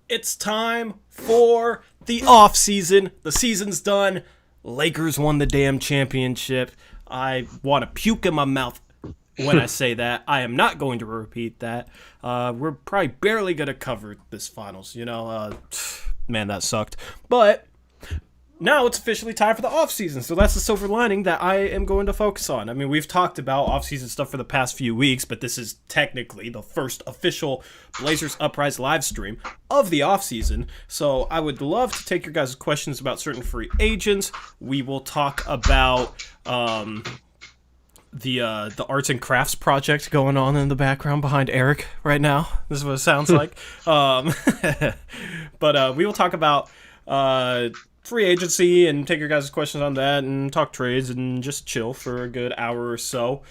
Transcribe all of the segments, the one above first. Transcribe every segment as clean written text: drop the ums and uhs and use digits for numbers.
It's time for the offseason. The season's done. Lakers won the damn championship. I want to puke in my mouth when I say that. I am not going to repeat that. We're probably barely going to cover this finals, man, that sucked. But now it's officially time for the offseason, so that's the silver lining that I am going to focus on. I mean, we've talked about offseason stuff for the past few weeks, but this is technically the first official Blazers Uprise live stream of the offseason, so I would love to take your guys' questions about certain free agents. We will talk about the arts and crafts project going on in the background behind Eric right now. This is what it sounds like. But we will talk about free agency and take your guys' questions on that and talk trades and just chill for a good hour or so.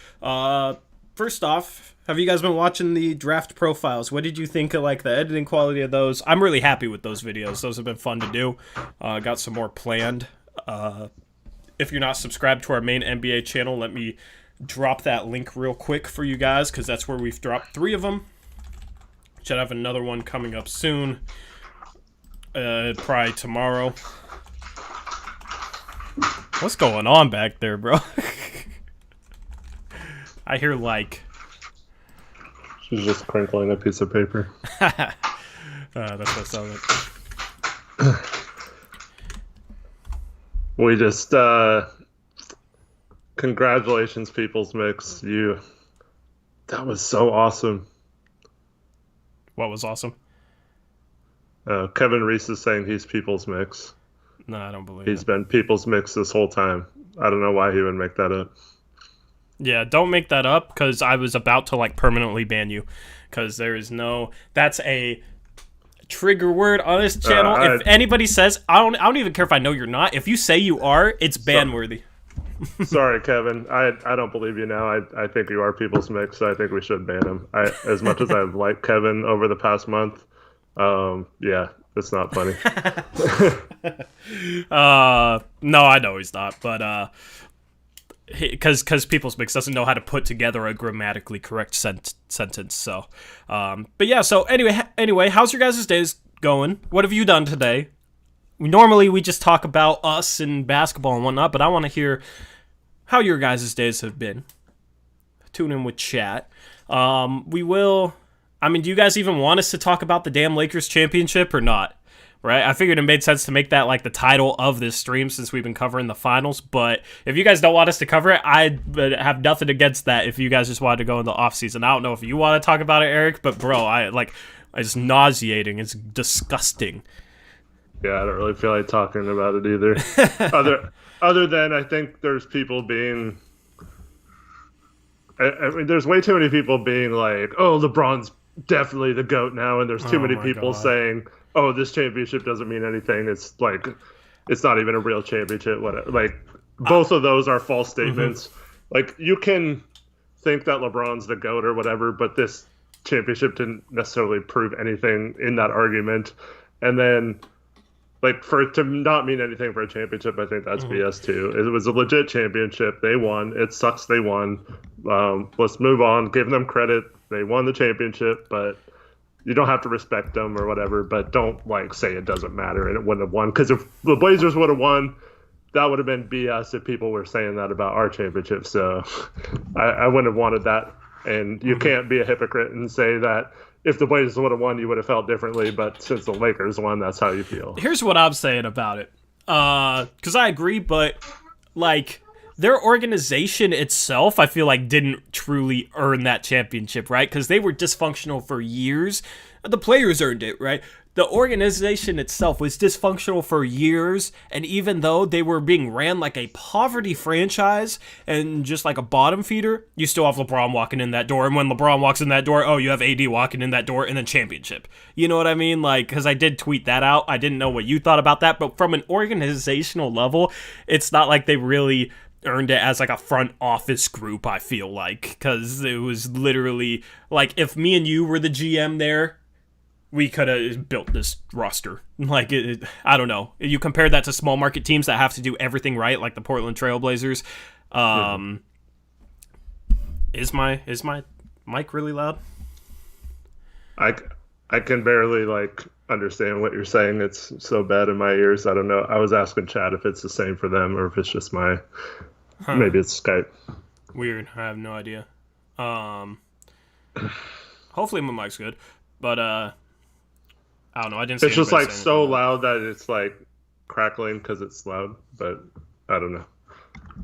First off, have you guys been watching the draft profiles? What did you think of the editing quality of those? I'm really happy with those videos. Those have been fun to do. Got some more planned. If you're not subscribed to our main NBA channel, let me drop that link real quick for you guys, because that's where we've dropped 3 of them. Should have another one coming up soon. Probably tomorrow. What's going on back there, bro? I hear She's just crinkling a piece of paper. That's what it sounds like. We just, congratulations, People's Mix. That was so awesome. What was awesome? Kevin Reese is saying he's People's Mix. No, I don't believe He's it. been People's Mix this whole time. I don't know why he would make that up. Yeah, don't make that up, because I was about to permanently ban you, because there is no. That's a trigger word on this channel. If anybody says, I don't even care if I know you're not. If you say you are, it's ban worthy. Sorry, Kevin. I don't believe you now. I think you are People's Mix, so I think we should ban him. As much as I've liked Kevin over the past month, yeah, it's not funny. No, I know he's not, but because People's Mix doesn't know how to put together a grammatically correct sentence. So, but yeah. So anyway, how's your guys' days going? What have you done today? Normally we just talk about us and basketball and whatnot, but I want to hear how your guys' days have been. Tune in with chat. We will. I mean, do you guys even want us to talk about the damn Lakers championship or not? Right? I figured it made sense to make that the title of this stream, since we've been covering the finals. But if you guys don't want us to cover it, I have nothing against that. If you guys just wanted to go in the off season, I don't know if you want to talk about it, Eric. But bro, it's nauseating. It's disgusting. Yeah, I don't really feel like talking about it either. Other than I think there's people being. I mean, there's way too many people being like, "Oh, LeBron's definitely the GOAT now," and there's too many people saying, "Oh, this championship doesn't mean anything. It's it's not even a real championship." Whatever. Both of those are false statements. Mm-hmm. You can think that LeBron's the GOAT or whatever, but this championship didn't necessarily prove anything in that argument. And then, for it to not mean anything for a championship, I think that's BS too. It was a legit championship. They won. It sucks they won. Let's move on. Give them credit. They won the championship, but you don't have to respect them or whatever. But don't say it doesn't matter and it wouldn't have won. Because if the Blazers would have won, that would have been BS if people were saying that about our championship. So I wouldn't have wanted that. And you can't be a hypocrite and say that if the Blazers would have won, you would have felt differently. But since the Lakers won, that's how you feel. Here's what I'm saying about it. Because I agree, but their organization itself, I feel didn't truly earn that championship, right? Because they were dysfunctional for years. The players earned it, right? The organization itself was dysfunctional for years, and even though they were being ran like a poverty franchise and just like a bottom feeder, you still have LeBron walking in that door, and when LeBron walks in that door, oh, you have AD walking in that door, and then championship. You know what I mean? Because I did tweet that out. I didn't know what you thought about that, but from an organizational it's not like they really earned it as a front office group, I feel because it was literally if me and you were the GM there, we could have built this roster. I don't know. You compare that to small market teams that have to do everything right, like the Portland Trailblazers. Is my mic really loud? I can barely like understand what you're saying. It's so bad in my ears. I don't know. I was asking Chad if it's the same for them or if it's just my Huh. maybe it's Skype. Weird. I have no idea. Um, hopefully my mic's good, but I don't know. I didn't see It's just anybody like say so anything. loud that it's like crackling because it's loud, but I don't know.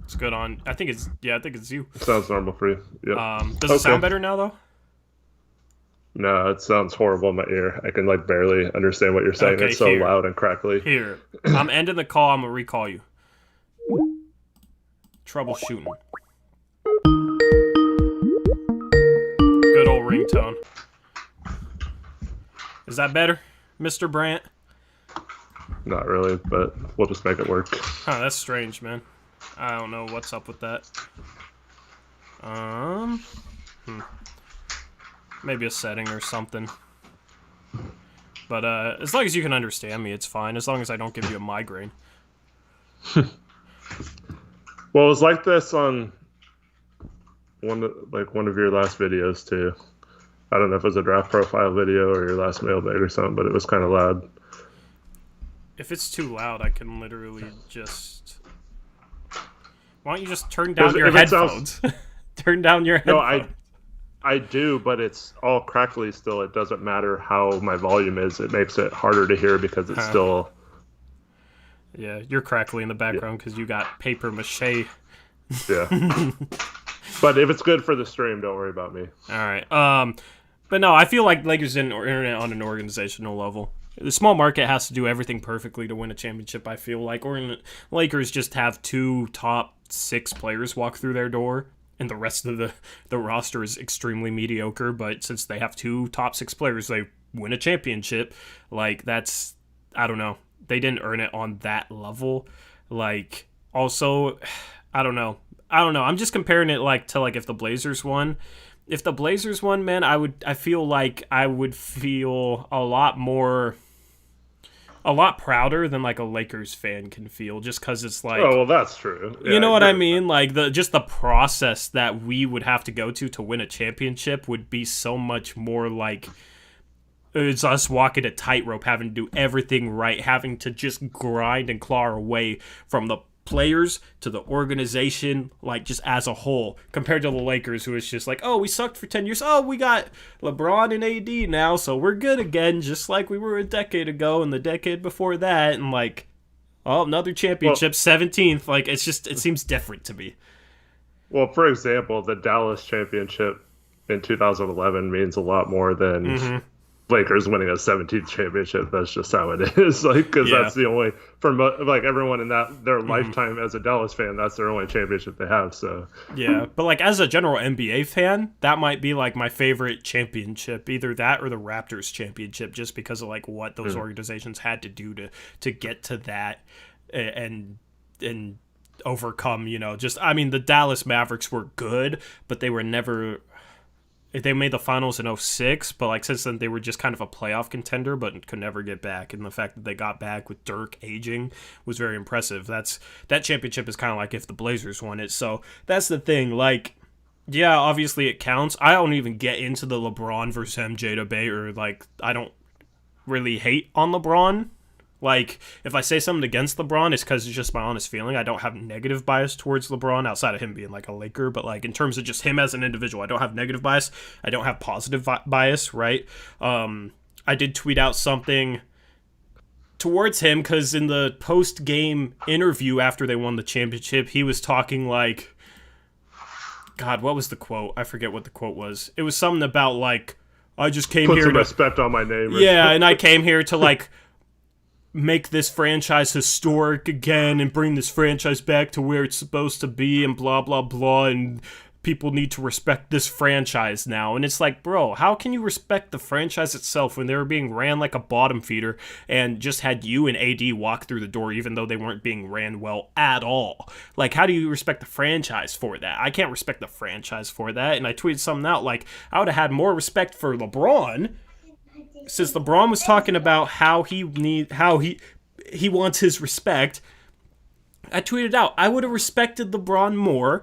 It's good on. I think it's I think it's you. Sounds normal for you. Yep. Does it Okay. sound better now though? No, it sounds horrible in my ear. I can like barely understand what you're saying. Okay, It's so here, loud and crackly. here. I'm ending the call. I'm gonna recall you. Troubleshooting. Good old ringtone. Is that better, Mr. Brandt? Not really, but we'll just make it work. Huh, that's strange, man. I don't know what's up with that. Maybe a setting or something. But as long as you can understand me, it's fine. As long as I don't give you a migraine. Well, it was like this on one of your last videos too. I don't know if it was a draft profile video or your last mailbag or something, but it was kind of loud. If it's too loud, I can literally just... Why don't you just turn down your headphones? Turn down your headphones. No, I do, but it's all crackly still. It doesn't matter how my volume is. It makes it harder to hear because it's still... Yeah, you're crackly in the background because you got paper mache. Yeah. But if it's good for the stream, don't worry about me. All right. But no, I feel like Lakers didn't internet on an organizational level. The small market has to do everything perfectly to win a championship, I feel like. Lakers just have 2 top 6 players walk through their door, and the rest of the roster is extremely mediocre. But since they have 2 top 6 players, they win a championship. Like, that's... I don't know. They didn't earn it on that level. Like, also, I don't know. I'm just comparing it like to like if the Blazers won. If the Blazers won, man, I feel like I would feel a lot prouder than like a Lakers fan can feel, just because it's like, oh well, that's true. Yeah, you know what I mean? Like the process that we would have to go to win a championship would be so much more like it's us walking a tightrope, having to do everything right, having to just grind and claw our way from the players to the organization, like just as a whole, compared to the Lakers, who is just like, oh, we sucked for 10 years. Oh, we got LeBron and AD now, so we're good again, just like we were a decade ago and the decade before that. And like, oh, another championship, 17th. Like, it seems different to me. Well, for example, the Dallas championship in 2011 means a lot more than Lakers winning a 17th championship. That's just how it is. Like, because that's the only, for like everyone in their lifetime as a Dallas fan, that's their only championship they have. So yeah, but like as a general NBA fan, that might be like my favorite championship, either that or the Raptors championship, just because of like what those organizations had to do to get to that and overcome. You know, just I mean the Dallas Mavericks were good, but they were never. They made the finals in 2006, but like since then they were just kind of a playoff contender, but could never get back. And the fact that they got back with Dirk aging was very impressive. That championship is kind of like if the Blazers won it. So that's the thing. Like, yeah, obviously it counts. I don't even get into the LeBron versus MJ debate, or like I don't really hate on LeBron. Like, if I say something against LeBron, it's because it's just my honest feeling. I don't have negative bias towards LeBron outside of him being, like, a Laker. But, like, in terms of just him as an individual, I don't have negative bias. I don't have positive bias, right? I did tweet out something towards him because in the post-game interview after they won the championship, he was talking, like... God, what was the quote? I forget what the quote was. It was something about, like, I just came put here some to... respect on my name. Yeah, and I came here to, like... make this franchise historic again and bring this franchise back to where it's supposed to be and blah, blah, blah, and people need to respect this franchise now. And it's like, bro, how can you respect the franchise itself when they were being ran like a bottom feeder and just had you and AD walk through the door even though they weren't being ran well at all? Like, how do you respect the franchise for that? I can't respect the franchise for that. And I tweeted something out like, I would have had more respect for LeBron since LeBron was talking about how he wants his respect. I tweeted out, I would have respected LeBron more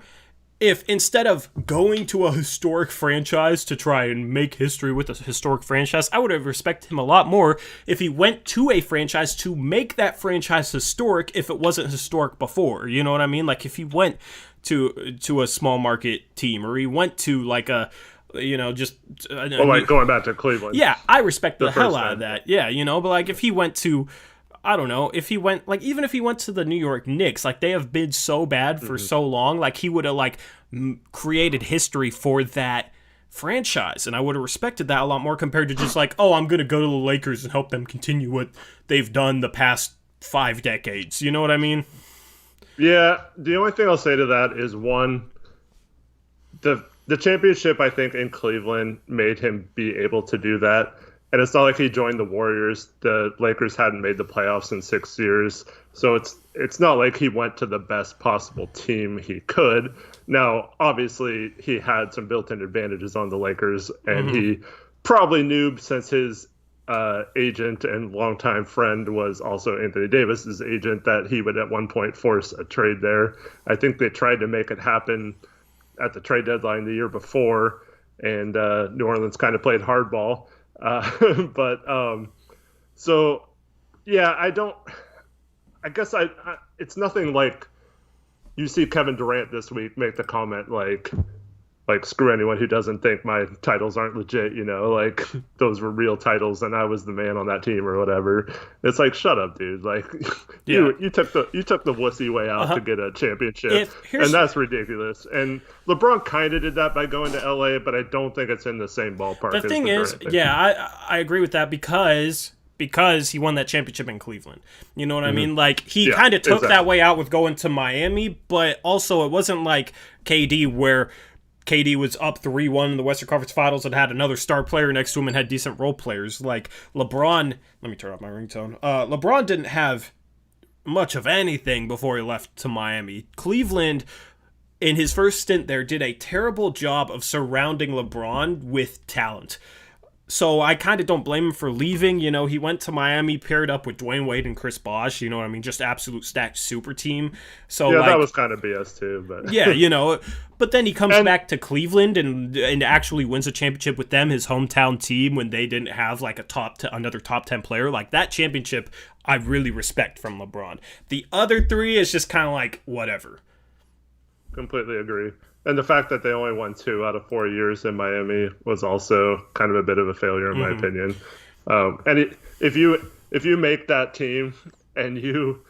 if instead of going to a historic franchise to try and make history with a historic franchise, I would have respected him a lot more if he went to a franchise to make that franchise historic if it wasn't historic before. You know what I mean? Like if he went to a small market team, or he went to like a, you know, just like going back to Cleveland. Yeah, I respect the hell out of that. Yeah, you know, but like if he went to, I don't know, if he went, like, even if he went to the New York Knicks, like, they have been so bad for so long, like, he would have, like, created history for that franchise, and I would have respected that a lot more compared to just, like, oh, I'm gonna go to the Lakers and help them continue what they've done the past 5 decades. You know what I mean? Yeah, the only thing I'll say to that is, one, the championship, I think, in Cleveland made him be able to do that. And it's not like he joined the Warriors. The Lakers hadn't made the playoffs in 6 years. So it's not like he went to the best possible team he could. Now, obviously, he had some built-in advantages on the Lakers. And he probably knew, since his agent and longtime friend was also Anthony Davis's agent, that he would at one point force a trade there. I think they tried to make it happen at the trade deadline the year before. And New Orleans kind of played hardball. So yeah, I guess it's nothing like you see Kevin Durant this week make the comment like screw anyone who doesn't think my titles aren't legit, you know, like those were real titles and I was the man on that team or whatever. It's like, shut up, dude. Like you took the wussy way out to get a championship, and that's ridiculous. And LeBron kind of did that by going to LA, but I don't think it's in the same ballpark. The thing is, I agree with that because he won that championship in Cleveland. You know what I mean? Like, he kind of took that way out with going to Miami, but also it wasn't like KD, where KD was up 3-1 in the Western Conference Finals and had another star player next to him and had decent role players. Like, LeBron, let me turn off my ringtone. LeBron didn't have much of anything before he left to Miami. Cleveland, in his first stint there, did a terrible job of surrounding LeBron with talent. So I kind of don't blame him for leaving. You know, he went to Miami, paired up with Dwayne Wade and Chris Bosh. You know what I mean? Just absolute stacked super team. So yeah, that was kind of BS too. But yeah, you know. But then he comes back to Cleveland and actually wins a championship with them, his hometown team, when they didn't have like another top 10 player. Like, that championship, I really respect from LeBron. The other 3 is just kind of like whatever. Completely agree. And the fact that they only won 2 out of 4 years in Miami was also kind of a bit of a failure, in my opinion. And if you make that team and you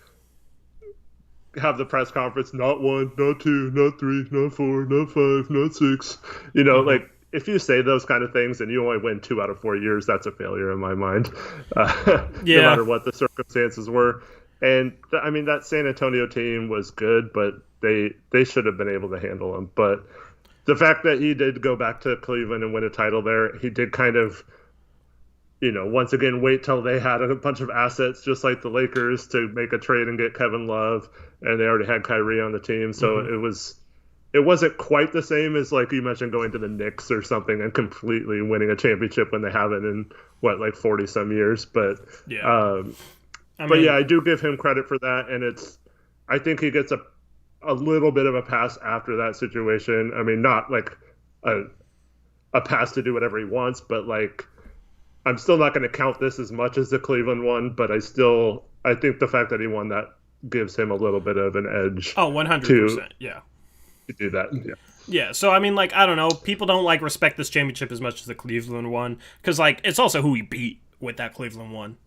have the press conference, not 1, not 2, not 3, not 4, not 5, not 6, you know, like, if you say those kind of things and you only win 2 out of 4 years, that's a failure in my mind, no matter what the circumstances were. And I mean, that San Antonio team was good, but they should have been able to handle him. But the fact that he did go back to Cleveland and win a title there, he did kind of, you know, once again, wait till they had a bunch of assets, just like the Lakers, to make a trade and get Kevin Love, and they already had Kyrie on the team. So it wasn't quite the same as, like you mentioned, going to the Knicks or something and completely winning a championship when they haven't in, what, like 40-some years. But yeah. But yeah, I do give him credit for that, and I think he gets a little bit of a pass after that situation. I mean, not like a pass to do whatever he wants, but like, I'm still not going to count this as much as the Cleveland one, but I think the fact that he won that gives him a little bit of an edge. Oh, 100%, yeah. To do that, yeah. Yeah, so I mean, like, I don't know, people don't like respect this championship as much as the Cleveland one, because like, it's also who he beat with that Cleveland one.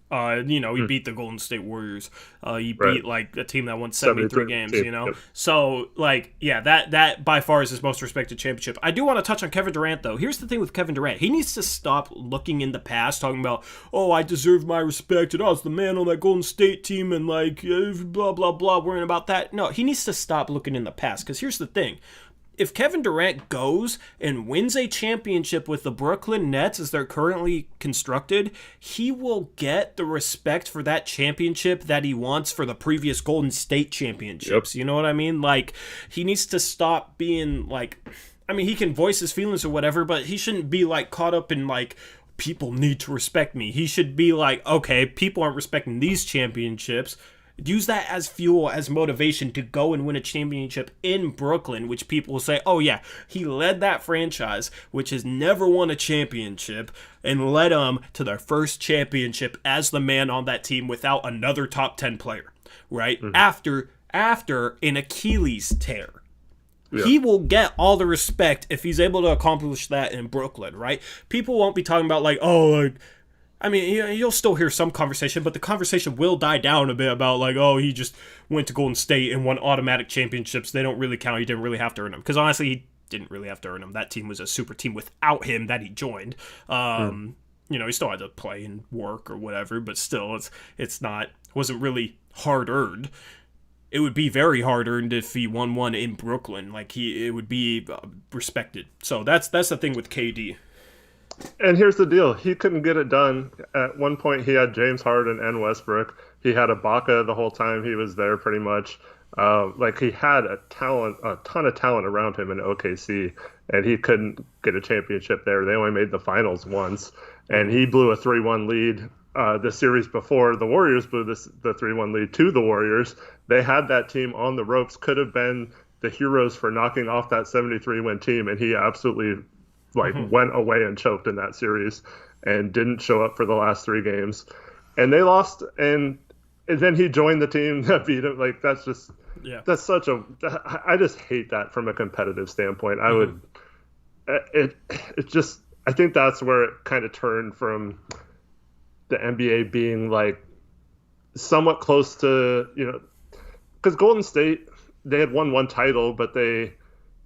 You know, he beat the Golden State Warriors. He beat like a team that won 73 games, you know? Yep. So, like, yeah, that by far is his most respected championship. I do want to touch on Kevin Durant, though. Here's the thing with Kevin Durant. He needs to stop looking in the past, talking about, oh, I deserve my respect, and I was the man on that Golden State team, and like, blah, blah, blah, worrying about that. No, he needs to stop looking in the past, because here's the thing. If Kevin Durant goes and wins a championship with the Brooklyn Nets as they're currently constructed, he will get the respect for that championship that he wants for the previous Golden State championships. Yep. You know what I mean? Like, he needs to stop being like, I mean, he can voice his feelings or whatever, but he shouldn't be like caught up in like, people need to respect me. He should be like, okay, people aren't respecting these championships. Use that as fuel, as motivation to go and win a championship in Brooklyn, which people will say, oh yeah, he led that franchise, which has never won a championship, and led them to their first championship as the man on that team without another top 10 player, right? After an Achilles tear. Yeah. He will get all the respect if he's able to accomplish that in Brooklyn, right? People won't be talking about I mean, you'll still hear some conversation, but the conversation will die down a bit about he just went to Golden State and won automatic championships. They don't really count. He didn't really have to earn them. Because honestly, he didn't really have to earn them. That team was a super team without him that he joined. He still had to play and work or whatever, but still, wasn't really hard earned. It would be very hard earned if he won one in Brooklyn. It would be respected. So that's the thing with KD. And here's the deal. He couldn't get it done. At one point, he had James Harden and Westbrook. He had Ibaka the whole time he was there, pretty much. He had a ton of talent around him in OKC, and he couldn't get a championship there. They only made the finals once, and he blew a 3-1 lead the series before. The Warriors blew the 3-1 lead to the Warriors. They had that team on the ropes, could have been the heroes for knocking off that 73-win team, and he absolutely went away and choked in that series and didn't show up for the last 3 games. And they lost, and then he joined the team that beat him. That's such I just hate that from a competitive standpoint. I think that's where it kind of turned from the NBA being somewhat close to, because Golden State, they had won one title, but they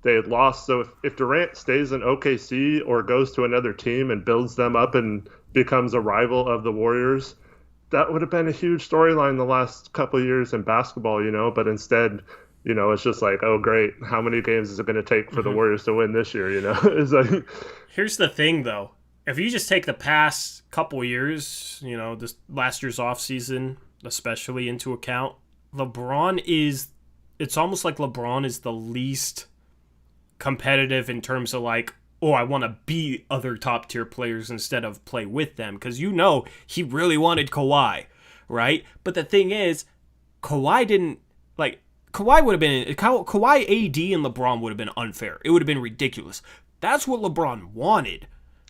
had lost. So if Durant stays in OKC or goes to another team and builds them up and becomes a rival of the Warriors, that would have been a huge storyline the last couple of years in basketball, but instead, it's just oh, great. How many games is it going to take for the Warriors to win this year? It's Here's the thing, though. If you just take the past couple years, this last year's offseason, especially into account, it's almost like LeBron is the least competitive in terms of I want to beat other top tier players instead of play with them, because he really wanted Kawhi, right? But the thing is, Kawhi would have been Kawhi, AD, and LeBron would have been unfair. It would have been ridiculous. That's what LeBron wanted.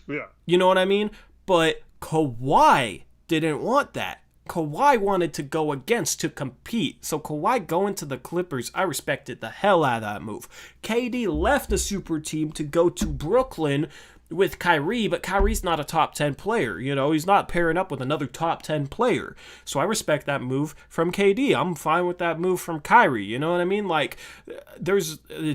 Yeah. You know what I mean? But Kawhi didn't want that. Kawhi wanted to go against, to compete. So Kawhi going to the Clippers, I respected the hell out of that move. KD left the super team to go to Brooklyn with Kyrie, but Kyrie's not a top 10 player. He's not pairing up with another top 10 player. So I respect that move from KD. I'm fine with that move from Kyrie. You know what I mean?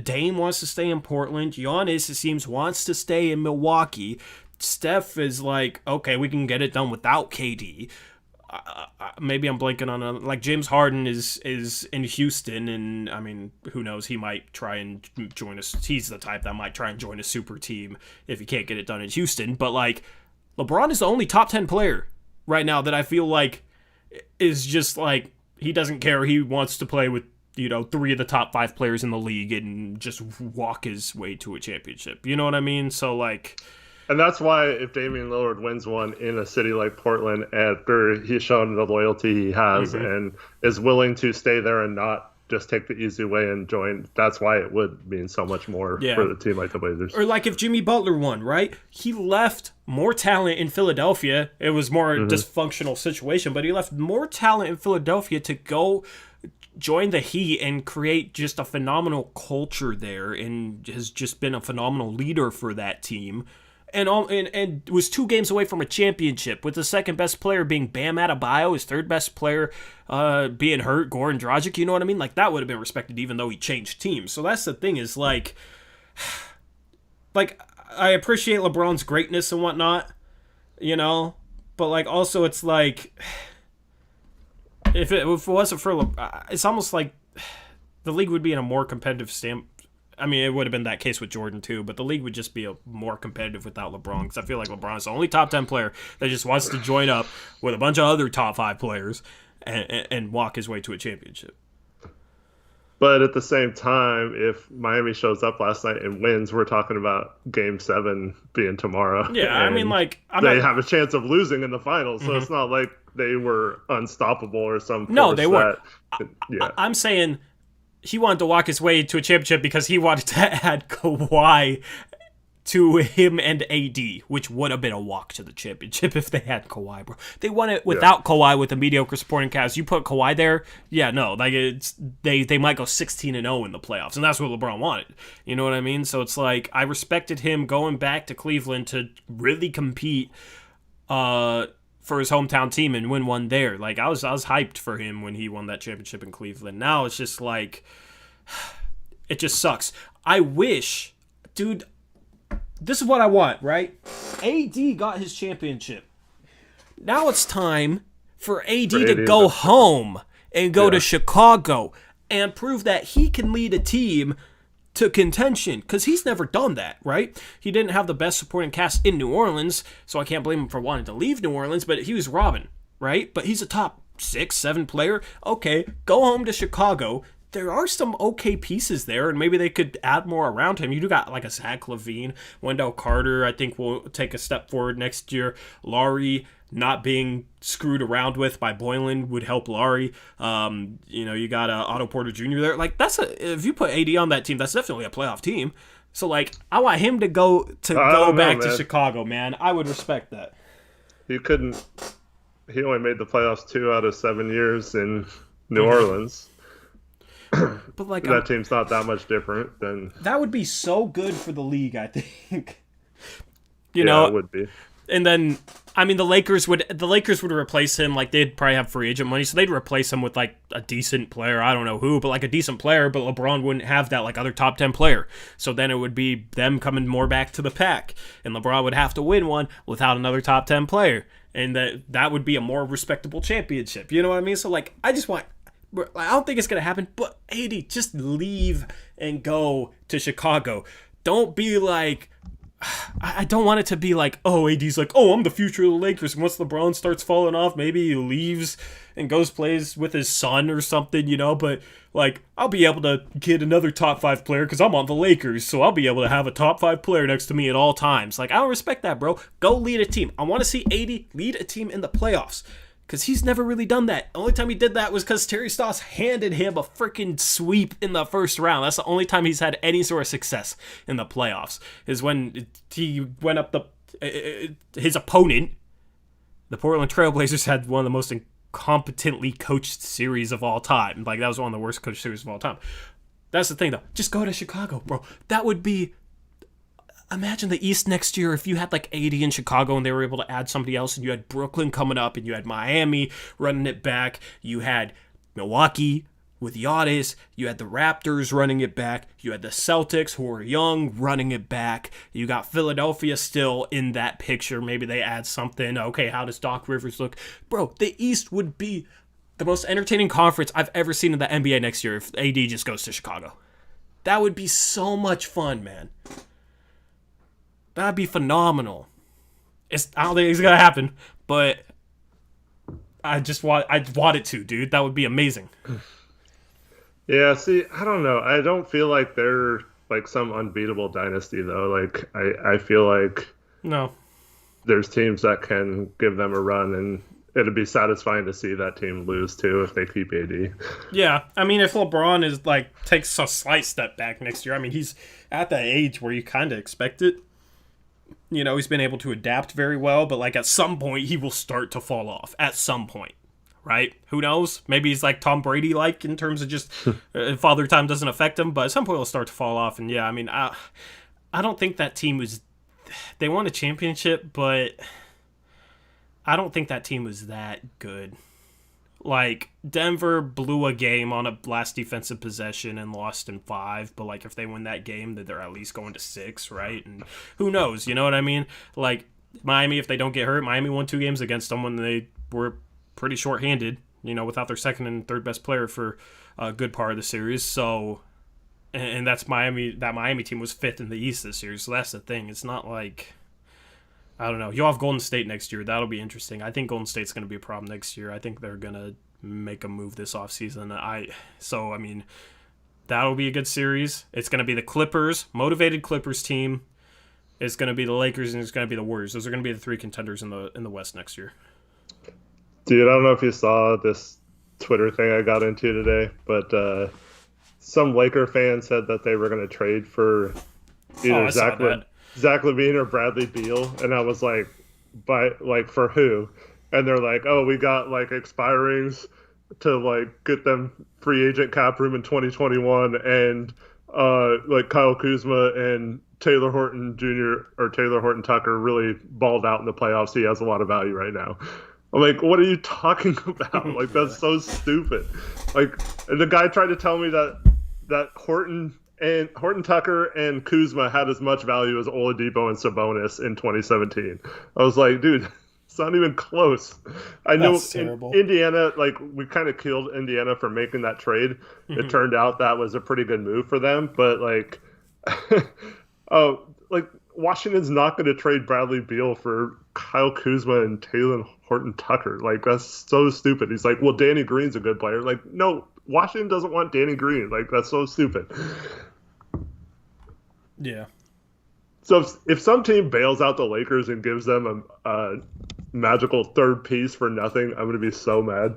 Dame wants to stay in Portland. Giannis, it seems, wants to stay in Milwaukee. Steph is okay, we can get it done without KD. Maybe I'm blanking on James Harden is in Houston, and I mean, who knows, he might try and join us. He's the type that might try and join a super team if he can't get it done in Houston. But LeBron is the only top 10 player right now that I feel is just he doesn't care. He wants to play with 3 of the top 5 players in the league and just walk his way to a championship. You know what I mean? So And that's why if Damian Lillard wins one in a city like Portland after he's shown the loyalty he has and is willing to stay there and not just take the easy way and join, that's why it would mean so much more for the team like the Blazers. Or if Jimmy Butler won, right? He left more talent in Philadelphia. It was more a dysfunctional situation, but he left more talent in Philadelphia to go join the Heat and create just a phenomenal culture there, and has just been a phenomenal leader for that team. And was 2 games away from a championship, with the second best player being Bam Adebayo, his third best player being hurt, Goran Dragic. You know what I mean? That would have been respected even though he changed teams. So that's the thing is I appreciate LeBron's greatness and whatnot, but also it's if it wasn't for it's almost like the league would be in a more competitive I mean, it would have been that case with Jordan too, but the league would just be more competitive without LeBron, because I feel like LeBron is the only top 10 player that just wants to join up with a bunch of other top 5 players and walk his way to a championship. But at the same time, if Miami shows up last night and wins, we're talking about Game 7 being tomorrow. Yeah, I mean, they have a chance of losing in the finals, so it's not like they were unstoppable or some No, force they weren't. yeah. I'm saying he wanted to walk his way to a championship because he wanted to add Kawhi to him and AD, which would have been a walk to the championship if they had Kawhi, bro. They won it without Kawhi with a mediocre supporting cast. You put Kawhi there, like they might go 16-0 in the playoffs, and that's what LeBron wanted. You know what I mean? So it's like I respected him going back to Cleveland to really compete for his hometown team and win one there. Like I was hyped for him when he won that championship in Cleveland. Now it's just like it just sucks. I wish, dude. This is what I want, right? AD got his championship. Now it's time for AD to go home and go to Chicago and prove that he can lead a team to contention, because he's never done that, right? He didn't have the best supporting cast in New Orleans, so I can't blame him for wanting to leave New Orleans, but he was Robin, right? But he's a top 6, 7 player. Okay, go home to Chicago. There are some okay pieces there, and maybe they could add more around him. You do got like a Zach LaVine, Wendell Carter, I think will take a step forward next year. Laurie not being screwed around with by Boylan would help Laurie. You got Otto Porter Jr. there. Like if you put AD on that team, that's definitely a playoff team. So like I want him to go back to Chicago, man. I would respect that. He only made the playoffs 2 out of 7 years in New Orleans. But like that team's not that much different than that would be so good for the league, I think. It would be. And then I mean the Lakers would replace him, like they'd probably have free agent money, so they'd replace him with like a decent player. I don't know who, but like a decent player, but LeBron wouldn't have that like other top 10 player. So then it would be them coming more back to the pack, and LeBron would have to win one without another top 10 player. And that would be a more respectable championship. You know what I mean? So like I don't think it's going to happen, but AD, just leave and go to Chicago. Don't be like, I don't want it to be like, oh, AD's like, oh, I'm the future of the Lakers. And once LeBron starts falling off, maybe he leaves and plays with his son or something, but like, I'll be able to get another top 5 player because I'm on the Lakers. So I'll be able to have a top 5 player next to me at all times. Like, I don't respect that, bro. Go lead a team. I want to see AD lead a team in the playoffs. Because he's never really done that. The only time he did that was because Terry Stotts handed him a freaking sweep in the first round. That's the only time he's had any sort of success in the playoffs. Is when he went up his opponent, the Portland Trailblazers, had one of the most incompetently coached series of all time. Like, that was one of the worst coached series of all time. That's the thing, though. Just go to Chicago, bro. That would be... Imagine the East next year if you had like AD in Chicago and they were able to add somebody else, and you had Brooklyn coming up and you had Miami running it back. You had Milwaukee with Giannis. You had the Raptors running it back. You had the Celtics, who were young, running it back. You got Philadelphia still in that picture. Maybe they add something. Okay, how does Doc Rivers look? Bro, the East would be the most entertaining conference I've ever seen in the NBA next year if AD just goes to Chicago. That would be so much fun, man. That'd be phenomenal. I don't think it's gonna happen, but I want it to, dude. That would be amazing. Yeah, see, I don't know. I don't feel like they're like some unbeatable dynasty though. Like I feel like no, there's teams that can give them a run, and it'd be satisfying to see that team lose too if they keep AD. Yeah, I mean, if LeBron takes a slight step back next year, I mean, he's at that age where you kind of expect it. He's been able to adapt very well, but like at some point he will start to fall off. At some point, right? Who knows? Maybe he's like Tom Brady, like in terms of just father time doesn't affect him, but at some point he'll start to fall off. And yeah, I mean, I don't think that team was. They won a championship, but I don't think that team was that good. Like, Denver blew a game on a last defensive possession and lost in 5, but, like, if they win that game, then they're at least going to 6, right? And who knows, you know what I mean? Like, Miami, if they don't get hurt, Miami won 2 games against them when they were pretty shorthanded, without their second and third best player for a good part of the series. So, and that's Miami. That Miami team was 5th in the East this year, so that's the thing. It's not like... I don't know. You'll have Golden State next year. That'll be interesting. I think Golden State's going to be a problem next year. I think they're going to make a move this offseason. So, I mean, that'll be a good series. It's going to be the Clippers, motivated Clippers team. It's going to be the Lakers, and it's going to be the Warriors. Those are going to be the 3 contenders in the West next year. Dude, I don't know if you saw this Twitter thing I got into today, but some Laker fan said that they were going to trade for Oh, either I saw that. Zach Levine or Bradley Beal, and I was like, by like for who? And they're like, oh, we got like expirings to like get them free agent cap room in 2021, and like Kyle Kuzma and Taylor Horton Jr. or Taylor Horton Tucker really balled out in the playoffs. He has a lot of value right now. I'm like, what are you talking about? Like, Yeah. that's so stupid. Like, and the guy tried to tell me that Horton Tucker and Kuzma had as much value as Oladipo and Sabonis in 2017. I was like, dude, it's not even close. I know That's in terrible. Indiana, like we kind of killed Indiana for making that trade. It Mhm. turned out that was a pretty good move for them, but like, oh, like Washington's not going to trade Bradley Beal for Kyle Kuzma and Taylor Horton Tucker. Like that's so stupid. He's like, well, Danny Green's a good player. Like, no, Washington doesn't want Danny Green. Like that's so stupid. Yeah. So if some team bails out the Lakers and gives them a magical third piece for nothing, I'm going to be so mad.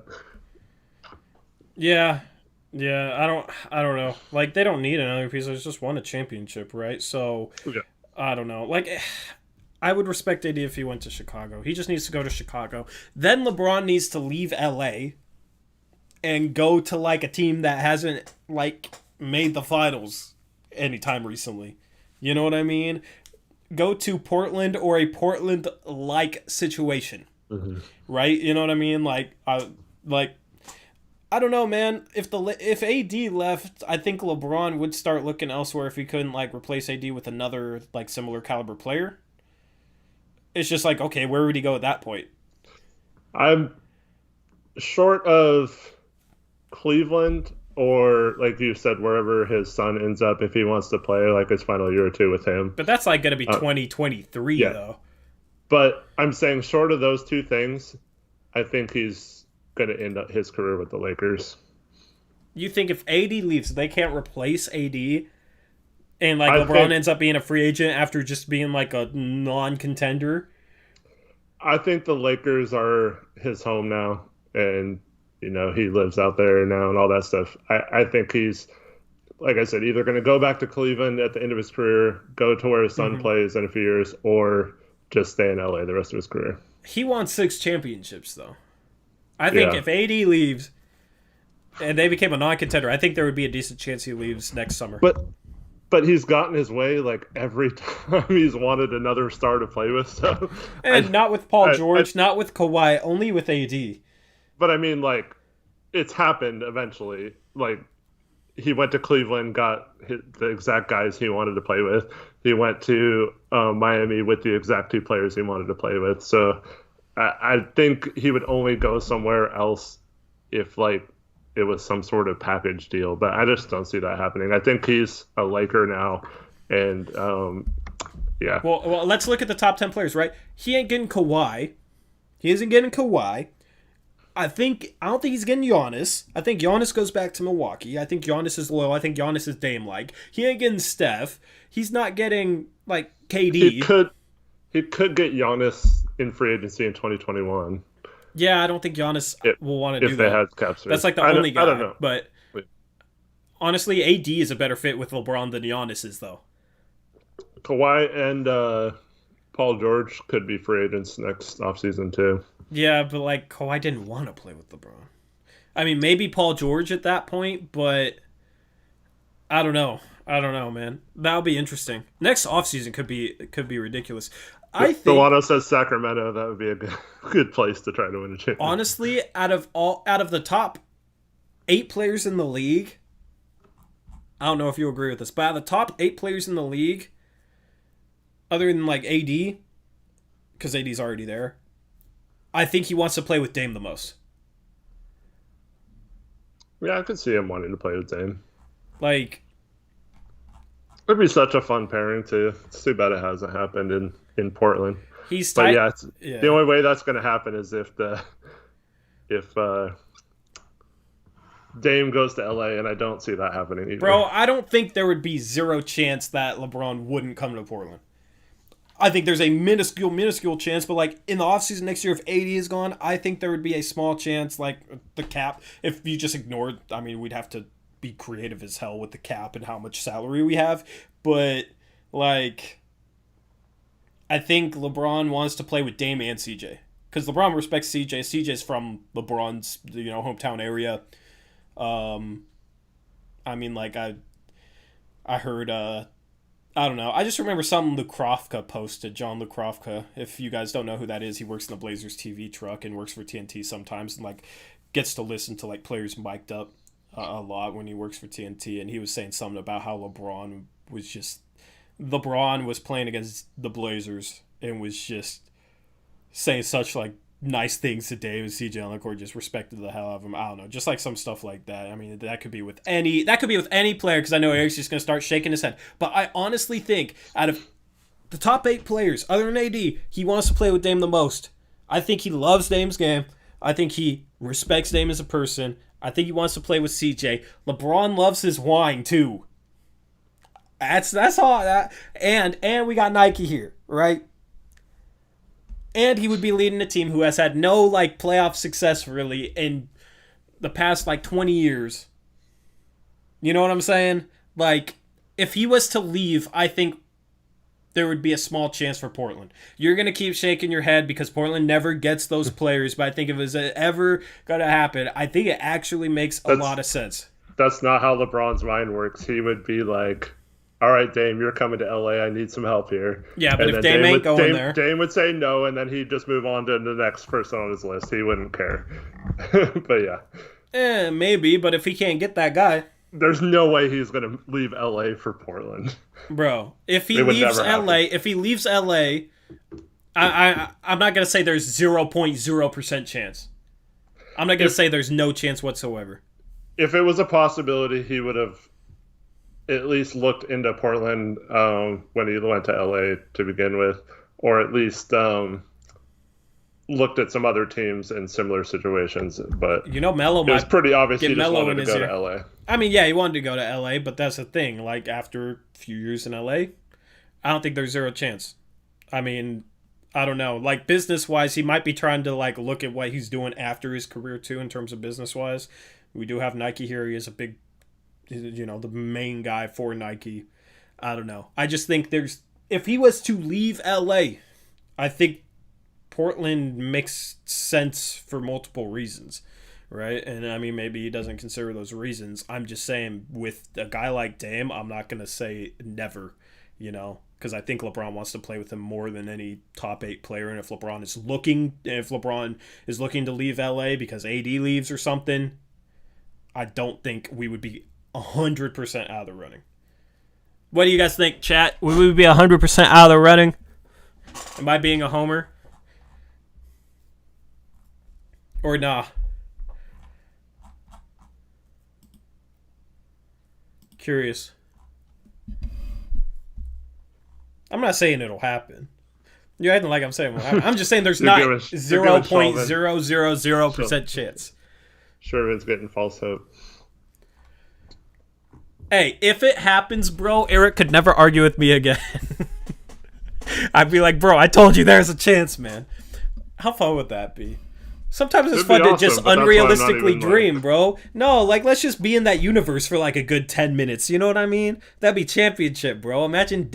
Yeah. Yeah, I don't know. Like they don't need another piece. They just won a championship, right? So Yeah. I don't know. Like I would respect AD if he went to Chicago. He just needs to go to Chicago. Then LeBron needs to leave LA and go to like a team that hasn't like made the finals anytime recently. You know what I mean? Go to Portland or a Portland like situation, Mm-hmm. right? You know what I mean? Like I don't know, man. If AD left, I think LeBron would start looking elsewhere if he couldn't like replace AD with another like similar caliber player. It's just like, okay, where would he go at that point? I'm short of Cleveland or like you said, wherever his son ends up, if he wants to play like his final year or two with him. But that's like going to be Uh, 2023 yeah, though. but I'm saying short of those two things, I think he's going to end up his career with the Lakers. You think if AD leaves, they can't replace AD and like I LeBron think ends up being a free agent after just being like a non-contender? I think the Lakers are his home now, and he lives out there now and all that stuff. I think he's like I said, either going to go back to Cleveland at the end of his career, go to where his son Mm-hmm. plays in a few years, or just stay in LA the rest of his career. He won 6 championships though. I think Yeah, if AD leaves and they became a non-contender, I think there would be a decent chance he leaves next summer. but he's gotten his way like every time he's wanted another star to play with. So And I, not with Paul I George, not with Kawhi, only with AD. but I mean like it's happened eventually. Like he went to Cleveland, got the exact guys he wanted to play with. He went to Miami with the exact two players he wanted to play with. So I think he would only go somewhere else if like it was some sort of package deal. But I just don't see that happening. I think he's a Laker now, and yeah, Well, let's look at the top 10 players, right? He ain't getting Kawhi. He isn't getting Kawhi. I don't think he's getting Giannis. I think Giannis goes back to Milwaukee. I think Giannis is low. I think Giannis is Dame-like. He ain't getting Steph. He's not getting like he KD. could he could get Giannis in free agency in 2021 Yeah, I don't think Giannis if will want to do if they that. had cap That's space. like the I only don't, I don't guy. know. But Wait, honestly, AD is a better fit with LeBron than Giannis is, though. Kawhi and Paul George could be free agents next offseason too. Yeah, but like Kawhi didn't want to play with LeBron. I mean, maybe Paul George at that point, but I don't know. I don't know, man. That'll be interesting. Next offseason could be ridiculous. I think Delano says Sacramento. That would be a good place to try to win a championship. honestly, out of the top 8 players in the league, I don't know if you agree with this, but out of the top 8 players in the league, other than like AD, because AD's already there, I think he wants to play with Dame the most. Yeah, I could see him wanting to play with Dame. Like It'd be such a fun pairing too. It's too bad it hasn't happened in Portland. he's But tight. yeah, the Yeah. only way that's going to happen is if Dame goes to LA, and I don't see that happening either. Bro, I don't think there would be zero chance that LeBron wouldn't come to Portland. I think there's a minuscule chance, but like in the offseason next year, if AD is gone, I think there would be a small chance, like the cap, if you just ignored, I mean, we'd have to be creative as hell with the cap and how much salary we have, but like, I think LeBron wants to play with Dame and CJ, because LeBron respects CJ. CJ's from LeBron's, hometown area. I mean, like, I heard, I don't know. I just remember something Lukrovka posted, John Lukrovka. If you guys don't know who that is, he works in the Blazers TV truck and works for TNT sometimes and, like, gets to listen to, like, players mic'd up a lot when he works for TNT. And he was saying something about how LeBron was playing against the Blazers and was just saying such, like, nice things to Dave and CJ on the court, just respected the hell out of him. I don't know, just like some stuff like that. I mean, that could be with any player, because I know Eric's just going to start shaking his head. But I honestly think out of the top 8 players, other than AD, he wants to play with Dame the most. I think he loves Dame's game. I think he respects Dame as a person. I think he wants to play with CJ. LeBron loves his wine too. That's all that. And we got Nike here, right? And he would be leading a team who has had no, like, playoff success, really, in the past, like, 20 years. You know what I'm saying? Like, if he was to leave, I think there would be a small chance for Portland. You're going to keep shaking your head because Portland never gets those players, but I think if it was ever going to happen, I think it actually makes a lot of sense. That's not how LeBron's mind works. He would be like, all right, Dame, you're coming to LA. I need some help here. Yeah, but if Dame ain't going there. Dame would say no, and then he'd just move on to the next person on his list. He wouldn't care. But yeah. Maybe, but if he can't get that guy. There's no way he's going to leave LA for Portland. Bro, if he leaves LA, I'm not going to say there's 0.0% chance. I'm not going to say there's no chance whatsoever. If it was a possibility, he would have at least looked into Portland when he went to LA to begin with, or at least looked at some other teams in similar situations. But Melo it was pretty obvious he just wanted to go to LA. I mean, yeah, he wanted to go to LA, but that's the thing. Like, after a few years in LA, I don't think there's zero chance. I mean, I don't know. Like, business-wise, he might be trying to, like, look at what he's doing after his career, too, in terms of business-wise. We do have Nike here. He is a big, the main guy for Nike. I don't know. I just think if he was to leave LA, I think Portland makes sense for multiple reasons, right? And I mean, maybe he doesn't consider those reasons. I'm just saying, with a guy like Dame, I'm not going to say never, because I think LeBron wants to play with him more than any top 8 player. And if LeBron is looking to leave LA because AD leaves or something, I don't think we would be 100% out of the running. What do you guys think, chat? Would we be 100% out of the running? Am I being a homer? Or nah? Curious. I'm not saying it'll happen. You're acting like I'm saying it will happen. I'm just saying there's not 0.000% chance. Sherman's getting false hope. Hey, if it happens, bro, Eric could never argue with me again. I'd be like, bro, I told you there's a chance, man. How fun would that be? Sometimes it's fun to just unrealistically dream, bro. No, like, let's just be in that universe for like a good 10 minutes. You know what I mean? That'd be championship, bro. Imagine,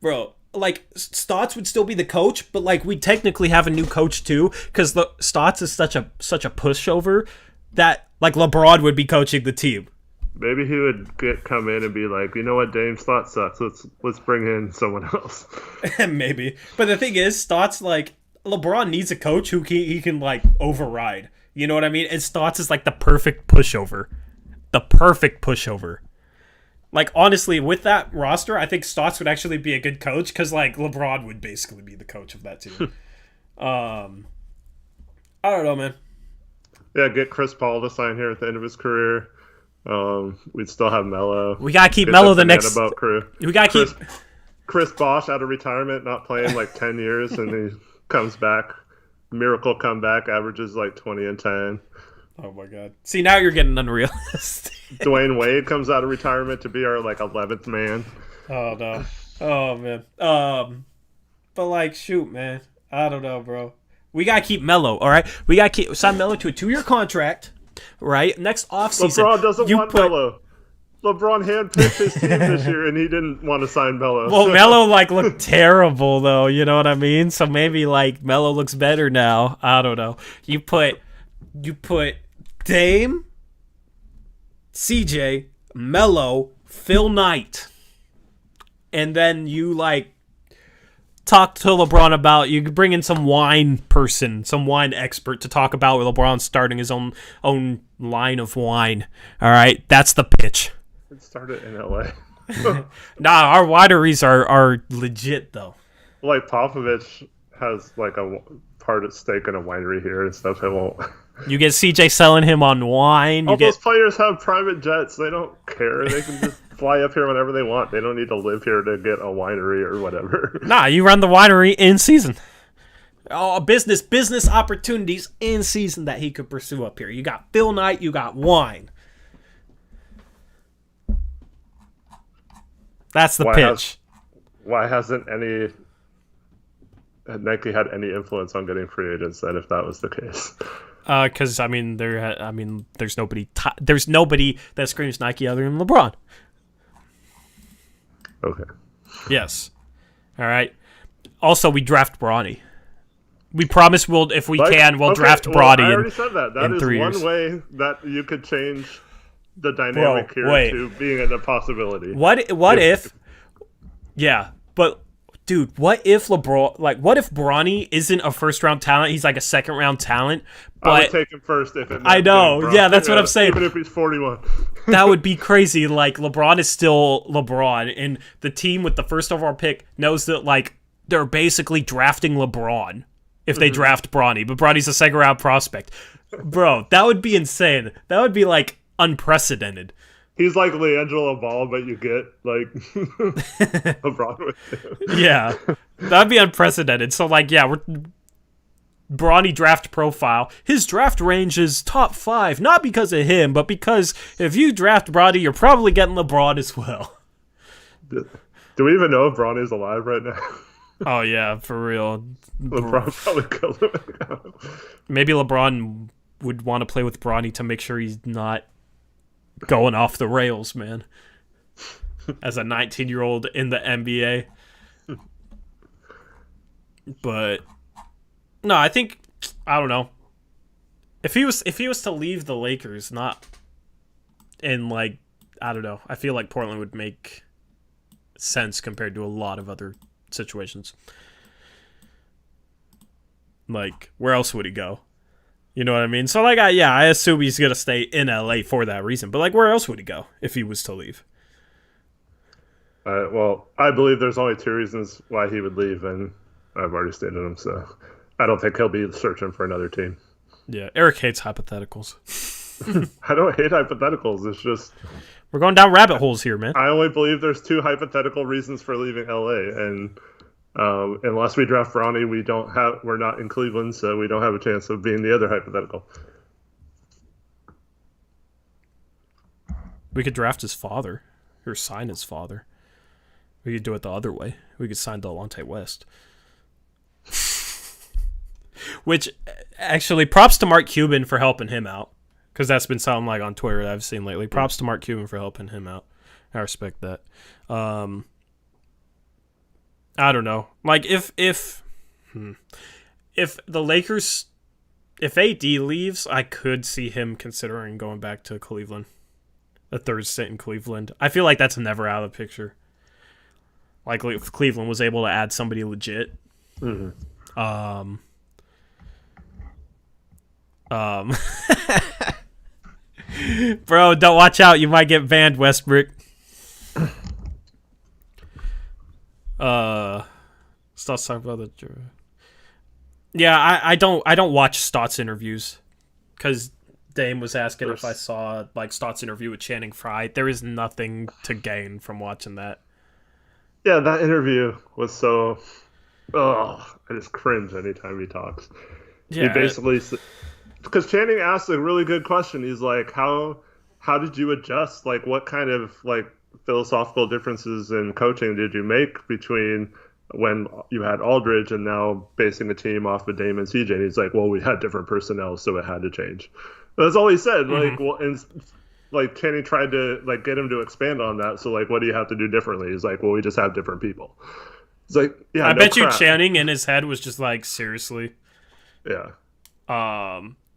bro, like, Stotts would still be the coach, but like, we technically have a new coach too, because Stotts is such a pushover that like LeBron would be coaching the team. Maybe he would come in and be like, you know what, Dame's thought sucks. Let's bring in someone else. Maybe, but the thing is, Stotts, like, LeBron needs a coach who he can like override. You know what I mean? And Stotts is like the perfect pushover. Like, honestly, with that roster, I think Stotts would actually be a good coach because like LeBron would basically be the coach of that team. I don't know, man. Yeah, get Chris Paul to sign here at the end of his career. We'd still have Melo. We gotta keep Melo the next boat crew. We gotta keep Chris Bosh out of retirement, not playing like 10 years, and he comes back. Miracle comeback, averages like 20 and 10. Oh my god. See, now you're getting unrealistic. Dwayne Wade comes out of retirement to be our like 11th man. Oh no. Oh man. But like, shoot, man, I don't know, bro. We gotta keep Melo, all right. We gotta sign Melo to a 2-year contract, right? Next offseason, LeBron doesn't want Melo. LeBron handpicked his team this year, and he didn't want to sign Melo. Well, Melo like looked terrible though. You know what I mean? So maybe like Melo looks better now. I don't know. You put Dame, CJ, Melo, Phil Knight, and then you like talk to LeBron about, you could bring in some wine person, some wine expert to talk about LeBron starting his own line of wine. All right, that's the pitch. It started in LA. Nah, our wineries are legit though. Like Popovich has like a part at stake in a winery here and stuff. It won't. You get CJ selling him on wine. Those players have private jets. They don't care. They can just fly up here whenever they want. They don't need to live here to get a winery or whatever. Nah, you run the winery in season. Oh, business opportunities in season that he could pursue up here. You got Phil Knight. You got wine. That's the pitch. Why hasn't Nike had any influence on getting free agents then, if that was the case? Because there's nobody. There's nobody that screams Nike other than LeBron. Okay. Yes. All right. Also, we draft Bronny. We promise we'll draft Bronny. I already said that. That is 3 one years. way that you could change the dynamic to being a possibility. What if? Yeah, but dude, what if Bronny isn't a first-round talent? He's like a second-round talent. But I would take him first if it. I know. Yeah, that's what I'm saying. Even if he's 41. That would be crazy. Like, LeBron is still LeBron, and the team with the first overall pick knows that like they're basically drafting LeBron if they draft Bronny, but Bronny's a second-round prospect. Bro, that would be insane. That would be like unprecedented. He's like LiAngelo Ball, but you get like LeBron with him. Yeah, that'd be unprecedented. So like, yeah, we're Bronny draft profile. His draft range is top 5, not because of him, but because if you draft Bronny, you're probably getting LeBron as well. Do we even know if Bronny's alive right now? Oh yeah, for real. LeBron probably killed him. Maybe LeBron would want to play with Bronny to make sure he's not going off the rails, man. As a 19-year-old in the NBA. But no, I don't know. If he was to leave the Lakers, not in like, I don't know. I feel like Portland would make sense compared to a lot of other situations. Like, where else would he go? You know what I mean? So, like, I assume he's going to stay in LA for that reason. But, like, where else would he go if he was to leave? Well, I believe there's only 2 reasons why he would leave, and I've already stated them, so I don't think he'll be searching for another team. Yeah, Eric hates hypotheticals. I don't hate hypotheticals. It's just... We're going down rabbit holes here, man. I only believe there's 2 hypothetical reasons for leaving LA, and unless we draft Bronny, we're not in Cleveland, so we don't have a chance of being the other hypothetical. We could draft his father, or sign his father. We could do it the other way. We could sign Delonte West. Which, actually, props to Mark Cuban for helping him out. Because that's been something like on Twitter that I've seen lately. Props to Mark Cuban for helping him out. I respect that. I don't know. Like, if the Lakers, if AD leaves, I could see him considering going back to Cleveland. A third stint in Cleveland. I feel like that's never out of the picture. Like, if Cleveland was able to add somebody legit. Mm-hmm. Bro, don't watch out. You might get banned, Westbrook. Stotts talk about the. Yeah, I don't watch Stotts interviews because Dame was asking if I saw like Stotts interview with Channing Frye. There is nothing to gain from watching that. Yeah, that interview was so. I just cringe anytime he talks. Yeah, he basically. Because Channing asked a really good question. He's like, how did you adjust? Like, what kind of like philosophical differences in coaching did you make between when you had Aldridge and now basing a team off of Dame and CJ. And he's like, well, we had different personnel, so it had to change. That's all he said. Mm-hmm. Like, well, and like Channing tried to like get him to expand on that. So like, what do you have to do differently? He's like, well, we just have different people. It's like, yeah, I no bet you crap. Channing in his head was just like, seriously. Yeah.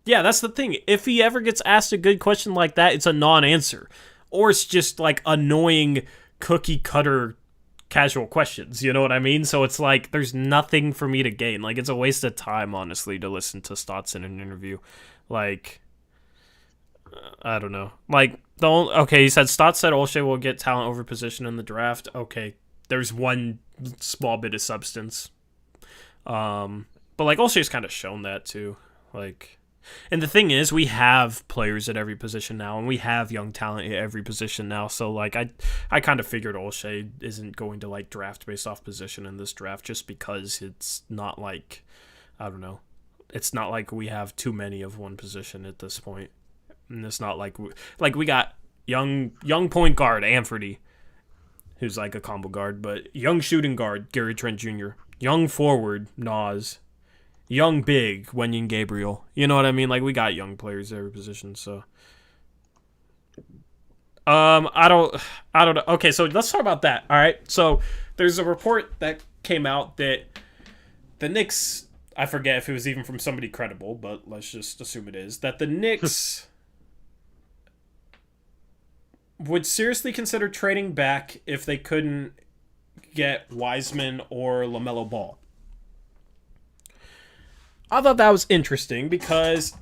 Yeah, that's the thing. If he ever gets asked a good question like that, it's a non-answer, or it's just like annoying cookie cutter casual questions. You know what I mean? So it's like there's nothing for me to gain. Like it's a waste of time, honestly, to listen to Stotts in an interview. Like I don't know. Like okay, he said Stotts said Olshey will get talent over position in the draft. Okay, there's one small bit of substance. But like Olshey's kind of shown that too. Like, and the thing is, we have players at every position now, and we have young talent at every position now. So like, I kind of figured Olshey isn't going to like draft based off position in this draft, just because it's not like, I don't know, it's not like we have too many of one position at this point, and it's not like we got young point guard Anthony, who's like a combo guard, but young shooting guard Gary Trent Jr., young forward Nas. Young big Wenyen Gabriel. You know what I mean? Like we got young players at every position, so I don't know. Okay, so let's talk about that. All right. So there's a report that came out that the Knicks, I forget if it was even from somebody credible, but let's just assume it is, that the Knicks would seriously consider trading back if they couldn't get Wiseman or LaMelo Ball. I thought that was interesting because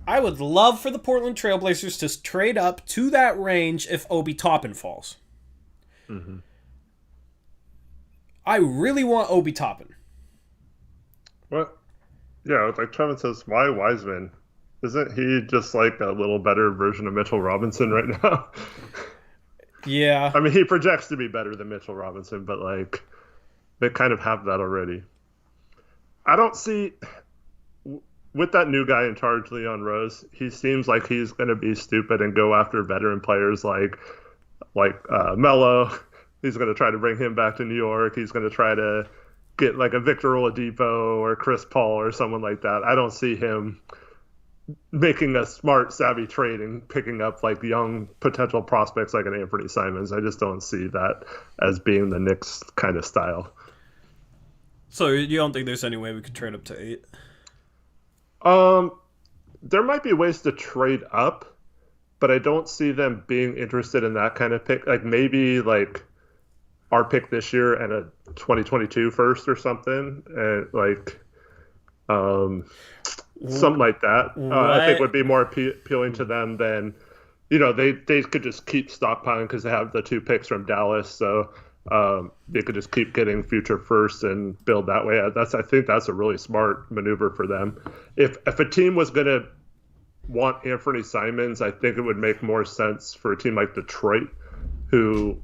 I would love for the Portland Trailblazers to trade up to that range if Obi Toppin falls. Mm-hmm. I really want Obi Toppin. What? Yeah, like Trevin says, why Wiseman? Isn't he just like a little better version of Mitchell Robinson right now? Yeah. I mean, he projects to be better than Mitchell Robinson, but like they kind of have that already. I don't see... With that new guy in charge, Leon Rose, he seems like he's going to be stupid and go after veteran players like Melo. He's going to try to bring him back to New York. He's going to try to get like a Victor Oladipo or Chris Paul or someone like that. I don't see him making a smart, savvy trade and picking up like young potential prospects like an Anthony Simons. I just don't see that as being the Knicks kind of style. So you don't think there's any way we could trade up to 8? There might be ways to trade up, but I don't see them being interested in that kind of pick. Like maybe like our pick this year and a 2022 first or something, and like something like that. I think would be more appealing to them than, you know, they could just keep stockpiling because they have the 2 picks from Dallas, so they could just keep getting future firsts and build that way. I think that's a really smart maneuver for them. If a team was going to want Anthony Simons, I think it would make more sense for a team like Detroit, who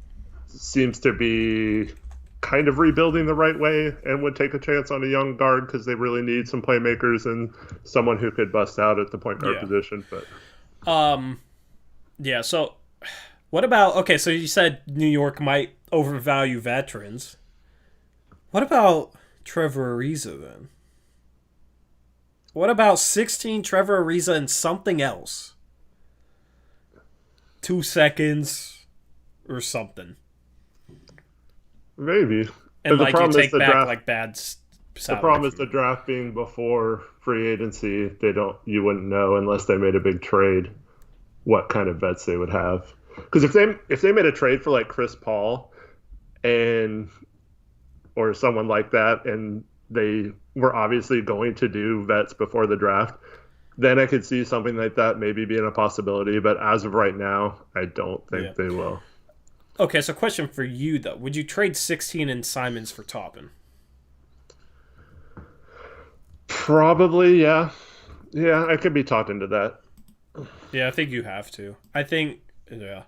seems to be kind of rebuilding the right way and would take a chance on a young guard because they really need some playmakers and someone who could bust out at the point guard position. But yeah. So what about, okay, so you said New York might overvalue veterans. What about Trevor Ariza then? What about 16 Trevor Ariza and something else? 2 seconds or something. Maybe. And the like you take back draft, like bad the problem is the draft being before free agency. You wouldn't know unless they made a big trade what kind of vets they would have. Because if they made a trade for like Chris Paul or someone like that, and they were obviously going to do vets before the draft, then I could see something like that maybe being a possibility. But as of right now, I don't think they will. Okay, so question for you though: would you trade 16 and Simons for Toppin? Probably, yeah. Yeah, I could be talked into that. Yeah, I think you have to. I think, yeah.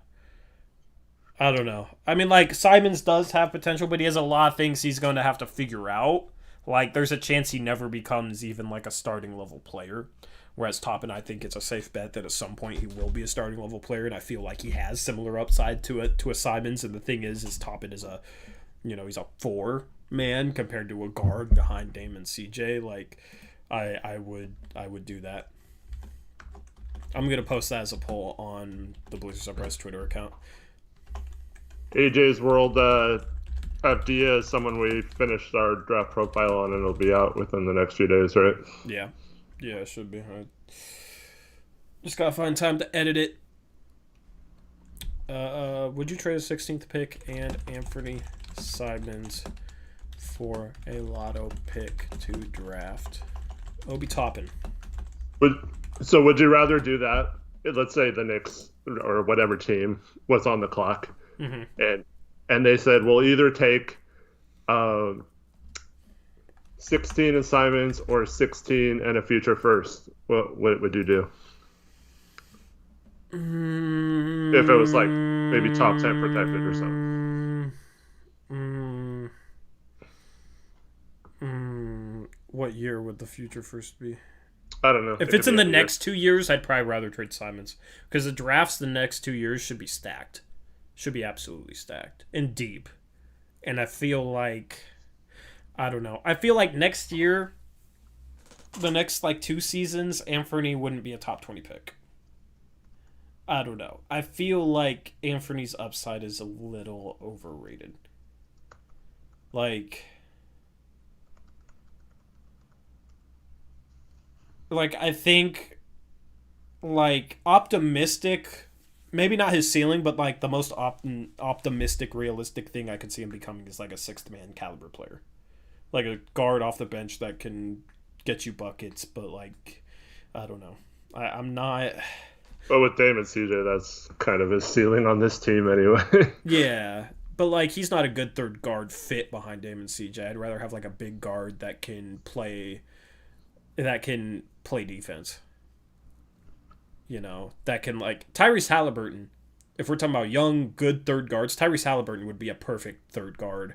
I don't know. I mean, like, Simons does have potential, but he has a lot of things he's going to have to figure out. Like, there's a chance he never becomes even, like, a starting level player. Whereas Toppin, I think it's a safe bet that at some point he will be a starting level player, and I feel like he has similar upside to a Simons. And the thing is Toppin is he's a 4, man compared to a guard behind Dame and CJ. Like, I would do that. I'm gonna post that as a poll on the Blazers Uprise Twitter account. AJ's World FD is someone we finished our draft profile on, and it'll be out within the next few days, right? Yeah, it should be. I just gotta find time to edit it. Would you trade a 16th pick and Anthony Simons for a lotto pick to draft? Obi Toppin. Would you rather do that? Let's say the Knicks or whatever team was on the clock, and they said, we'll either take 16 and Simons or 16 and a future first. What would you do? If it was like maybe top 10 protected or something. What year would the future first be? I don't know. If it's in the next 2 years, I'd probably rather trade Simons. Because the drafts the next 2 years should be stacked. Should be absolutely stacked. And deep. And I feel like... I don't know. I feel like next year, the next 2 seasons, Anthony wouldn't be a top 20 pick. I don't know. I feel like Anthony's upside is a little overrated. I think, optimistic, maybe not his ceiling, but, the most optimistic, realistic thing I could see him becoming is, a sixth-man caliber player. Like a guard off the bench that can get you buckets, but, I don't know. I'm not... But with Dame and CJ, that's kind of his ceiling on this team anyway. Yeah, but he's not a good third guard fit behind Dame and CJ. I'd rather have a big guard that can play defense. That can Tyrese Halliburton. If we're talking about young, good third guards, Tyrese Halliburton would be a perfect third guard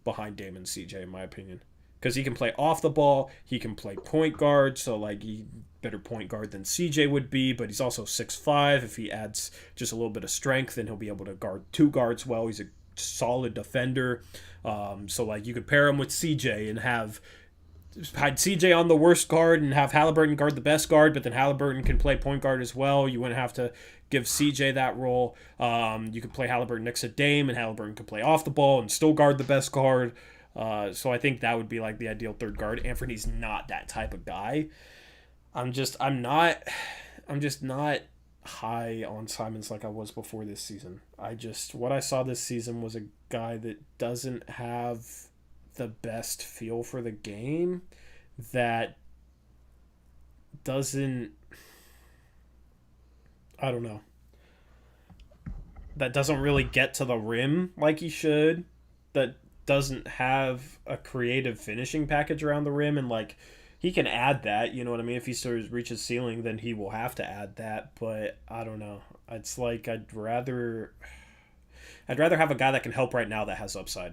behind Dame and CJ, in my opinion. Because he can play off the ball, he can play point guard, so he better point guard than CJ would be, but he's also 6'5". If he adds just a little bit of strength, then he'll be able to guard two guards well. He's a solid defender. So you could pair him with CJ and have CJ on the worst guard and have Halliburton guard the best guard, but then Halliburton can play point guard as well. You wouldn't have to give CJ that role. You could play Halliburton next to Dame, and Halliburton could play off the ball and still guard the best guard. So I think that would be the ideal third guard. Anthony's not that type of guy. I'm just not high on Simons like I was before this season. What I saw this season was a guy that doesn't have the best feel for the game, that doesn't, I don't know, that doesn't really get to the rim like he should, that doesn't have a creative finishing package around the rim, and he can add that, you know what I mean? If he sort of reaches ceiling, then he will have to add that, but I don't know. It's I'd rather have a guy that can help right now that has upside.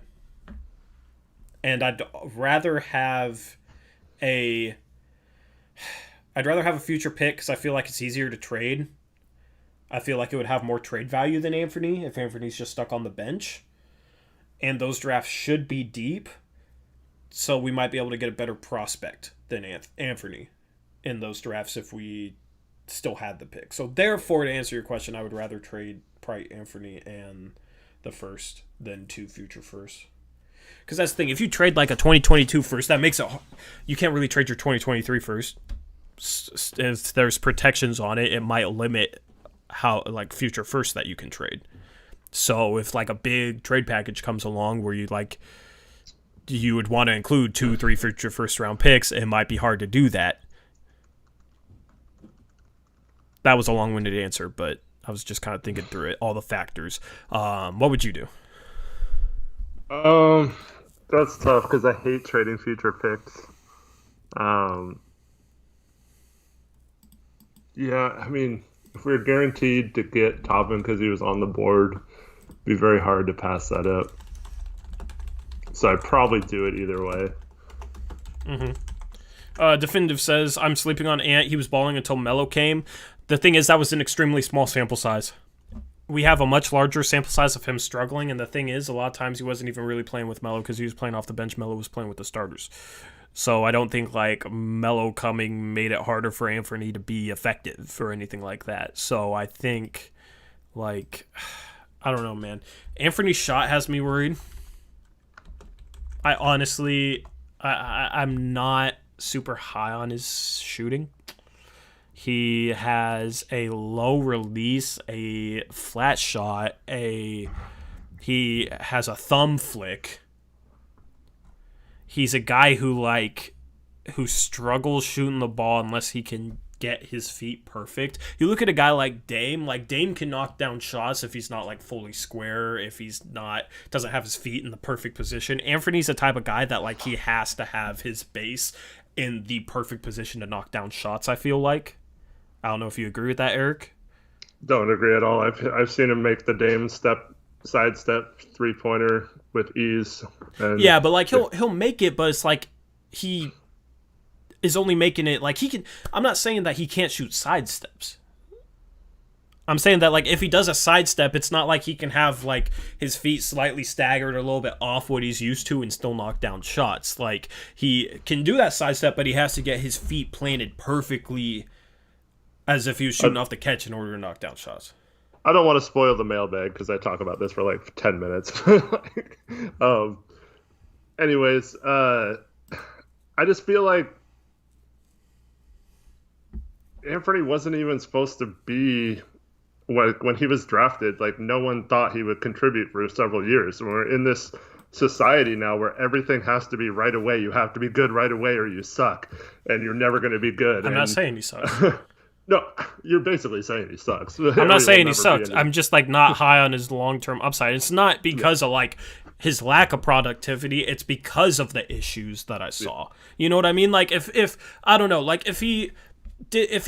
And I'd rather have a future pick because I feel like it's easier to trade. I feel like it would have more trade value than Anthony if Anthony's just stuck on the bench. And those drafts should be deep, so we might be able to get a better prospect than Anthony in those drafts if we still had the pick. So therefore, to answer your question, I would rather trade probably Anthony and the first than 2 future firsts. Because that's the thing. If you trade a 2022 first, that makes it... You can't really trade your 2023 first. If there's protections on it, it might limit how future first that you can trade. So if a big trade package comes along where you would want to include 2-3 future first round picks, it might be hard to do that. That was a long-winded answer, but I was just kind of thinking through it, all the factors. What would you do? That's tough because I hate trading future picks. Yeah, I mean, if we were guaranteed to get Toppin because he was on the board, it'd be very hard to pass that up. So I'd probably do it either way. Definitive says, I'm sleeping on Ant. He was balling until Melo came. The thing is, that was an extremely small sample size. we have a much larger sample size of him struggling, and the thing is, a lot of times he wasn't even really playing with Melo because he was playing off the bench. Melo was playing with the starters. So I don't think like Melo coming made it harder for Anthony to be effective or anything like that. So I think like I don't know, man. Anthony's shot has me worried. I honestly I'm not super high on his shooting. He has a low release, a flat shot, he has a thumb flick. He's a guy who struggles shooting the ball unless he can get his feet perfect. You look at a guy like Dame can knock down shots if he's not like fully square, if he's not doesn't have his feet in the perfect position. Anthony's the type of guy that like he has to have his base in the perfect position to knock down shots, I feel like. I don't know if you agree with that, Eric. Don't agree at all. I've seen him make the Dame sidestep 3-pointer with ease. And yeah, but like he'll make it, but it's like he is only making it like he can. I'm not saying that he can't shoot sidesteps. I'm saying that like if he does a sidestep, it's not like he can have like his feet slightly staggered or a little bit off what he's used to and still knock down shots. Like he can do that sidestep, but he has to get his feet planted perfectly as if he was shooting off the catch in order to knock down shots. I don't want to spoil the mailbag because I talk about this for like 10 minutes. Anyways, I just feel like Anthony wasn't even supposed to be, when he was drafted, like no one thought he would contribute for several years. We're in this society now where everything has to be right away. You have to be good right away or you suck, and you're never going to be good. I'm not saying he sucks. No, you're basically saying he sucks. I'm not saying he sucks. I'm just like not high on his long-term upside. It's not because of like his lack of productivity. It's because of the issues that I saw. You know what I mean? Like if I don't know, like if he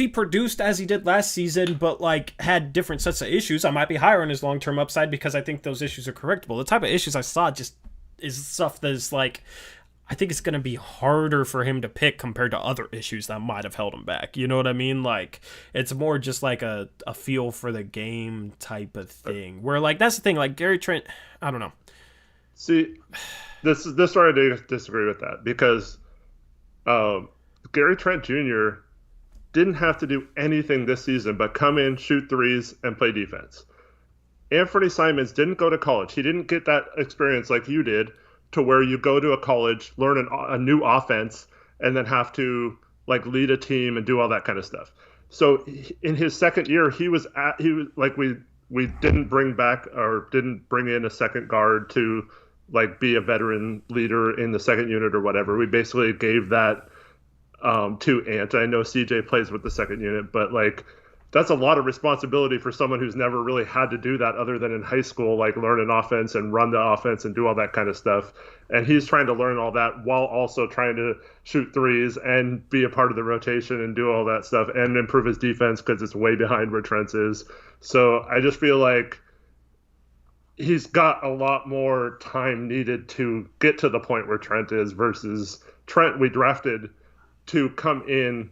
produced as he did last season, but like had different sets of issues, I might be higher on his long-term upside because I think those issues are correctable. The type of issues I saw just is stuff that is like, I think it's going to be harder for him to pick compared to other issues that might have held him back. You know what I mean? Like, it's more just like a feel for the game type of thing. Where, like, that's the thing. Like, Gary Trent, I don't know. See, this is where I do disagree with that. Because Gary Trent Jr. didn't have to do anything this season but come in, shoot threes, and play defense. Anthony Simons didn't go to college. He didn't get that experience like you did, to where you go to a college, learn a new offense, and then have to like lead a team and do all that kind of stuff. So in his second year, he was like we didn't bring in a second guard to like be a veteran leader in the second unit or whatever. We basically gave that to Ant. I know CJ plays with the second unit, but like that's a lot of responsibility for someone who's never really had to do that other than in high school, like learn an offense and run the offense and do all that kind of stuff. And he's trying to learn all that while also trying to shoot threes and be a part of the rotation and do all that stuff and improve his defense because it's way behind where Trent's is. So I just feel like he's got a lot more time needed to get to the point where Trent is versus Trent we drafted to come in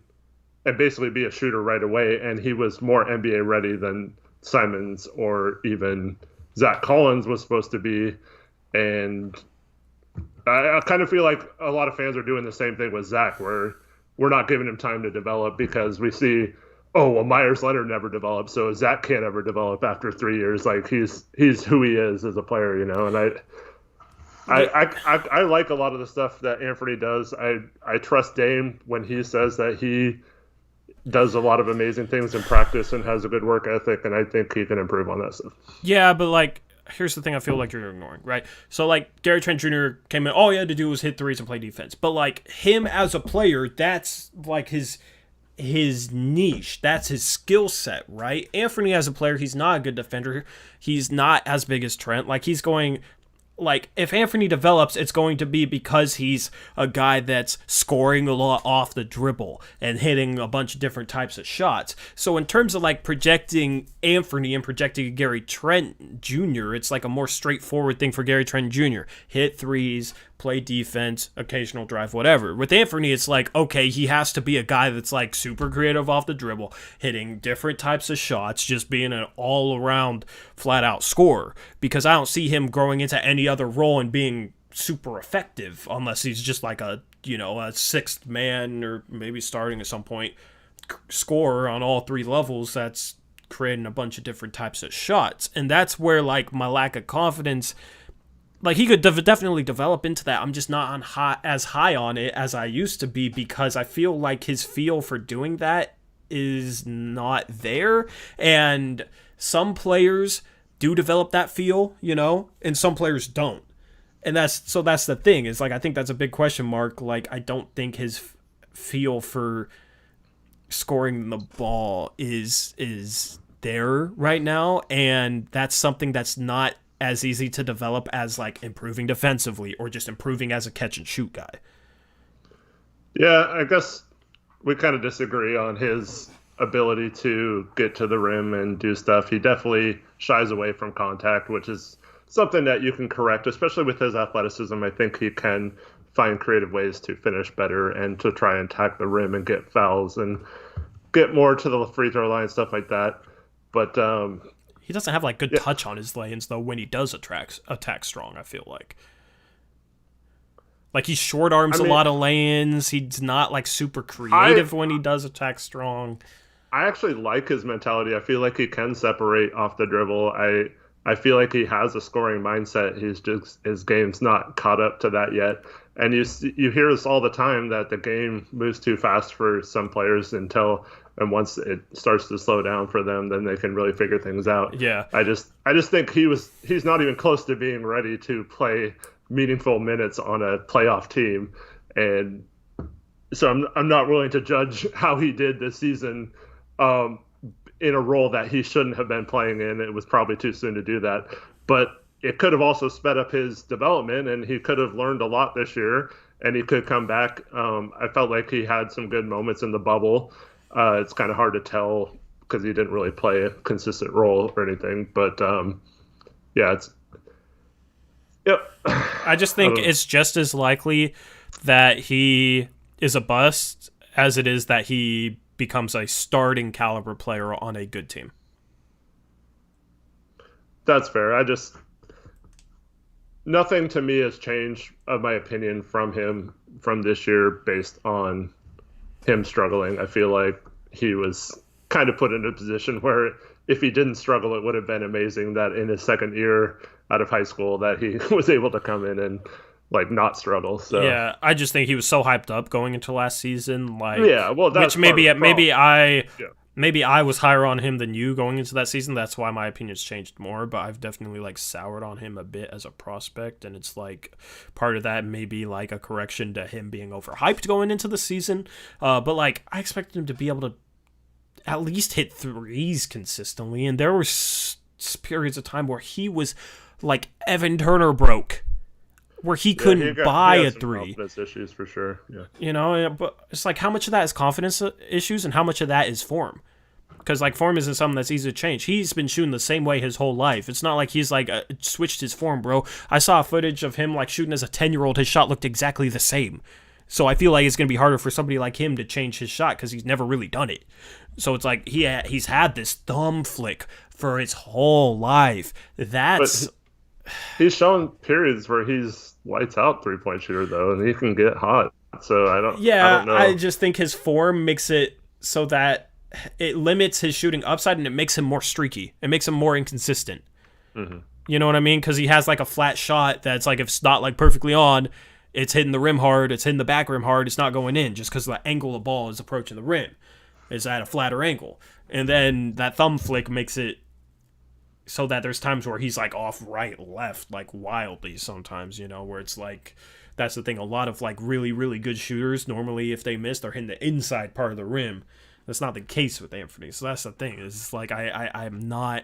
and basically be a shooter right away, and he was more NBA ready than Simons or even Zach Collins was supposed to be. And I kind of feel like a lot of fans are doing the same thing with Zach, where we're not giving him time to develop because we see, oh, well, Myers Leonard never developed, so Zach can't ever develop after 3 years. Like he's who he is as a player, you know. And I like a lot of the stuff that Anthony does. I trust Dame when he says that he does a lot of amazing things in practice and has a good work ethic, and I think he can improve on that stuff. Yeah, but like, here's the thing I feel like you're ignoring, right? So like, Gary Trent Jr. came in, all he had to do was hit threes and play defense. But like, him as a player, that's like his niche, that's his skill set, right? Anthony as a player, he's not a good defender. He's not as big as Trent. Like, he's going... Like, if Anthony develops, it's going to be because he's a guy that's scoring a lot off the dribble and hitting a bunch of different types of shots. So in terms of, like, projecting Anthony and projecting Gary Trent Jr., it's like a more straightforward thing for Gary Trent Jr. Hit threes, play defense, occasional drive, whatever. With Anthony, it's like, okay, he has to be a guy that's like super creative off the dribble, hitting different types of shots, just being an all-around flat-out scorer, because I don't see him growing into any other role and being super effective unless he's just like a sixth man or maybe starting at some point scorer on all three levels that's creating a bunch of different types of shots. And that's where like my lack of confidence, like he could definitely develop into that. I'm just not as high on it as I used to be, because I feel like his feel for doing that is not there. And some players do develop that feel, and some players don't. And that's the thing, is like, I think that's a big question mark. Like, I don't think his feel for scoring the ball is there right now, and that's something that's not as easy to develop as like improving defensively or just improving as a catch and shoot guy. Yeah, I guess we kind of disagree on his ability to get to the rim and do stuff. He definitely shies away from contact, which is something that you can correct, especially with his athleticism. I think he can find creative ways to finish better and to try and attack the rim and get fouls and get more to the free throw line, stuff like that. But he doesn't have like good touch on his lanes though when he does attack strong, I feel like. Like he short arms a lot of lay-ins. He's not like super creative when he does attack strong. I actually like his mentality. I feel like he can separate off the dribble. I feel like he has a scoring mindset. His game's not caught up to that yet. And you hear this all the time that the game moves too fast for some players and once it starts to slow down for them, then they can really figure things out. Yeah. I just think he's not even close to being ready to play meaningful minutes on a playoff team. And so I'm not willing to judge how he did this season in a role that he shouldn't have been playing in. It was probably too soon to do that. But it could have also sped up his development, and he could have learned a lot this year, and he could come back. I felt like he had some good moments in the bubble. It's kind of hard to tell because he didn't really play a consistent role or anything. But, Yep. I just think it's just as likely that he is a bust as it is that he becomes a starting caliber player on a good team. That's fair. Nothing to me has changed of my opinion from him from this year based on him struggling. I feel like he was kind of put in a position where if he didn't struggle, it would have been amazing that in his second year out of high school that he was able to come in and like not struggle. So yeah, I just think he was so hyped up going into last season. Like, yeah, well, that's maybe I was higher on him than you going into that season. That's why my opinion's changed more. But I've definitely like soured on him a bit as a prospect, and it's like part of that may be like a correction to him being overhyped going into the season. But like I expected him to be able to at least hit threes consistently, and there were periods of time where he was like Evan Turner broke, where he couldn't buy a three. Confidence issues for sure. Yeah. But it's like how much of that is confidence issues and how much of that is form? Because like form isn't something that's easy to change. He's been shooting the same way his whole life. It's not like he's like switched his form, bro. I saw footage of him like shooting as a 10-year-old. His shot looked exactly the same. So I feel like it's going to be harder for somebody like him to change his shot because he's never really done it. So it's like he's had this thumb flick for his whole life. He's shown periods where he's lights out 3-point shooter though, and he can get hot. So I don't know. I just think his form makes it so that it limits his shooting upside and it makes him more streaky. It makes him more inconsistent. Mm-hmm. You know what I mean? Because he has like a flat shot that's like if it's not like perfectly on, it's hitting the rim hard, it's hitting the back rim hard, it's not going in just because the angle of the ball is approaching the rim. It's at a flatter angle. And then that thumb flick makes it so that there's times where he's like off right, left, like wildly sometimes, where it's like, that's the thing. A lot of like really, really good shooters, normally if they miss, they're hitting the inside part of the rim. That's not the case with Anthony. So that's the thing. It's like, I'm not,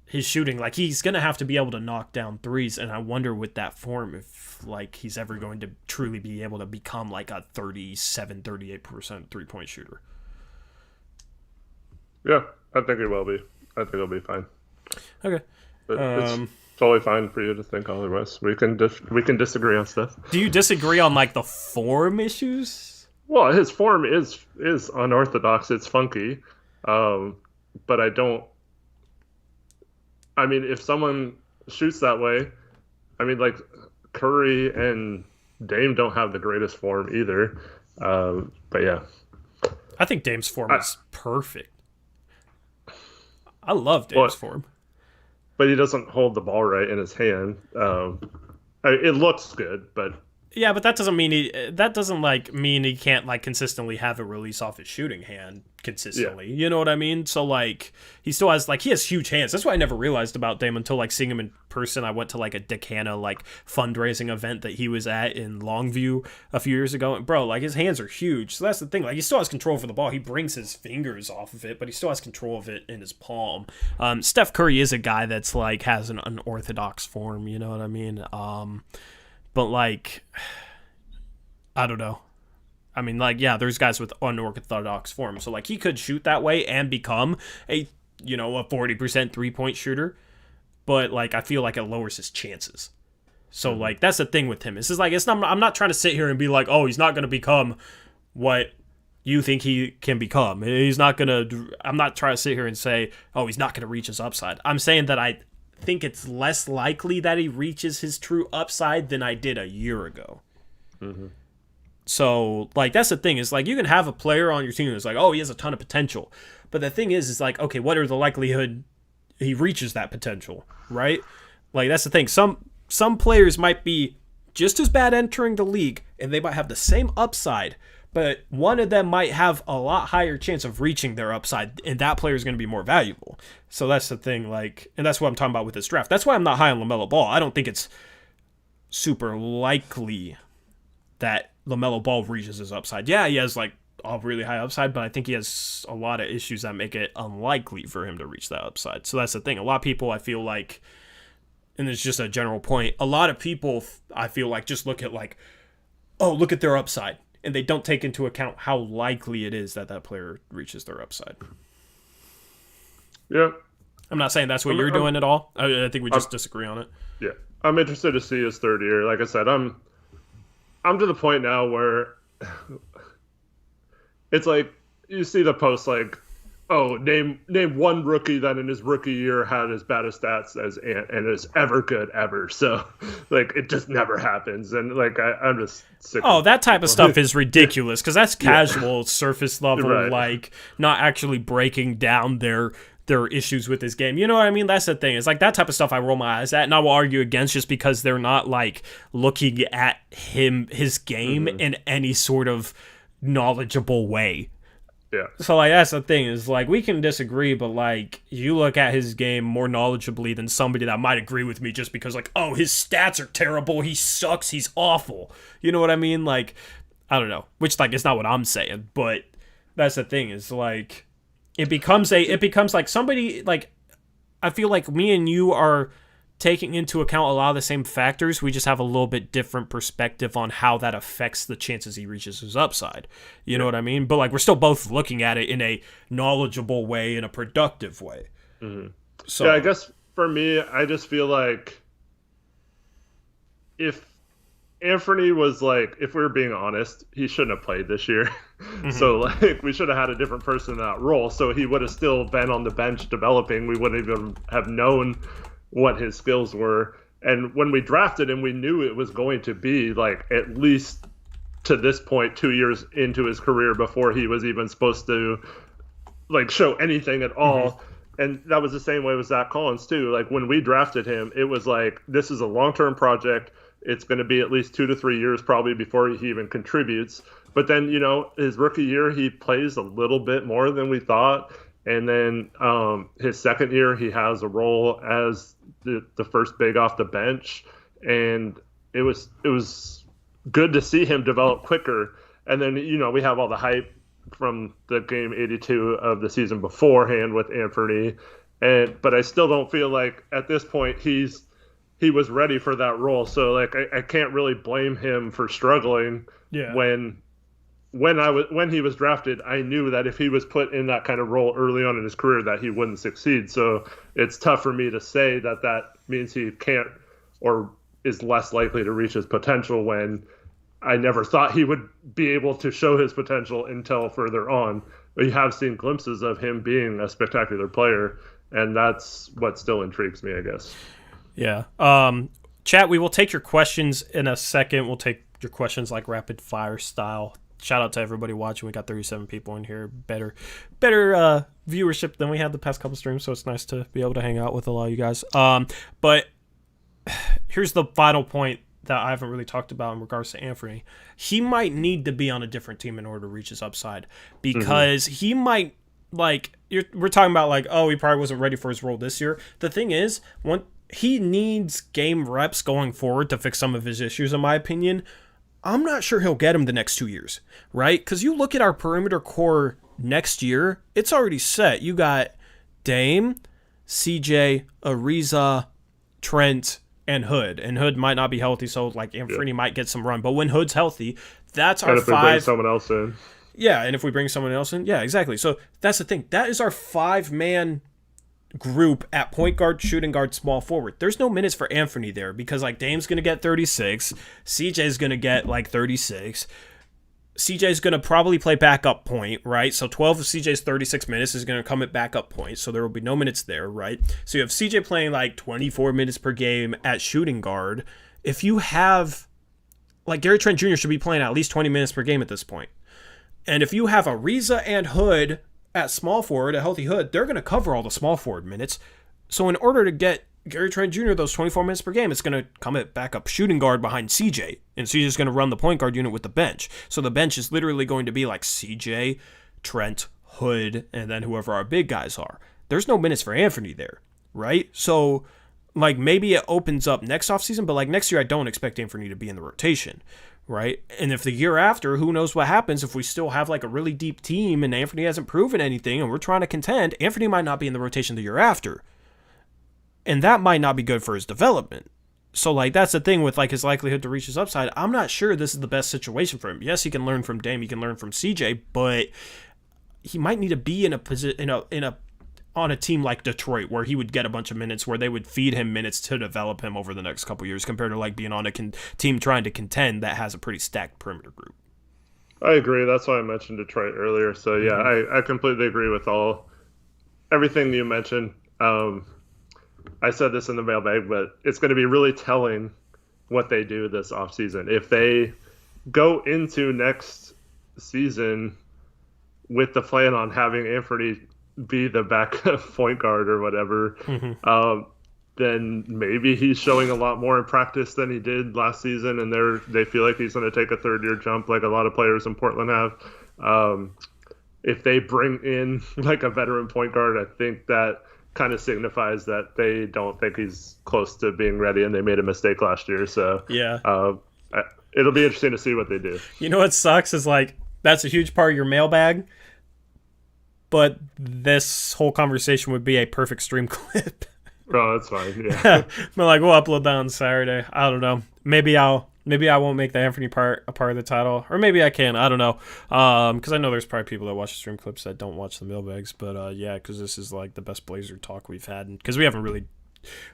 his shooting, like he's going to have to be able to knock down threes. And I wonder with that form, if like he's ever going to truly be able to become like a 37, 38% 3-point shooter. Yeah, I think he will be. I think he'll be fine. Okay. totally fine for you to think otherwise. We can disagree on stuff. Do you disagree on like the form issues? Well, his form is unorthodox. It's funky, but I don't. I mean, if someone shoots that way, I mean, like Curry and Dame don't have the greatest form either. But yeah, I think Dame's form is perfect. I love Dame's form. But he doesn't hold the ball right in his hand. It looks good, but yeah, but that doesn't mean he can't like consistently have a release off his shooting hand consistently. Yeah. You know what I mean? So like he still has he has huge hands. That's what I never realized about Dame until like seeing him in person. I went to like a Decana like fundraising event that he was at in Longview a few years ago, and bro, like his hands are huge. So that's the thing. Like he still has control for the ball. He brings his fingers off of it, but he still has control of it in his palm. Steph Curry is a guy that's like has an unorthodox form. You know what I mean? But, like, I don't know. I mean, like, yeah, there's guys with unorthodox form. So, like, he could shoot that way and become a 40% three-point shooter. But, like, I feel like it lowers his chances. So, like, that's the thing with him. I'm not trying to sit here and be like, oh, he's not going to become what you think he can become. I'm not trying to sit here and say, oh, he's not going to reach his upside. I'm saying that I think it's less likely that he reaches his true upside than I did a year ago. Mm-hmm. So, like, that's the thing is, like, you can have a player on your team that's like, oh, he has a ton of potential. But the thing is like, okay, what are the likelihood he reaches that potential, right? Like, that's the thing. Some players might be just as bad entering the league, and they might have the same upside, but one of them might have a lot higher chance of reaching their upside, and that player is going to be more valuable. So that's the thing, like, and that's what I'm talking about with this draft. That's why I'm not high on LaMelo Ball. I don't think it's super likely that LaMelo Ball reaches his upside. Yeah, he has, like, a really high upside, but I think he has a lot of issues that make it unlikely for him to reach that upside. So that's the thing. A lot of people, I feel like, and it's just a general point, a lot of people, I feel like, just look at, like, oh, look at their upside. And they don't take into account how likely it is that player reaches their upside. Yeah. I'm not saying that's what you're doing at all. I think we just disagree on it. Yeah. I'm interested to see his third year. Like I said, I'm to the point now where it's like you see the post like, oh, name one rookie that in his rookie year had as bad as stats as Ant and is ever good ever. So, like, it just never happens. And, like, I'm just sick of that type of stuff is ridiculous because that's casual, surface level, right. Like, not actually breaking down their issues with his game. You know what I mean? That's the thing. It's like that type of stuff I roll my eyes at, and I will argue against just because they're not, like, looking at his game in any sort of knowledgeable way. Yeah. So, like, that's the thing is, like, we can disagree, but, like, you look at his game more knowledgeably than somebody that might agree with me just because, like, oh, his stats are terrible, he sucks, he's awful. You know what I mean? Like, I don't know. Which, like, it's not what I'm saying, but that's the thing is, like, it becomes like somebody, like, I feel like me and you are taking into account a lot of the same factors. We just have a little bit different perspective on how that affects the chances he reaches his upside. You know what I mean? But, like, we're still both looking at it in a knowledgeable way, in a productive way. Mm-hmm. So, yeah, I guess for me, I just feel like if Anthony was, like, if we were being honest, he shouldn't have played this year. Mm-hmm. So, like, we should have had a different person in that role. So he would have still been on the bench developing. We wouldn't even have known what his skills were. And when we drafted him, we knew it was going to be, like, at least to this point 2 years into his career before he was even supposed to, like, show anything at all. Mm-hmm. And that was the same way with Zach Collins too. Like, when we drafted him, it was like, this is a long-term project. It's going to be at least 2 to 3 years probably before he even contributes. But then, you know, his rookie year, he plays a little bit more than we thought. And then his second year, he has a role as the first big off the bench, and it was good to see him develop quicker. And then, you know, we have all the hype from the game 82 of the season beforehand with Anthony, but I still don't feel like at this point he was ready for that role. So, like, I can't really blame him for struggling when when he was drafted, I knew that if he was put in that kind of role early on in his career, that he wouldn't succeed. So it's tough for me to say that means he can't or is less likely to reach his potential when I never thought he would be able to show his potential until further on. We have seen glimpses of him being a spectacular player, and that's what still intrigues me, I guess. Yeah. Chat, we will take your questions in a second. We'll take your questions like rapid fire style. Shout out to everybody watching. We got 37 people in here. Better viewership than we had the past couple streams, so it's nice to be able to hang out with a lot of you guys. But here's the final point that I haven't really talked about in regards to Anthony. He might need to be on a different team in order to reach his upside, because he might, like, we're talking about like, oh, he probably wasn't ready for his role this year. The thing is, he needs game reps going forward to fix some of his issues, in my opinion. I'm not sure he'll get him the next 2 years, right? Because you look at our perimeter core next year, it's already set. You got Dame, CJ, Ariza, Trent, and Hood. And Hood might not be healthy, so like Anthony might get some run. But when Hood's healthy, that's our 5. If we bring someone else in. Yeah, and if we bring someone else in, yeah, exactly. So that's the thing. That is our 5-man group at point guard, shooting guard, small forward. There's no minutes for Anthony there because like Dame's going to get 36, CJ's going to get like 36. CJ's going to probably play backup point, right? So 12 of CJ's 36 minutes is going to come at backup point, so there will be no minutes there, right? So you have CJ playing like 24 minutes per game at shooting guard. If you have, like, Gary Trent Jr. should be playing at least 20 minutes per game at this point. And if you have Ariza and Hood at small forward, a healthy Hood, they're going to cover all the small forward minutes. So in order to get Gary Trent Jr. those 24 minutes per game, it's going to come at backup shooting guard behind CJ. And CJ's going to run the point guard unit with the bench. So the bench is literally going to be like CJ, Trent, Hood, and then whoever our big guys are. There's no minutes for Anthony there, right? So like maybe it opens up next offseason, but like next year I don't expect Anthony to be in the rotation, right? And if the year after, who knows what happens if we still have like a really deep team and Anthony hasn't proven anything and we're trying to contend, Anthony might not be in the rotation the year after. And that might not be good for his development. So, like, that's the thing with, like, his likelihood to reach his upside. I'm not sure this is the best situation for him. Yes, he can learn from Dame, he can learn from CJ, but he might need to be in a position, on a team like Detroit where he would get a bunch of minutes, where they would feed him minutes to develop him over the next couple years, compared to, like, being on a team trying to contend that has a pretty stacked perimeter group. I agree. That's why I mentioned Detroit earlier. So, yeah, I completely agree with everything you mentioned. I said this in the mailbag, but it's going to be really telling what they do this offseason. If they go into next season with the plan on having Anthony be the backup point guard or whatever, then maybe he's showing a lot more in practice than he did last season, and they feel like he's going to take a third-year jump like a lot of players in Portland have. If they bring in like a veteran point guard, I think that kind of signifies that they don't think he's close to being ready, and they made a mistake last year. So yeah, it'll be interesting to see what they do. You know what sucks is like that's a huge part of your mailbag, but this whole conversation would be a perfect stream clip. Oh, that's fine. Yeah, but like we'll upload that on Saturday. I don't know. Maybe I won't make the Anthony part a part of the title, or maybe I can. I don't know, because I know there's probably people that watch the stream clips that don't watch the mailbags. But yeah, because this is like the best Blazer talk we've had, because we haven't really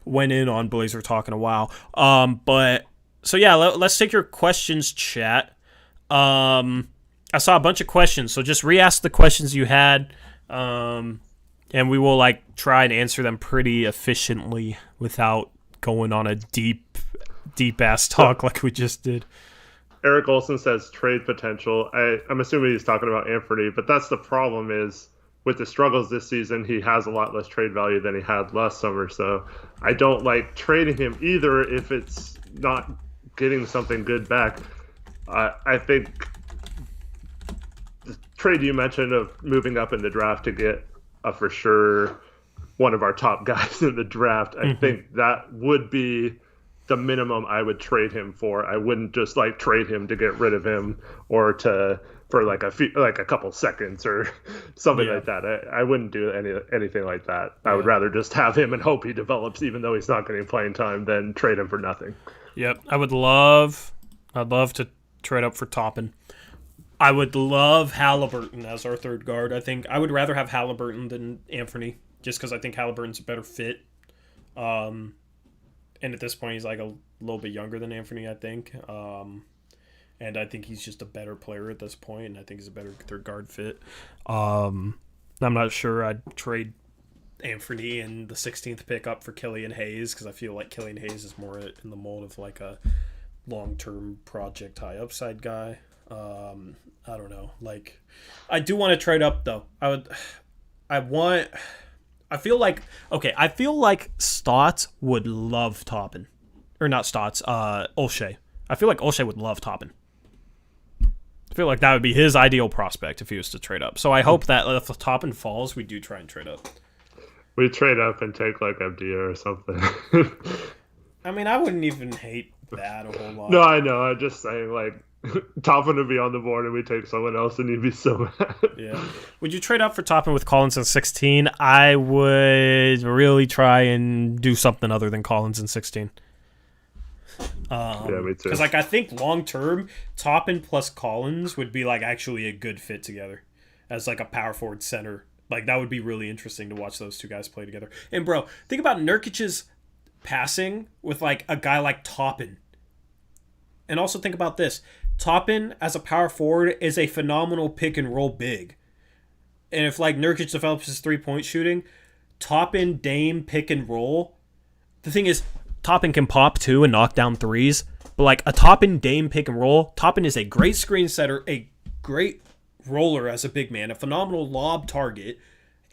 went in on Blazer talk in a while. But so yeah, let's take your questions, chat. I saw a bunch of questions, so just re-ask the questions you had, and we will like try and answer them pretty efficiently without going on a deep ass talk like we just did. Eric Olson says trade potential. I'm assuming he's talking about Anthony, but that's the problem is with the struggles this season, he has a lot less trade value than he had last summer. So I don't like trading him either if it's not getting something good back. I think the trade you mentioned of moving up in the draft to get a for sure one of our top guys in the draft, I think that would be the minimum I would trade him for. I wouldn't just like trade him to get rid of him or for like a couple seconds or something like that. I wouldn't do anything like that. I would rather just have him and hope he develops, even though he's not getting playing time, than trade him for nothing. Yep, I'd love to trade up for Toppin. I would love Halliburton as our third guard. I think I would rather have Halliburton than Anthony, just because I think Halliburton's a better fit. And at this point, he's like a little bit younger than Anthony, I think. And I think he's just a better player at this point, and I think he's a better third guard fit. I'm not sure I'd trade Anthony in the 16th pick up for Killian Hayes, because I feel like Killian Hayes is more in the mold of like a long-term project high upside guy. I don't know. Like, I do want to trade up though. I feel like Stotts would love Toppin. Or not Stotts, Olshey. I feel like Olshey would love Toppin. I feel like that would be his ideal prospect if he was to trade up. So I hope that if Toppin falls, we do try and trade up. We trade up and take like Abdia or something. I mean, I wouldn't even hate that a whole lot. No, I know. I'm just saying, like, Toppin would be on the board and we take someone else and you'd be so mad. Yeah. Would you trade up for Toppin with Collins in 16? I would really try and do something other than Collins in 16. Yeah, me too. Because, like, I think long-term, Toppin plus Collins would be, like, actually a good fit together as, like, a power forward center. Like, that would be really interesting to watch those two guys play together. And, bro, think about Nurkic's passing with, like, a guy like Toppin. And also think about this. Toppin, as a power forward, is a phenomenal pick-and-roll big. And if, like, Nurkic develops his three-point shooting, Toppin, Dame, pick-and-roll. The thing is, Toppin can pop, too, and knock down threes. But, like, a Toppin, Dame, pick-and-roll, Toppin is a great screen setter, a great roller as a big man, a phenomenal lob target,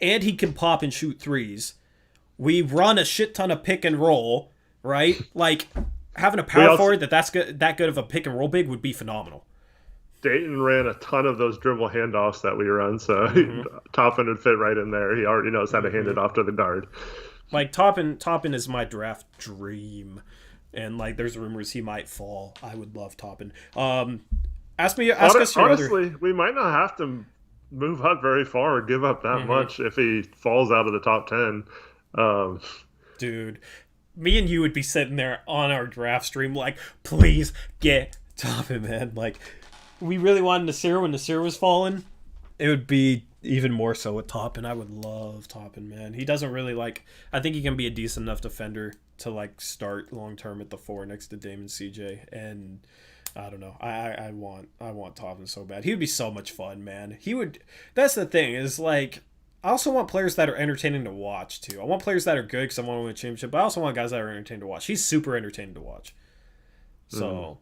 and he can pop and shoot threes. We run a shit ton of pick-and-roll, right? Like, having a power forward that good of a pick-and-roll big would be phenomenal. Dayton ran a ton of those dribble handoffs that we run, so Toppin would fit right in there. He already knows how to hand it off to the guard. Like, Toppin is my draft dream. And, like, there's rumors he might fall. I would love Toppin. Ask us your honestly, we might not have to move up very far or give up that much if he falls out of the top 10. Dude, me and you would be sitting there on our draft stream like, please get Toppin, man. Like, we really wanted Nasir when Nasir was falling. It would be even more so with Toppin. I would love Toppin, man. He doesn't really, like, I think he can be a decent enough defender to, like, start long-term at the 4 next to Dame and CJ. And I don't know. I want Toppin so bad. He would be so much fun, man. That's the thing, is, like, I also want players that are entertaining to watch, too. I want players that are good because I want to win a championship, but I also want guys that are entertaining to watch. He's super entertaining to watch. So,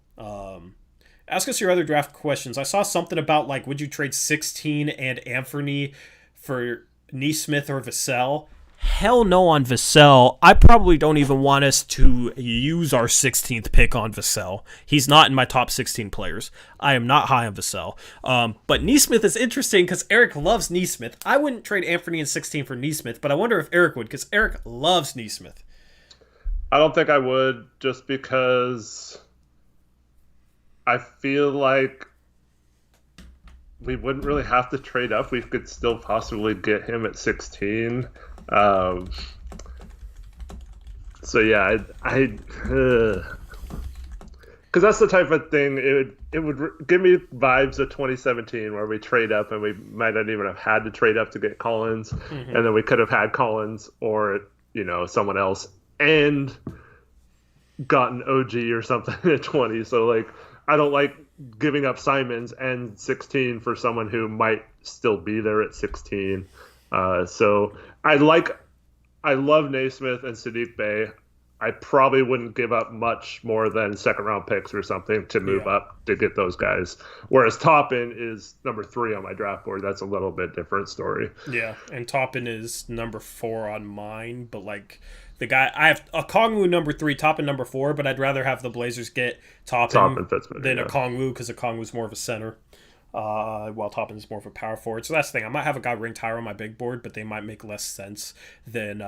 ask us your other draft questions. I saw something about, like, would you trade 16 and Anthony for Nesmith or Vassell? Hell no on Vassell. I probably don't even want us to use our 16th pick on Vassell. He's not in my top 16 players. I am not high on Vassell. But Nesmith is interesting because Eric loves Nesmith. I wouldn't trade Anthony in 16 for Nesmith, but I wonder if Eric would because Eric loves Nesmith. I don't think I would, just because I feel like we wouldn't really have to trade up. We could still possibly get him at 16. So yeah, because that's the type of thing it would give me vibes of 2017 where we trade up and we might not even have had to trade up to get Collins, and then we could have had Collins or someone else and gotten OG or something at 20. So like, I don't like giving up Simons and 16 for someone who might still be there at 16. So I love Naismith and Sadiq Bey. I probably wouldn't give up much more than second round picks or something to move up to get those guys. Whereas Toppin is number 3 on my draft board. That's a little bit different story. Yeah, and Toppin is number 4 on mine, but like the guy I have a Kongwu number 3, Toppin number 4, but I'd rather have the Blazers get Toppin than a Kongwu because a Kongwu's more of a center. While Toppin's more of a power forward. So that's the thing. I might have a guy ranked higher on my big board, but they might make less sense than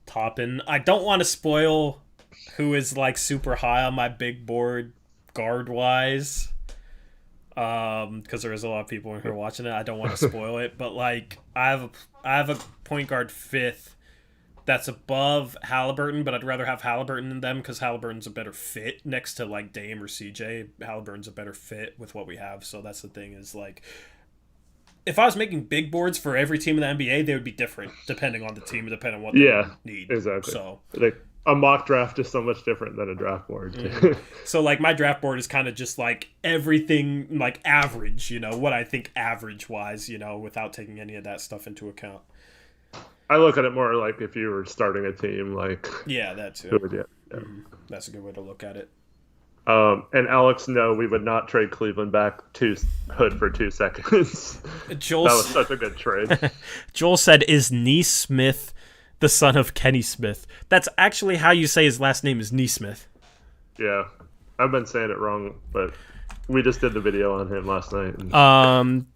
Toppin. I don't want to spoil who is like super high on my big board guard wise. Because there is a lot of people who are watching it. I don't want to spoil it, but like I have a point guard 5th that's above Halliburton, but I'd rather have Halliburton than them because Halliburton's a better fit next to like Dame or CJ. Halliburton's a better fit with what we have. So that's the thing is like, if I was making big boards for every team in the NBA, they would be different depending on the team and depending on what they need. Exactly. So like a mock draft is so much different than a draft board. So like my draft board is kind of just like everything like average, what I think average wise, without taking any of that stuff into account. I look at it more like if you were starting a team, like that too. Yeah. That's a good way to look at it. And Alex, no, we would not trade Cleveland back to Hood for 2 seconds. That was such a good trade. Joel said, "Is Neesmith the son of Kenny Smith?" That's actually how you say his last name is Neesmith. Yeah, I've been saying it wrong, but we just did the video on him last night.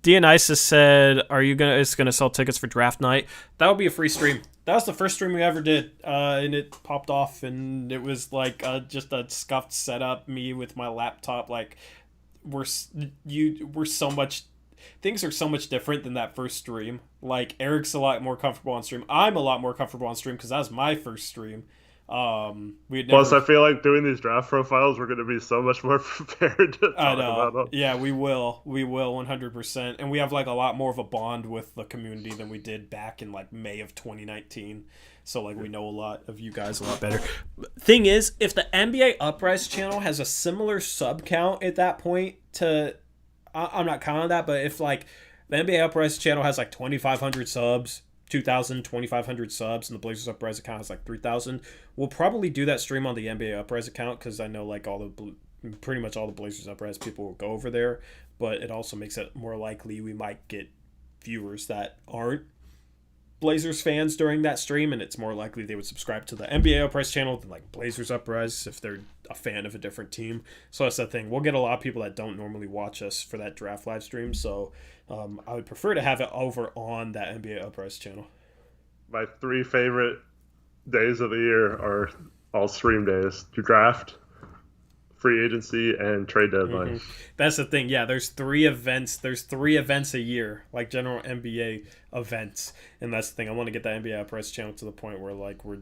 Dionysus said, "Are you gonna sell tickets for draft night?" That would be a free stream. That was the first stream we ever did, and it popped off, and it was like just a scuffed setup. Me with my laptop, like things are so much different than that first stream. Like Eric's a lot more comfortable on stream. I'm a lot more comfortable on stream because that was my first stream. Plus, I feel like doing these draft profiles, we're going to be so much more prepared to talk about them. Yeah, we will 100%, and we have like a lot more of a bond with the community than we did back in like May of 2019. So like we know a lot of you guys a lot better. Thing is, if the NBA Uprise channel has a similar sub count at that point to, I'm not counting that, but if like the NBA Uprise channel has like 2,500 subs. 2,000, 2,500 subs, and the Blazers Uprise account has like 3,000. We'll probably do that stream on the NBA Uprise account because I know like pretty much all the Blazers Uprise people will go over there, but it also makes it more likely we might get viewers that aren't Blazers fans during that stream, and it's more likely they would subscribe to the NBA Uprise channel than like Blazers Uprise if they're a fan of a different team. So that's the thing. We'll get a lot of people that don't normally watch us for that draft live stream, so I would prefer to have it over on that NBA Uprise channel. My 3 favorite days of the year are all stream days: to draft, free agency, and trade deadline. That's the thing. Yeah, there's 3 events. There's 3 events a year, like general NBA events, and that's the thing. I want to get that NBA Uprise channel to the point where like we're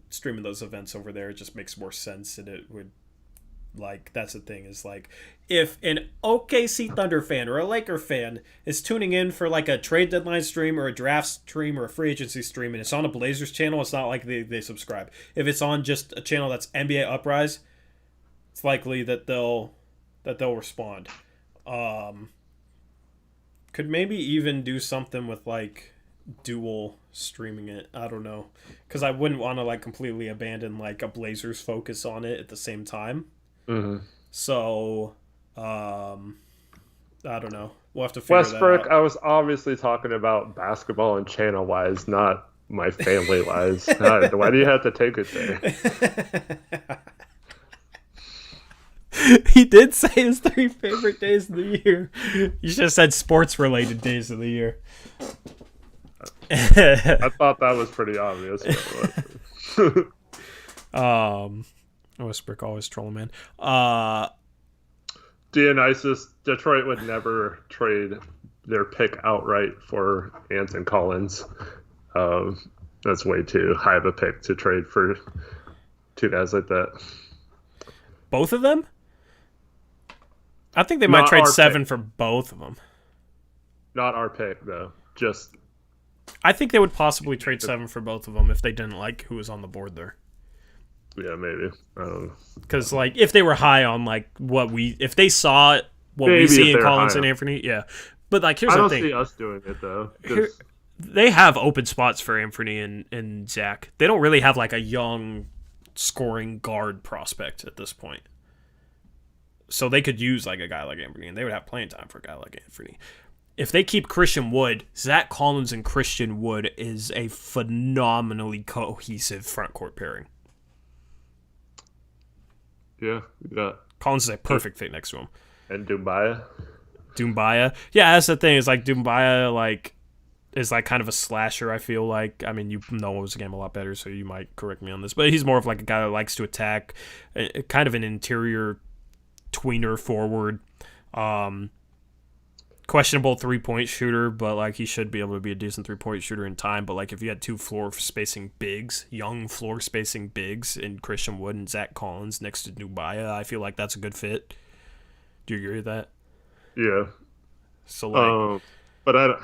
streaming those events over there. It just makes more sense, and it would. Like, that's the thing is like if an OKC Thunder fan or a Laker fan is tuning in for like a trade deadline stream or a draft stream or a free agency stream and it's on a Blazers channel, it's not like they subscribe. If it's on just a channel that's NBA Uprise, it's likely that they'll respond. Could maybe even do something with like dual streaming it. I don't know, because I wouldn't want to like completely abandon like a Blazers focus on it at the same time. So, I don't know. We'll have to figure Westbrook, that out. I was obviously talking about basketball and channel-wise, not my family-wise. Why do you have to take it there? He did say his 3 favorite days of the year. You should have said sports-related days of the year. I thought that was pretty obvious. Westbrook always trolling, man. Dionysus, Detroit would never trade their pick outright for Anton Collins. That's way too high of a pick to trade for 2 guys like that. Both of them? I think they might trade 7 for both of them. Not our pick, though. Just. I think they would possibly trade 7 for both of them if they didn't like who was on the board there. Yeah, maybe. I don't know. Because, like, if they were high on, like, if they saw what maybe we see in Collins and Anthony, yeah. But, like, here's the thing. I don't see us doing it, though. They have open spots for Anthony and Zach. They don't really have, like, a young scoring guard prospect at this point. So they could use, like, a guy like Anthony, and they would have playing time for a guy like Anthony. If they keep Christian Wood, Zach Collins and Christian Wood is a phenomenally cohesive front court pairing. Yeah. Collins is a perfect fit next to him. And Doumbia. Yeah, that's the thing. Is like Doumbia, like, is like kind of a slasher, I feel like. I mean, you know his game a lot better, so you might correct me on this. But he's more of like a guy that likes to attack, kind of an interior tweener forward. questionable 3-point shooter, but like he should be able to be a decent 3-point shooter in time. But like if you had two floor spacing bigs, young floor spacing bigs, in Christian Wood and Zach Collins next to Nubaya, I feel like that's a good fit. Do you agree with that? Yeah. So like, but I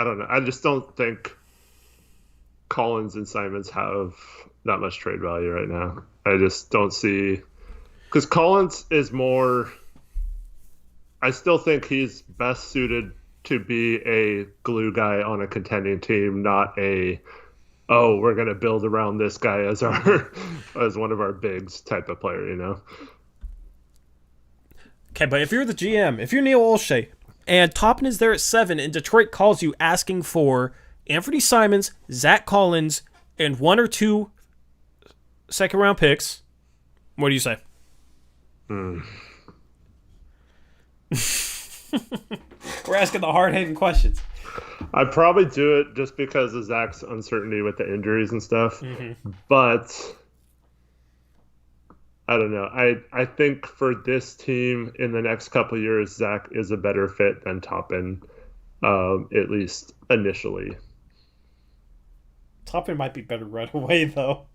don't know. I just don't think Collins and Simons have that much trade value right now. I just don't see, because Collins is more. I still think he's best suited to be a glue guy on a contending team, not we're going to build around this guy as as one of our bigs type of player, you know? Okay, but if you're the GM, if you're Neil Olshey, and Toppin is there at 7, and Detroit calls you asking for Anthony Simons, Zach Collins, and 1 or 2 second-round picks, what do you say? We're asking the hard-hitting questions. I'd probably do it just because of Zach's uncertainty with the injuries and stuff. Mm-hmm. But I don't know. I think for this team in the next couple of years, Zach is a better fit than Toppin, at least initially. Toppin might be better right away, though.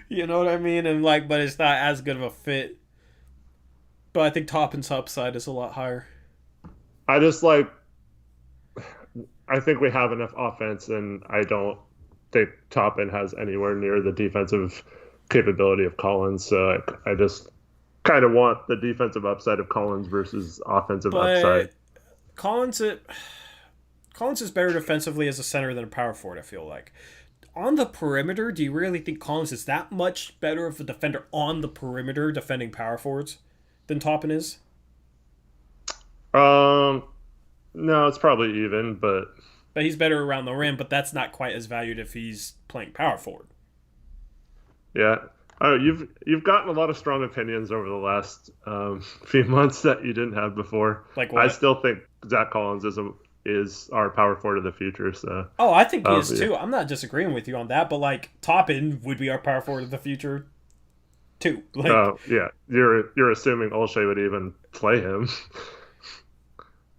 You know what I mean? And like, but it's not as good of a fit. But I think Toppin's upside is a lot higher. I think we have enough offense, and I don't think Toppin has anywhere near the defensive capability of Collins. So I just kind of want the defensive upside of Collins versus offensive upside. Collins is better defensively as a center than a power forward, I feel like. On the perimeter, do you really think Collins is that much better of a defender on the perimeter defending power forwards than Toppin is? No, it's probably even, but he's better around the rim, but that's not quite as valued if he's playing power forward. Yeah. You've gotten a lot of strong opinions over the last few months that you didn't have before. Like what? I still think Zach Collins is our power forward of the future. So. Oh, I think he is too. I'm not disagreeing with you on that, but like Toppin would be our power forward of the future too. Like, yeah. You're assuming Olshey would even play him.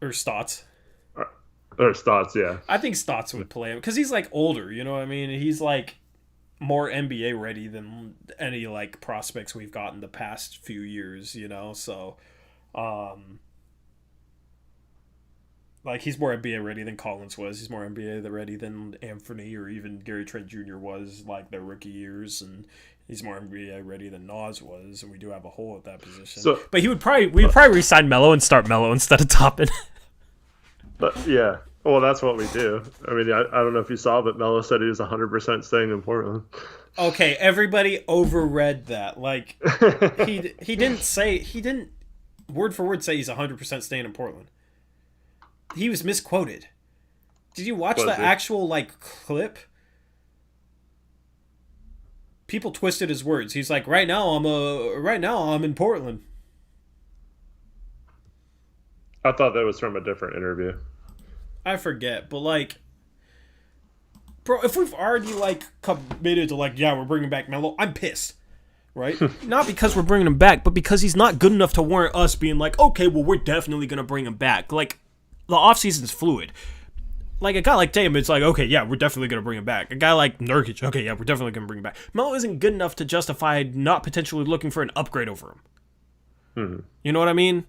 Or Stotts. Or Stotts, yeah. I think Stotts would play him because he's like older, you know what I mean? He's like more NBA ready than any like prospects we've gotten the past few years, you know? So, like he's more NBA ready than Collins was. He's more NBA ready than Anthony or even Gary Trent Jr. was like their rookie years, and he's more NBA ready than Nas was, and we do have a hole at that position. So, but we'd probably re-sign Melo and start Melo instead of Toppin. But yeah, well, that's what we do. I mean, I don't know if you saw, but Melo said he was 100% staying in Portland. Okay, everybody overread that. Like he didn't word for word say he's 100% staying in Portland. He was misquoted. Did you watch the actual like clip? People twisted his words. He's like, right now I'm in Portland. I thought that was from a different interview. I forget, but like, bro, if we've already like committed to like, yeah, we're bringing back Melo, I'm pissed, right? Not because we're bringing him back, but because he's not good enough to warrant us being like, okay, well, we're definitely gonna bring him back. Like, the offseason's fluid. Like, a guy like Tatum, it's like, okay, yeah, we're definitely going to bring him back. A guy like Nurkic, okay, yeah, we're definitely going to bring him back. Melo isn't good enough to justify not potentially looking for an upgrade over him. Mm-hmm. You know what I mean?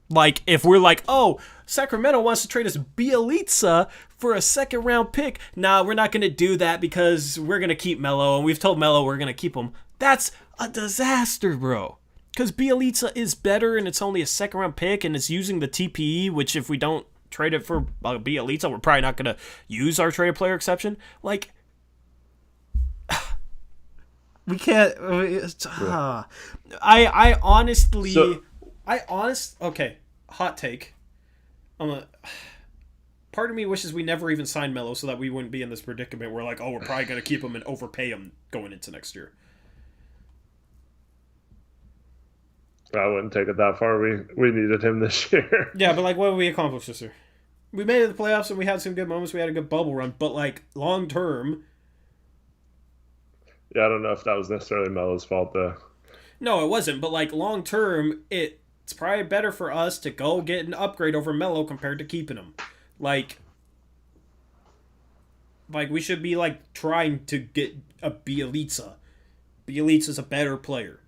Like, if we're like, oh, Sacramento wants to trade us Bielitsa for a second-round pick. Nah, we're not going to do that because we're going to keep Melo, and we've told Melo we're going to keep him. That's a disaster, bro. Because Bielitsa is better, and it's only a second-round pick, and it's using the TPE, which if we don't trade it for Bielitsa, we're probably not going to use our traded player exception. Like, we can't. I honestly, okay, hot take. Part of me wishes we never even signed Melo so that we wouldn't be in this predicament where like, oh, we're probably going to keep him and overpay him going into next year. I wouldn't take it that far. We needed him this year. Yeah, but like, what did we accomplish this year? We made it to the playoffs and we had some good moments. We had a good bubble run, but like long term. Yeah, I don't know if that was necessarily Melo's fault though. No, it wasn't. But like long term, it It's probably better for us to go get an upgrade over Melo compared to keeping him. Like we should be like trying to get a Bielitsa. Bielitsa's a better player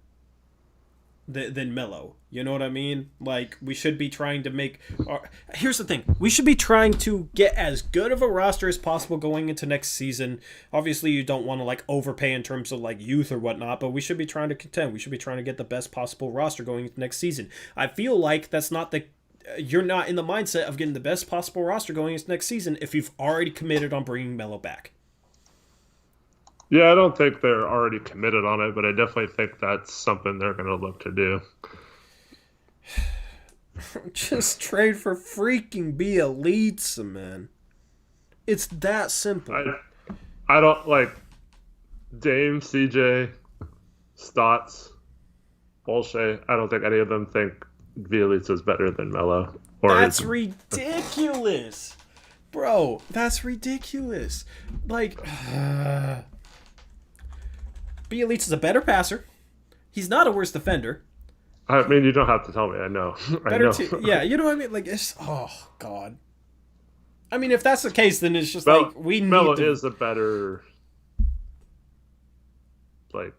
than Melo. You know what I mean? Like, we should be trying to make... Here's the thing. We should be trying to get as good of a roster as possible going into next season. Obviously, you don't want to, like, overpay in terms of, like, youth or whatnot, but we should be trying to contend. We should be trying to get the best possible roster going into next season. I feel like that's not the... You're not in the mindset of getting the best possible roster going into next season if you've already committed on bringing Melo back. Yeah, I don't think they're already committed on it, but I definitely think that's something they're going to look to do. Just trade for freaking Bielitsa, man. It's that simple. I don't like Dame, CJ, Stotts, Bolshoi. I don't think any of them think Bielitsa is better than Melo. That's ridiculous. Bro, that's ridiculous. Like... Bielitsa's a better passer. He's not a worse defender. I mean, you don't have to tell me. I know. Yeah, you know what I mean? Like, it's... Oh, God. I mean, if that's the case, then it's just like, we need Melo is a better, like,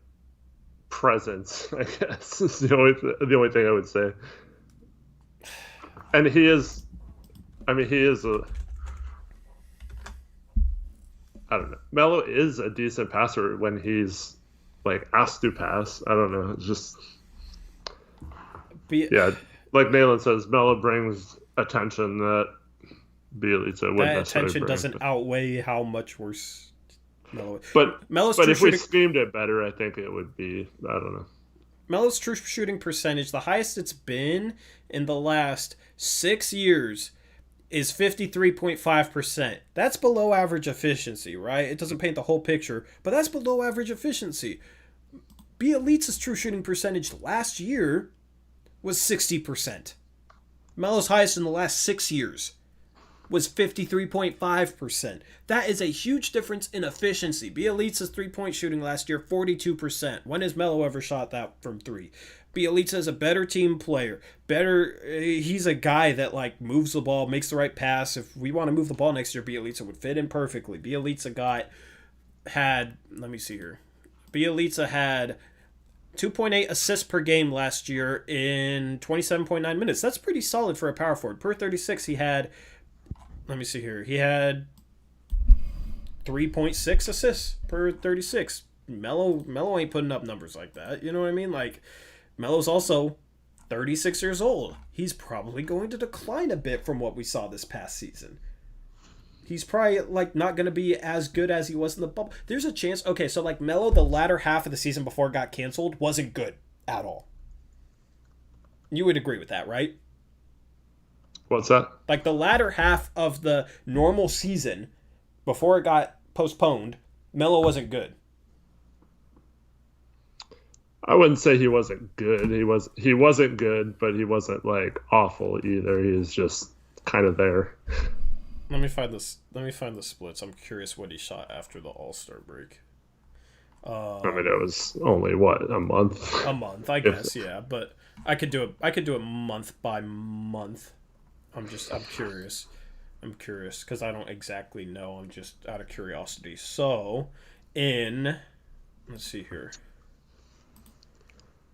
presence, I guess. Is the only thing I would say. And he is... I mean, he is a... I don't know. Melo is a decent passer when he's like asked to pass. I don't know. It's just yeah, like Nayland says, Melo brings attention that Bielitsa wouldn't necessarily attention bring. doesn't outweigh how much worse Melo. But if we schemed it better, I think it would be. I don't know. Melo's true shooting percentage, the highest it's been in the last 6 years, is 53.5%. That's below average efficiency, right? It doesn't paint the whole picture, but that's below average efficiency. Bielitsa's true shooting percentage last year was 60%. Melo's highest in the last 6 years was 53.5%. That is a huge difference in efficiency. Bielitsa's three-point shooting last year, 42%. When has Melo ever shot that from three? Bielitsa is a better team player. He's a guy that like moves the ball, makes the right pass. If we want to move the ball next year, Bielitsa would fit in perfectly. Bielitsa had 2.8 assists per game last year in 27.9 minutes. That's pretty solid for a power forward. Per 36, he had 3.6 assists per 36. Melo ain't putting up numbers like that. You know what I mean? Like, Melo's also 36 years old. He's probably going to decline a bit from what we saw this past season. He's probably like not going to be as good as he was in the bubble. There's a chance. Okay, so like Melo, the latter half of the season before it got canceled wasn't good at all. You would agree with that, right? What's that? Like the latter half of the normal season before it got postponed, Melo wasn't good. I wouldn't say he wasn't good. He wasn't good, but he wasn't like awful either. He was just kind of there. Let me find the splits. I'm curious what he shot after the All-Star break. I mean, it was only a month. A month, I guess, yeah. But I could do it month by month. I'm curious. I'm curious because I don't exactly know. I'm just out of curiosity. So, let's see here.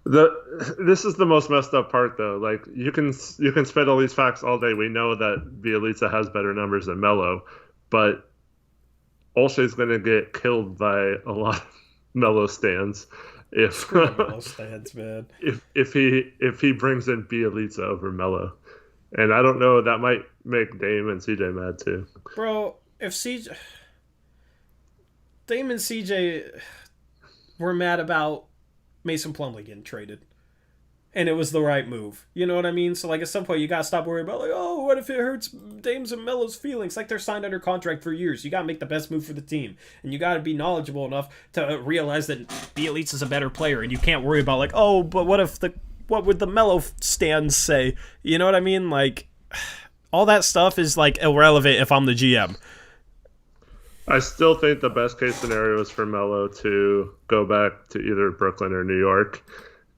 This is the most messed up part, though. Like you can spit all these facts all day. We know that Bielitsa has better numbers than Melo, but Olshey's going to get killed by a lot of Melo stands if Melo stands, man. If he brings in Bielitsa over Melo, and I don't know, that might make Dame and CJ mad too. Bro, if Dame and CJ were mad about Mason Plumlee getting traded, and it was the right move. You know what I mean? So, like, at some point, you gotta stop worrying about, like, oh, what if it hurts Dame's and Melo's feelings? Like, they're signed under contract for years. You gotta make the best move for the team, and you gotta be knowledgeable enough to realize that Bielitsa's a better player, and you can't worry about, like, oh, but what would the Melo stands say? You know what I mean? Like, all that stuff is, like, irrelevant if I'm the GM. I still think the best case scenario is for Melo to go back to either Brooklyn or New York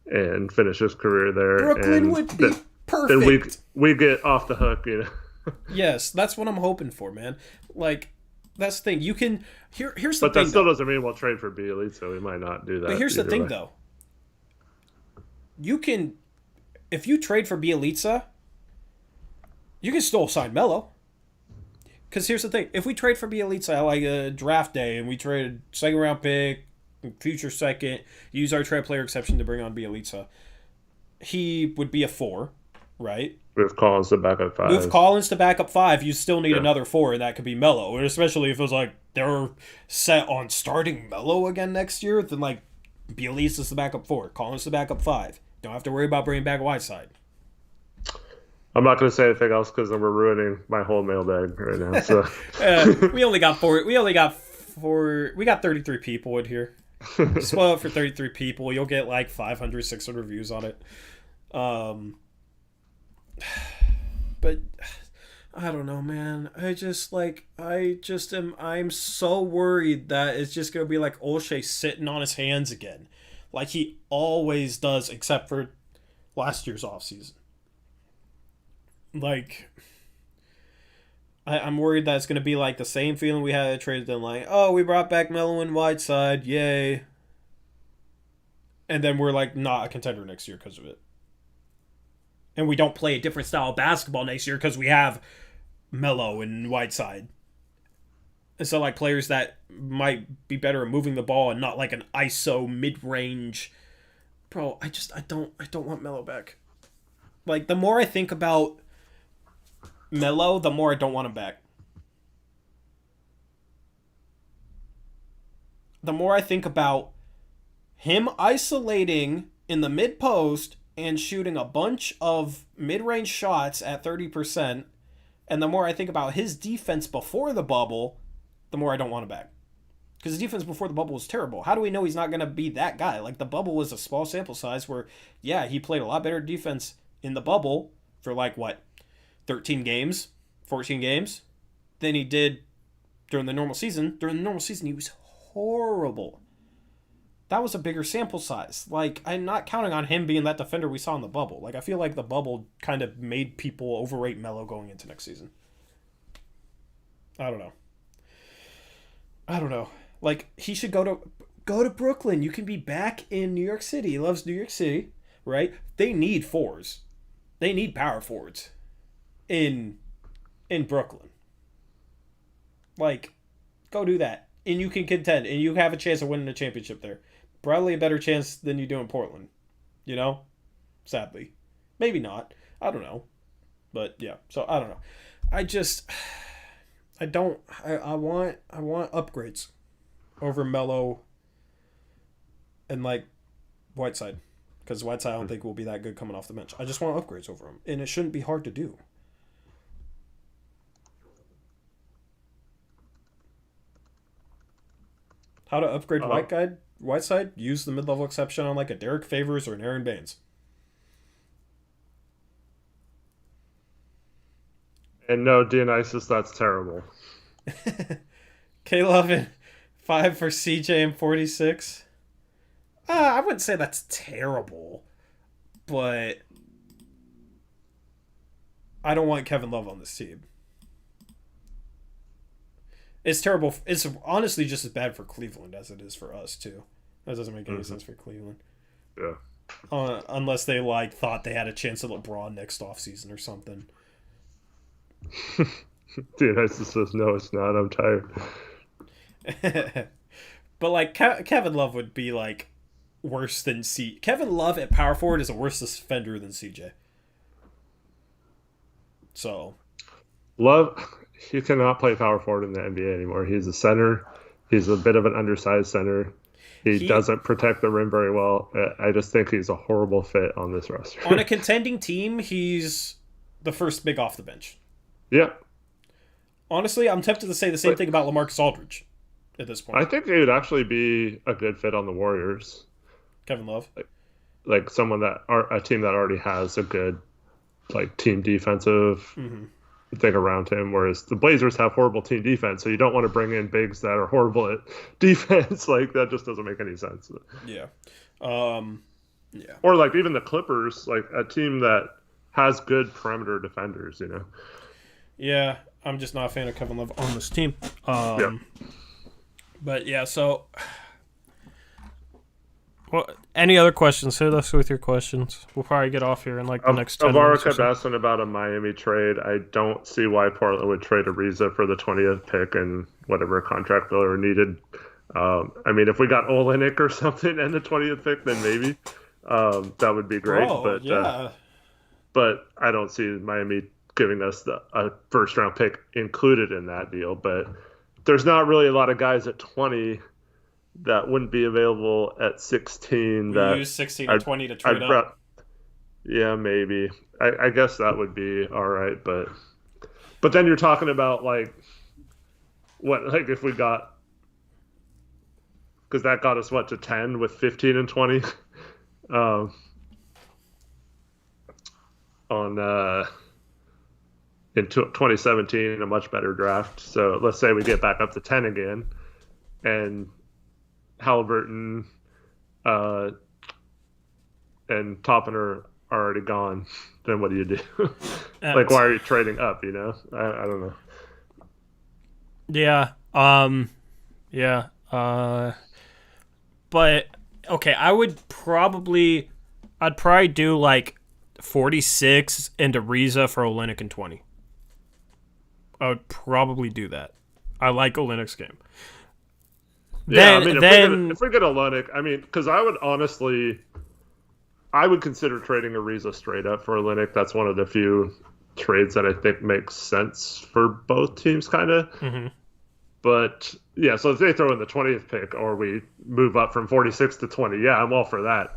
and finish his career there. Brooklyn And would be then perfect. we get off the hook, you know. Yes, that's what I'm hoping for, man. Like, that's the thing. You can here's the But thing. that still Though. doesn't mean we'll trade for Bielitsa, so we might not do that. But here's the thing, way. though. You can, if you trade for Bielitsa, you can still sign Melo. Because here's the thing: if we trade for Bielitsa like a draft day, and we trade second round pick, future second, use our trade player exception to bring on Bielitsa, he would be a 4, right? With Collins to back up 5. Move Collins to back up 5, you still need another 4, and that could be Melo. And especially if it was like they're set on starting Melo again next year, then like Bielitsa's the backup 4, Collins to backup 5. Don't have to worry about bringing back Whiteside. I'm not going to say anything else because then we're ruining my whole mailbag right now. So we only got 4. We got 33 people in here. Spoil it for 33 people. You'll get like 500, 600 views on it. But I don't know, man. I'm so worried that it's just going to be like Olshey sitting on his hands again. Like he always does, except for last year's offseason. Like, I'm worried that it's going to be like the same feeling we had at trade deadline. Oh, we brought back Melo and Whiteside. Yay. And then we're like not a contender next year because of it. And we don't play a different style of basketball next year because we have Melo and Whiteside. And so like players that might be better at moving the ball and not like an ISO mid-range. Bro, I don't want Melo back. Like the more I think about Melo, the more I don't want him back. The more I think about him isolating in the mid-post and shooting a bunch of mid-range shots at 30%, and the more I think about his defense before the bubble, the more I don't want him back. Because his defense before the bubble was terrible. How do we know he's not going to be that guy? Like, the bubble was a small sample size where, yeah, he played a lot better defense in the bubble for, 13 games, 14 games, than he did during the normal season. During the normal season, he was horrible. That was a bigger sample size. Like, I'm not counting on him being that defender we saw in the bubble. Like, I feel like the bubble kind of made people overrate Melo going into next season. I don't know. Like, he should go to Brooklyn. You can be back in New York City. He loves New York City, right? They need 4s. They need power forwards in Brooklyn. Like, go do that. And you can contend. And you have a chance of winning a championship there. Probably a better chance than you do in Portland. You know? Sadly. Maybe not. I don't know. But, yeah. So, I don't know. I want upgrades over Melo and, Whiteside. Because Whiteside I don't think will be that good coming off the bench. I just want upgrades over him. And it shouldn't be hard to do. How to upgrade Whiteside? Use the mid-level exception on a Derek Favors or an Aaron Baines. And no, Dionysus, that's terrible. K-Love 5 for CJ and 46. I wouldn't say that's terrible, but I don't want Kevin Love on this team. It's terrible. It's honestly just as bad for Cleveland as it is for us, too. That doesn't make any sense for Cleveland. Yeah. Unless they, thought they had a chance at LeBron next offseason or something. Dionysus says, no, it's not. I'm tired. But, Kevin Love would be, worse than Kevin Love at power forward is a worse defender than CJ. So. Love, he cannot play power forward in the NBA anymore. He's a center. He's a bit of an undersized center. He doesn't protect the rim very well. I just think he's a horrible fit on this roster. On a contending team, he's the first big off the bench. Yeah. Honestly, I'm tempted to say the same thing about LaMarcus Aldridge at this point. I think he would actually be a good fit on the Warriors. Kevin Love. Like someone a team that already has a good team defensive thing around him, whereas the Blazers have horrible team defense, so you don't want to bring in bigs that are horrible at defense. That just doesn't make any sense. Yeah. Yeah. Or like even the Clippers, like a team that has good perimeter defenders, you know. Yeah, I'm just not a fan of Kevin Love on this team. Yeah. But yeah, so. Well, any other questions? Hit us with your questions. We'll probably get off here in like the next 10 Avara minutes or kept so. asking about a Miami trade. I don't see why Portland would trade Ariza for the 20th pick and whatever contract filler needed. I mean, if we got Olenek or something and the 20th pick, then maybe that would be great. Bro, yeah. But I don't see Miami giving us a first round pick included in that deal. But there's not really a lot of guys at 20 that wouldn't be available at 16. We use 16 and 20 to trade up. Yeah, maybe. I guess that would be all right, but then you're talking about like if we got, because that got us what, to 10 with 15 and 20 in 2017, a much better draft. So let's say we get back up to 10 again, and Halliburton and Toppin are already gone. Then what do you do? Like, why are you trading up? You know, I don't know. Yeah. Yeah. But okay, I'd probably do like 46 into Ariza for Olenek and 20. I would probably do that. I like Olenek's game. Yeah, I mean, if we get Olenek, I mean, because I would consider trading Ariza straight up for Olenek. That's one of the few trades that I think makes sense for both teams, kind of. Mm-hmm. But yeah, so if they throw in the 20th pick or we move up from 46 to 20, yeah, I'm all for that.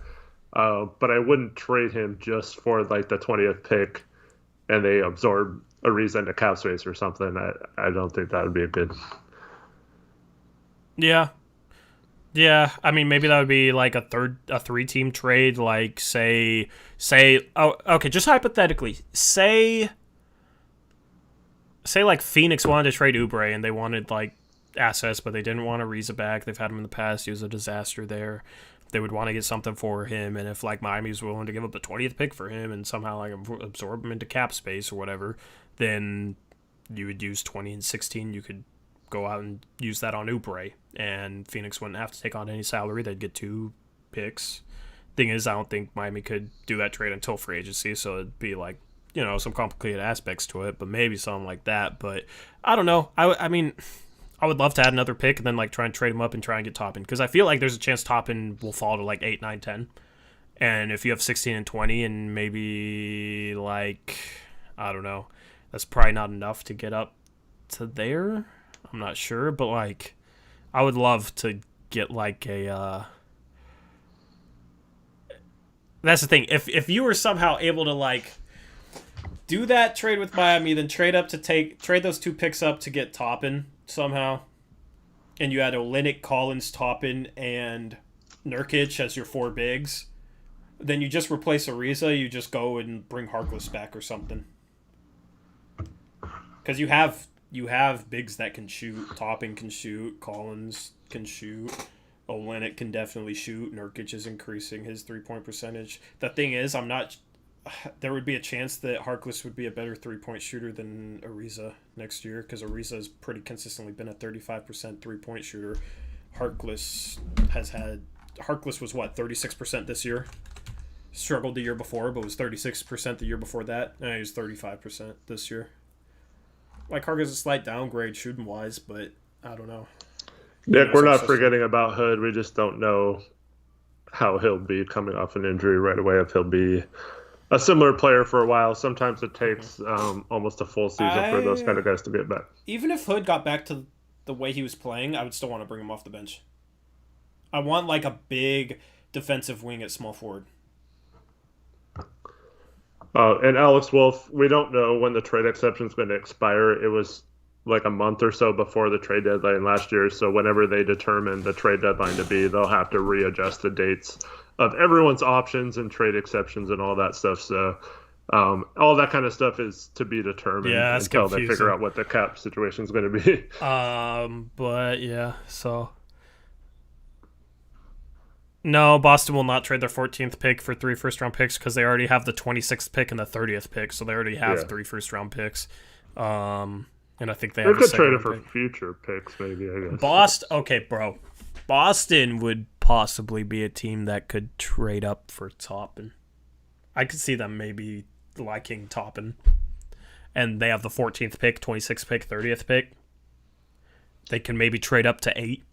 But I wouldn't trade him just for like the 20th pick and they absorb Ariza into cap space or something. I don't think that would be a good. Yeah. Yeah, I mean, maybe that would be like a 3-team trade, like say, oh, okay, just hypothetically, say like Phoenix wanted to trade Oubre and they wanted like assets, but they didn't want Ariza back. They've had him in the past. He was a disaster there. They would want to get something for him, and if like Miami's willing to give up the 20th pick for him and somehow like absorb him into cap space or whatever, then you would use 20 and 16. You could go out and use that on Oubre, and Phoenix wouldn't have to take on any salary. They'd get 2 picks. Thing is, I don't think Miami could do that trade until free agency, so it'd be like, you know, some complicated aspects to it, but maybe something like that. But I don't know. I mean, I would love to add another pick and then like try and trade him up and try and get Toppin, because I feel like there's a chance Toppin will fall to like 8, 9, 10. And if you have 16 and 20 and maybe like, I don't know, that's probably not enough to get up to there. I'm not sure, but like I would love to get like a that's the thing. If you were somehow able to like do that trade with Miami, then trade those 2 picks up to get Toppin somehow, and you had Olenek, Collins, Toppin, and Nurkic as your 4 bigs, then you just replace Ariza. You just go and bring Harkless back or something, because you have bigs that can shoot. Toppin can shoot. Collins can shoot. Olenek can definitely shoot. Nurkic is increasing his 3-point percentage. The thing is, there would be a chance that Harkless would be a better 3-point shooter than Ariza next year, because Ariza has pretty consistently been a 35% 3-point shooter. Harkless was what, 36% this year? Struggled the year before, but was 36% the year before that. And he was 35% this year. Like, Harkless is a slight downgrade shooting wise, but I don't know. Nick, we're not forgetting about Hood. We just don't know how he'll be coming off an injury right away, if he'll be a similar player for a while. Sometimes it takes almost a full season for those kind of guys to get back. Even if Hood got back to the way he was playing, I would still want to bring him off the bench. I want like a big defensive wing at small forward. And Alex Wolf, we don't know when the trade exception is going to expire. It was like a month or so before the trade deadline last year. So whenever they determine the trade deadline to be, they'll have to readjust the dates of everyone's options and trade exceptions and all that stuff. So all that kind of stuff is to be determined until confusing. They figure out what the cap situation is going to be. But yeah, so No, Boston will not trade their 14th pick for 3 first-round picks because they already have the 26th pick and the 30th pick, so they already have 3 first-round picks. And I think they have could trade it for pick. future picks, maybe, I guess. Boston would possibly be a team that could trade up for Toppin. I could see them maybe liking Toppin. And they have the 14th pick, 26th pick, 30th pick. They can maybe trade up to 8.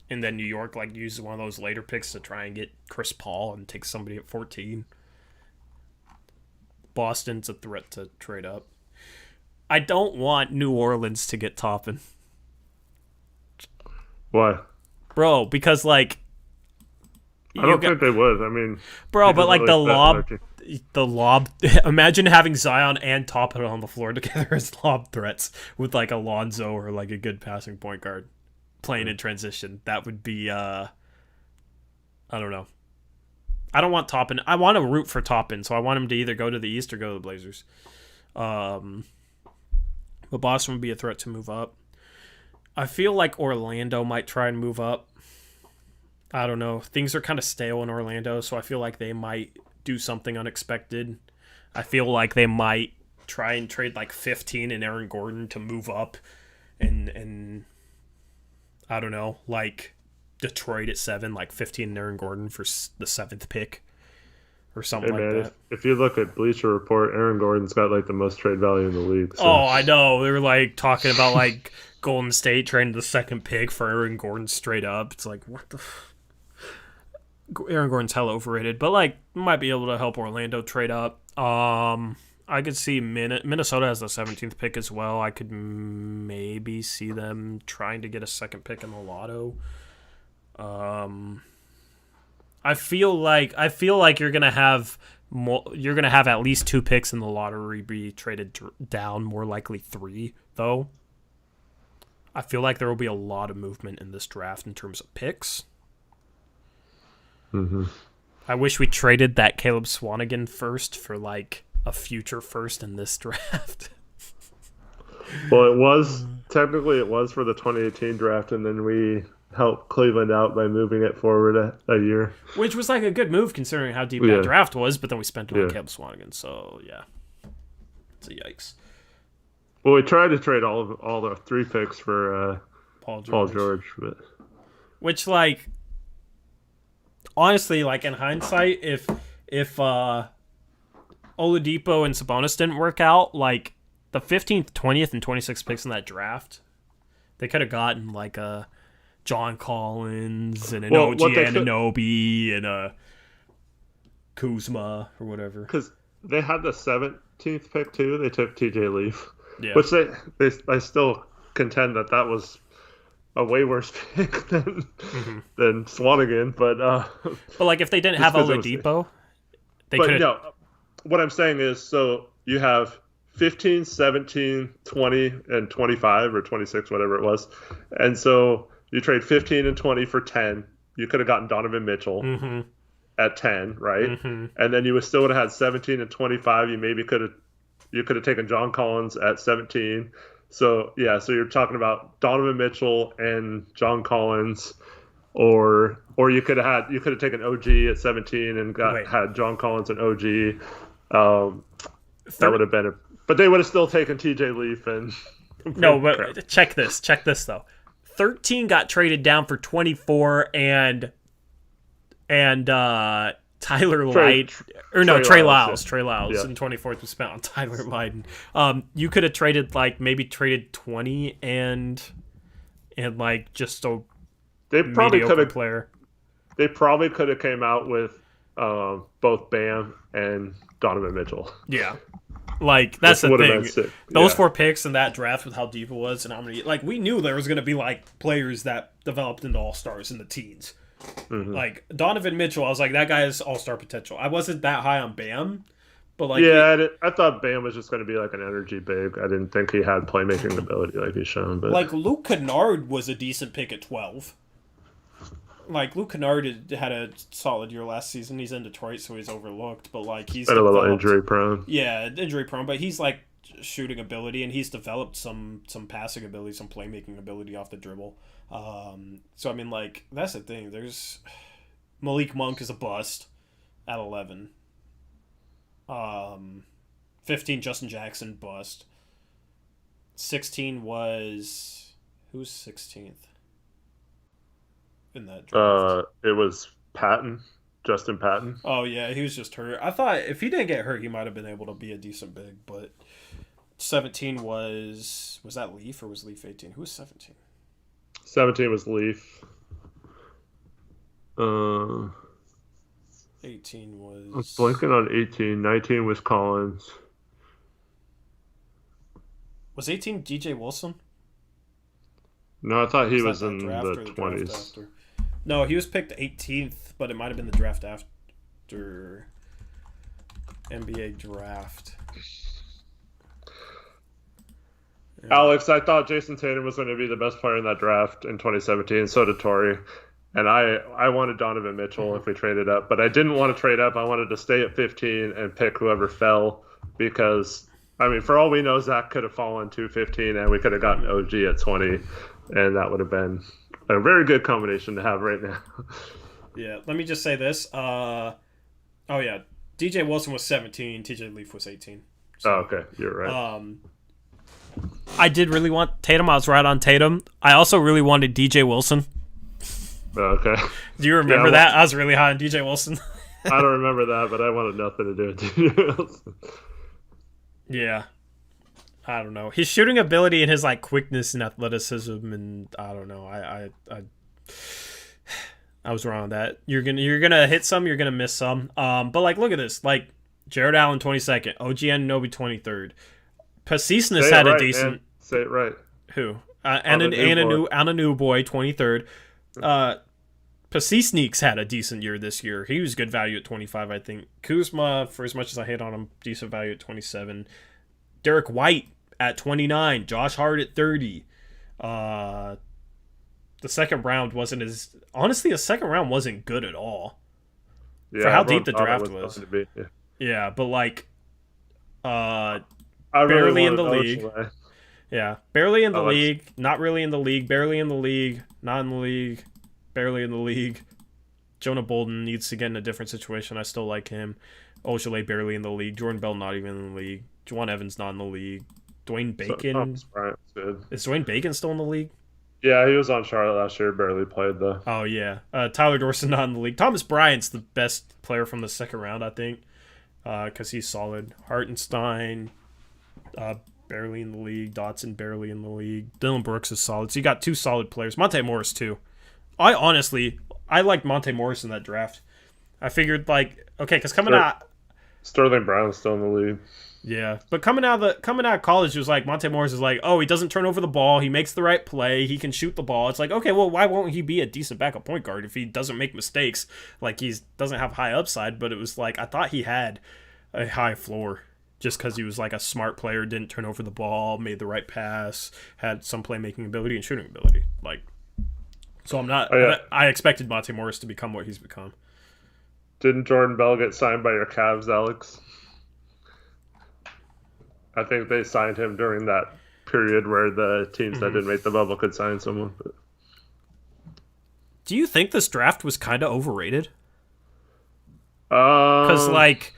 And then New York uses one of those later picks to try and get Chris Paul and take somebody at 14. Boston's a threat to trade up. I don't want New Orleans to get Toppin. Why? Bro, because I don't think they would. I mean, bro, but the lob. Imagine having Zion and Toppin on the floor together as lob threats with Alonzo or a good passing point guard playing in transition. That would be. I don't know. I don't want Toppin. I want to root for Toppin, so I want him to either go to the East or go to the Blazers. But Boston would be a threat to move up. I feel like Orlando might try and move up. I don't know. Things are kind of stale in Orlando, so I feel like they might do something unexpected. I feel like they might try and trade 15 and Aaron Gordon to move up and I don't know, Detroit at 7, 15 and Aaron Gordon for the 7th pick or something that. If you look at Bleacher Report, Aaron Gordon's got the most trade value in the league. So. Oh, I know. They were talking about Golden State trading the 2nd pick for Aaron Gordon straight up. It's what the Aaron Gordon's hell overrated, but might be able to help Orlando trade up. I could see Minnesota has the 17th pick as well. I could maybe see them trying to get a 2nd pick in the lotto. I feel like you're gonna have at least 2 picks in the lottery be traded down, more likely 3 though. I feel like there will be a lot of movement in this draft in terms of picks. Mm-hmm. I wish we traded that Caleb Swanigan first for a future first in this draft. Well, technically it was for the 2018 draft, and then we helped Cleveland out by moving it forward a year. Which was a good move considering how deep that draft was, but then we spent it on Caleb Swanigan, so yeah. It's a yikes. Well, we tried to trade all the 3 picks for Paul George, but which honestly, in hindsight, if Oladipo and Sabonis didn't work out, the 15th, 20th, and 26th picks in that draft, they could have gotten a John Collins and an OG Anunoby and a Kuzma or whatever. Because they had the 17th pick too. They took TJ Leaf, which I still contend that was a way worse pick than Swanigan. But if they didn't have Oladipo, they could. No, what I'm saying is, so you have 15, 17, 20, and 25 or 26, whatever it was, and so you trade 15 and 20 for 10. You could have gotten Donovan Mitchell at 10, right? Mm-hmm. And then you still would have had 17 and 25. You could have taken John Collins at 17. So so you're talking about Donovan Mitchell and John Collins, or you could have taken OG at 17 and had John Collins and OG. That would have been but they would have still taken TJ Leaf and. No, but check this though. 13 got traded down for 24 and Tyler Lydon, Trey Lyles. Trey Lyles, and 24th was spent on Tyler Lydon. You could have traded maybe traded 20 and just a mediocre player. They probably could have came out with both Bam and Donovan Mitchell. Yeah. That's the thing. Those 4 picks in that draft with how deep it was and how many we knew there was going to be players that developed into all-stars in the teens. Mm-hmm. Donovan Mitchell, I was that guy has all-star potential. I wasn't that high on Bam, but I thought Bam was just going to be an energy big. I didn't think he had playmaking ability he's shown. But Luke Kennard was a decent pick at 12. Luke Kennard had a solid year last season. He's in Detroit, so he's overlooked. But he's been a little injury prone. Yeah, injury prone. But he's shooting ability, and he's developed some passing ability, some playmaking ability off the dribble. So I mean, that's the thing. Malik Monk is a bust at 11. 15, Justin Jackson, bust. 16 was... Who's 16th in that draft? It was Patton, Justin Patton. Oh, yeah, he was just hurt. I thought if he didn't get hurt, he might have been able to be a decent big, but 17 was... Was that Leaf or was Leaf 18? Who was 17? 17 was Leaf. 18 was... I was blanking on 18. 19 was Collins. Was 18 DJ Wilson? No, I thought he was that in the 20s. No, he was picked 18th, but it might have been the draft after NBA draft. Yeah. Alex, I thought Jason Tatum was going to be the best player in that draft in 2017. So did Torrey. And I wanted Donovan Mitchell if we traded up. But I didn't want to trade up. I wanted to stay at 15 and pick whoever fell. Because, I mean, for all we know, Zach could have fallen to 15 and we could have gotten OG at 20. And that would have been a very good combination to have right now. Yeah, let me just say this. Oh, yeah. DJ Wilson was 17. TJ Leaf was 18. So, okay. You're right. I did really want Tatum. I was right on Tatum. I also really wanted DJ Wilson. Okay. Do you remember that? I was really high on DJ Wilson. I don't remember that, but I wanted nothing to do with DJ Wilson. Yeah. I don't know. His shooting ability and his like quickness and athleticism, and I don't know. I was wrong on that. You're gonna hit some, you're gonna miss some. But like, look at this. Like, Jared Allen 22nd, OG Anunoby 23rd. Pasisnes had a decent. Man. Say it right. Who? Anu boy 23rd. Pasisnes had a decent year this year. He was good value at 25, I think. Kuzma, for as much as I hate on him, decent value at 27. Derek White at 29. Josh Hart at 30. The second round wasn't as... Honestly, the second round wasn't good at all. Yeah, for how deep the draft was. Yeah, but like... barely in the league. Yeah, barely in the league. Not really in the league. Barely in the league. Not in the league. Barely in the league. Jonah Bolden needs to get in a different situation. I still like him. Ojale barely in the league. Jordan Bell not even in the league. Juwan Evans not in the league. Dwayne Bacon. Is Dwayne Bacon still in the league? Yeah, he was on Charlotte last year. Barely played though. Oh yeah. Tyler Dorsey not in the league. Thomas Bryant's the best player from the second round, I think, because he's solid. Hartenstein, barely in the league. Dotson barely in the league. Dylan Brooks is solid. So you got two solid players. Monte Morris too. I liked Monte Morris in that draft. I figured like, okay, because coming out, Sterling Brown's still in the league. Yeah, but coming out of college, it was like Monte Morris is like, oh, he doesn't turn over the ball, he makes the right play, he can shoot the ball. It's like, okay, well, why won't he be a decent backup point guard if he doesn't make mistakes? Like, he doesn't have high upside, but it was like, I thought he had a high floor just because he was like a smart player, didn't turn over the ball, made the right pass, had some playmaking ability and shooting ability. Like, so I expected Monte Morris to become what he's become. Didn't Jordan Bell get signed by your Cavs, Alex? I think they signed him during that period where the teams that didn't make the bubble could sign someone. But... Do you think this draft was kind of overrated? Because, like,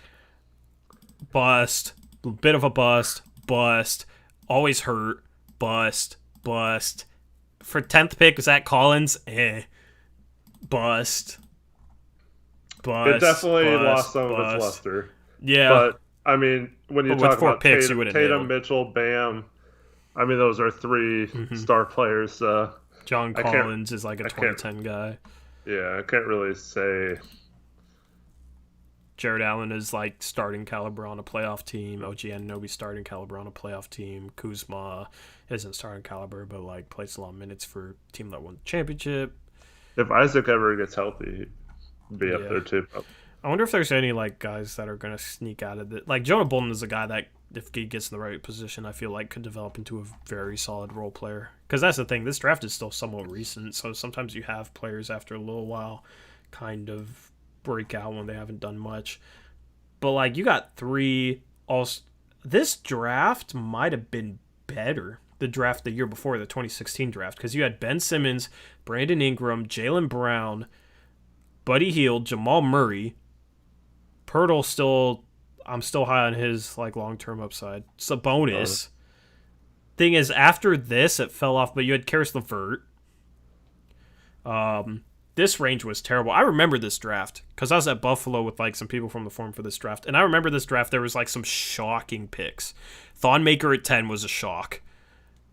bust, bit of a bust, always hurt, bust. For 10th pick, Zach Collins, bust. It definitely lost some of its luster. Yeah. But, I mean, when you talk about picks, Tatum, Mitchell, Bam, I mean, those are three star players. John Collins is like a 2010 guy. Yeah, I can't really say. Jared Allen is like starting caliber on a playoff team. OG Anunoby starting caliber on a playoff team. Kuzma isn't starting caliber, but like plays a lot of minutes for a team that won the championship. If Isaac ever gets healthy, he'd be up there too. I wonder if there's any like guys that are gonna sneak out of it. Like Jonah Bolden is a guy that if he gets in the right position, I feel like could develop into a very solid role player. Because that's the thing, this draft is still somewhat recent, so sometimes you have players after a little while kind of break out when they haven't done much. But like you got three this draft might have been better. The draft the year before, the 2016 draft, because you had Ben Simmons, Brandon Ingram, Jaylen Brown, Buddy Hield, Jamal Murray, Pirtle I'm still high on his like long-term upside. Sabonis. Thing is, after this, it fell off, but you had Karis LeVert. This range was terrible. I remember this draft because I was at Buffalo with like some people from the forum for this draft, and I remember this draft. There was like some shocking picks. Thonmaker at 10 was a shock.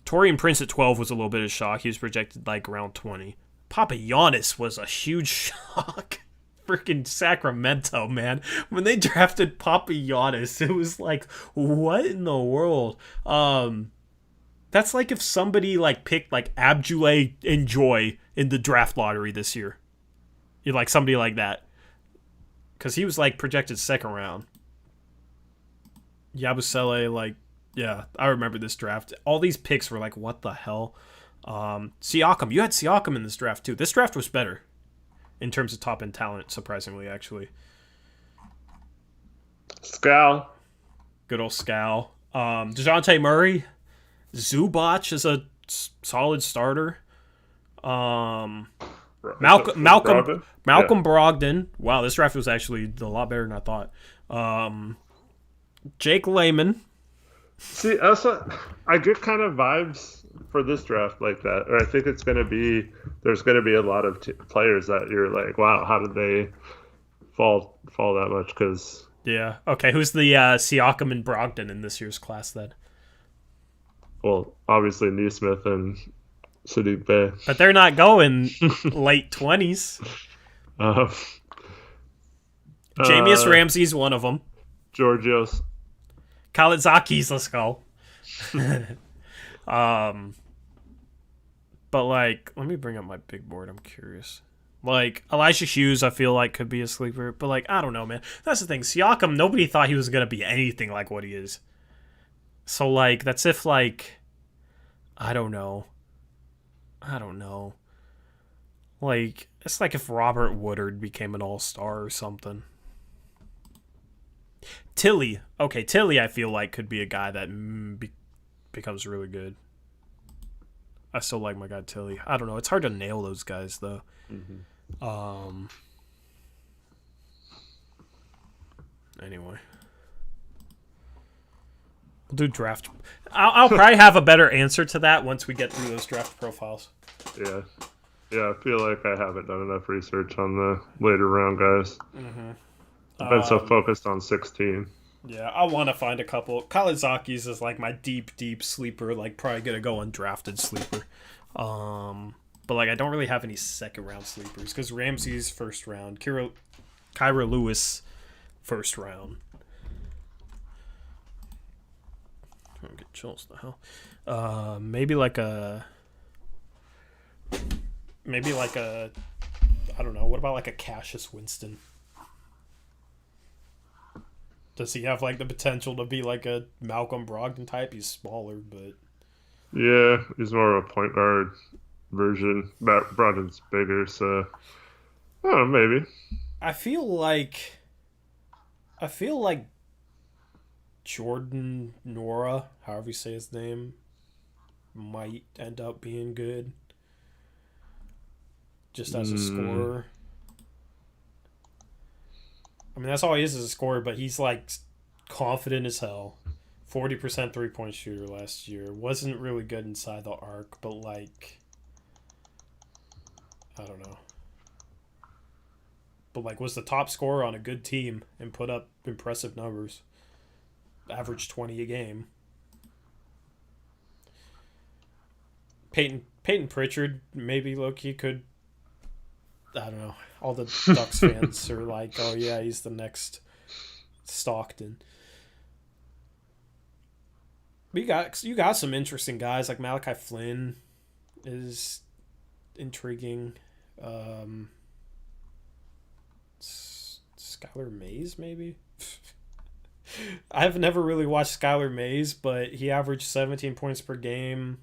Taurean Prince at 12 was a little bit of a shock. He was projected like around 20. Papagiannis was a huge shock. Freaking Sacramento, man. When they drafted Papagiannis, it was like, what in the world? That's like if somebody like picked like Abdoulaye Enjoy in the draft lottery this year. You're like somebody like that. Because he was like projected second round. Yabusele, like, yeah, I remember this draft. All these picks were like, what the hell? Siakam. You had Siakam in this draft too. This draft was better in terms of top end talent, surprisingly, actually. Scal. Good old Scal. DeJounte Murray. Zubac is a solid starter. Malcolm Brogdon. Wow, this draft was actually a lot better than I thought. Jake Layman. See, also, I get kind of vibes for this draft like that. Or I think there's going to be a lot of players that you're like, wow, how did they fall that much? Because yeah, okay, who's the Siakam and Brogdon in this year's class then? Well, obviously Neesmith and Sadiq Bey. But they're not going late 20s. Jamius Ramsey's one of them. Georgios. Kalitzakis, let's go. But, like, let me bring up my big board. I'm curious. Like, Elijah Hughes, I feel like, could be a sleeper. But, like, I don't know, man. That's the thing. Siakam, nobody thought he was going to be anything like what he is. So, like, that's if, like, I don't know. Like, it's like if Robert Woodard became an all-star or something. Tilly. Okay, Tilly, I feel like, could be a guy that becomes really good. I still like my guy Tilly. I don't know. It's hard to nail those guys, though. Mm-hmm. Anyway. We'll do draft. I'll probably have a better answer to that once we get through those draft profiles. Yeah. Yeah, I feel like I haven't done enough research on the later round guys. Mm-hmm. I've been so focused on 16. Yeah, I want to find a couple. Kalitzakis is like my deep sleeper, like probably going to go undrafted sleeper. But like I don't really have any second round sleepers because Ramsey's first round, Kyra Lewis first round. I'm gonna get chills the hell. Maybe like a I don't know. What about like a Cassius Winston? Does he have like the potential to be like a Malcolm Brogdon type? He's smaller, but yeah, he's more of a point guard version. Brogdon's bigger, so I don't know, maybe. I feel like Jordan Nora, however you say his name, might end up being good. Just as a scorer. I mean, that's all he is a scorer, but he's, like, confident as hell. 40% three-point shooter last year. Wasn't really good inside the arc, but, like, I don't know. But, like, was the top scorer on a good team and put up impressive numbers. Average 20 a game. Peyton Pritchard, maybe low-key could... I don't know. All the Ducks fans are like, oh, yeah, he's the next Stockton. But you got some interesting guys. Like Malachi Flynn is intriguing. Skylar Mays, maybe? I've never really watched Skylar Mays, but he averaged 17 points per game,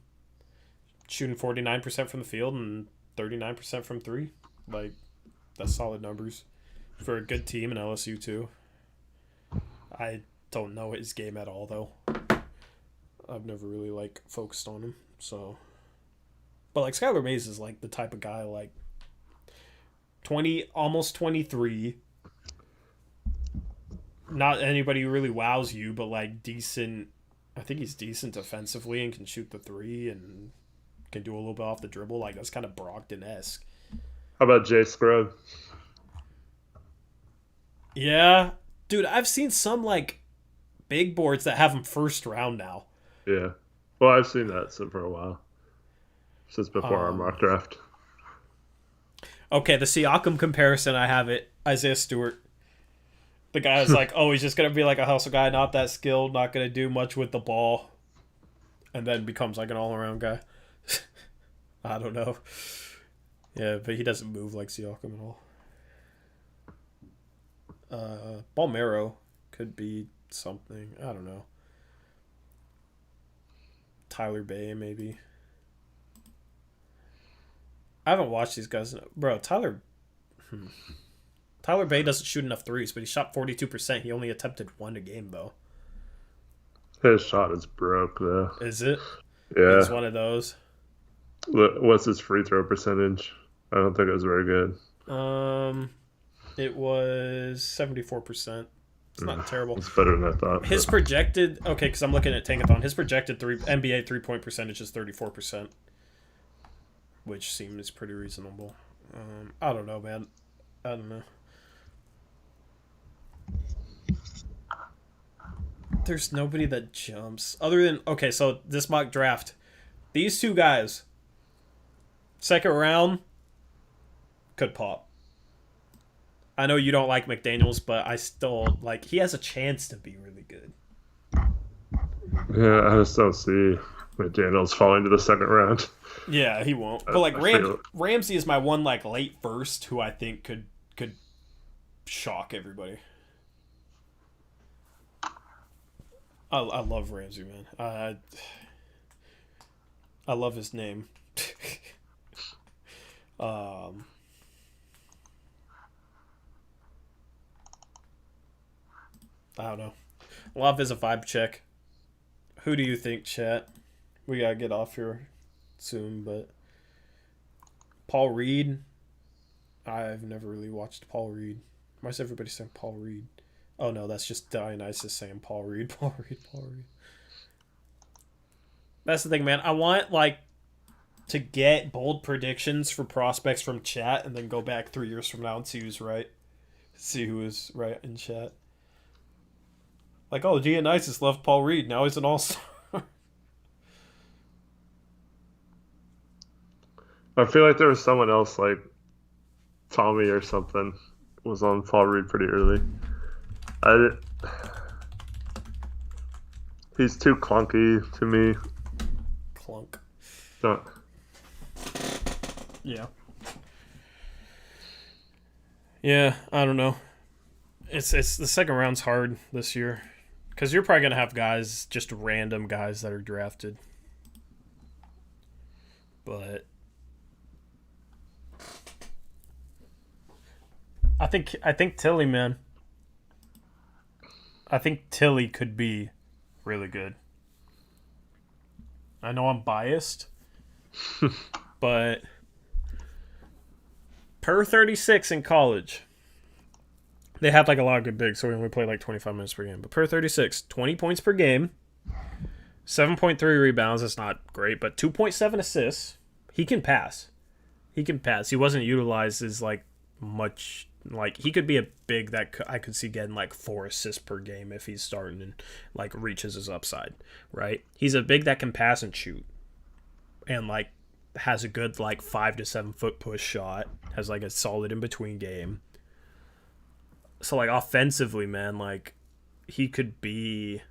shooting 49% from the field and 39% from three. Like, that's solid numbers for a good team in LSU, too. I don't know his game at all, though. I've never really, like, focused on him, so... But, like, Skylar Mays is, like, the type of guy, like... 20, almost 23. Not anybody who really wows you, but like decent. I think he's decent defensively and can shoot the three and can do a little bit off the dribble. Like, that's kind of Brogdon-esque. How about Jay Scrub? Yeah. Dude, I've seen some like big boards that have him first round now. Yeah. Well, I've seen that for a while. Since before our mock draft. Okay, the Siakam comparison, I have it. Isaiah Stewart. The guy's like, oh, he's just going to be like a hustle guy, not that skilled, not going to do much with the ball. And then becomes like an all-around guy. I don't know. Yeah, but he doesn't move like Siakam at all. Balmero could be something. I don't know. Tyler Bay, maybe. I haven't watched these guys. Bro, Tyler Bay doesn't shoot enough threes, but he shot 42%. He only attempted one a game, though. His shot is broke, though. Is it? Yeah. It's one of those. What's his free throw percentage? I don't think it was very good. It was 74%. It's not terrible. It's better than I thought. His projected... Okay, because I'm looking at Tankathon. His projected NBA three-point percentage is 34%. Which seems pretty reasonable. I don't know, man. I don't know. There's nobody that jumps. Other than... Okay, so this mock draft. These two guys. Second round. Could pop. I know you don't like McDaniels, but I still... Like, he has a chance to be really good. Yeah, I just don't see McDaniels falling to the second round. Yeah, he won't. But like Ramsey is my one like late first who I think could shock everybody. I love Ramsey, man. I love his name. I don't know. Love is a vibe check. Who do you think, chat? We gotta get off here soon, but Paul Reed. I've never really watched Paul Reed. Why is everybody saying Paul Reed? Oh no, that's just Dionysus saying Paul Reed, Paul Reed, Paul Reed. That's the thing, man. I want like to get bold predictions for prospects from chat and then go back 3 years from now and see who's right. See who is right in chat. Like, oh, Dionysus loved Paul Reed. Now he's an all-star. I feel like there was someone else, like Tommy or something, was on Paul Reed pretty early. He's too clunky to me. Clunk. Don't. Yeah. Yeah, I don't know. It's the second round's hard this year because you're probably gonna have guys, just random guys that are drafted. But I think Tilly, man. I think Tilly could be really good. I know I'm biased, but per 36 in college, they had like a lot of good bigs, so we only played like 25 minutes per game. But per 36, 20 points per game, 7.3 rebounds. That's not great, but 2.7 assists. He can pass. He wasn't utilized as like much. Like, he could be a big that I could see getting like 4 assists per game if he's starting and like reaches his upside, right? He's a big that can pass and shoot, and like has a good like 5 to 7 foot push shot. Has like a solid in between game. So like offensively, man, like he could be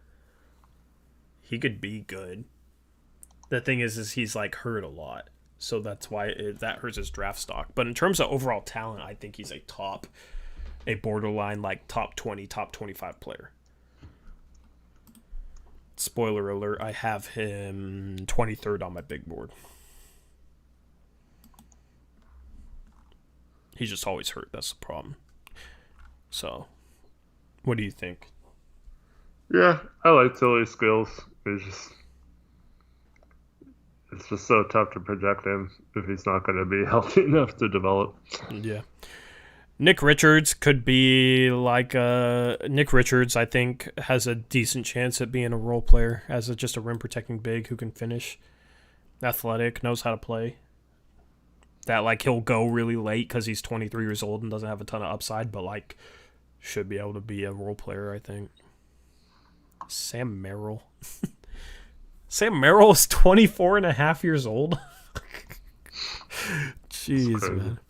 good. The thing is he's like hurt a lot. So that's why that hurts his draft stock. But in terms of overall talent, I think he's a borderline like top 20, top 25 player. Spoiler alert, I have him 23rd on my big board. He's just always hurt. That's the problem. So, what do you think? Yeah, I like Tilly's skills. It's just so tough to project him if he's not going to be healthy enough to develop. Yeah. Nick Richards could be like Nick Richards, I think, has a decent chance at being a role player as just a rim protecting big who can finish. Athletic, knows how to play. That like he'll go really late because he's 23 years old and doesn't have a ton of upside, but like should be able to be a role player, I think. Sam Merrill. Sam Merrill is 24 and a half years old. Jeez, man.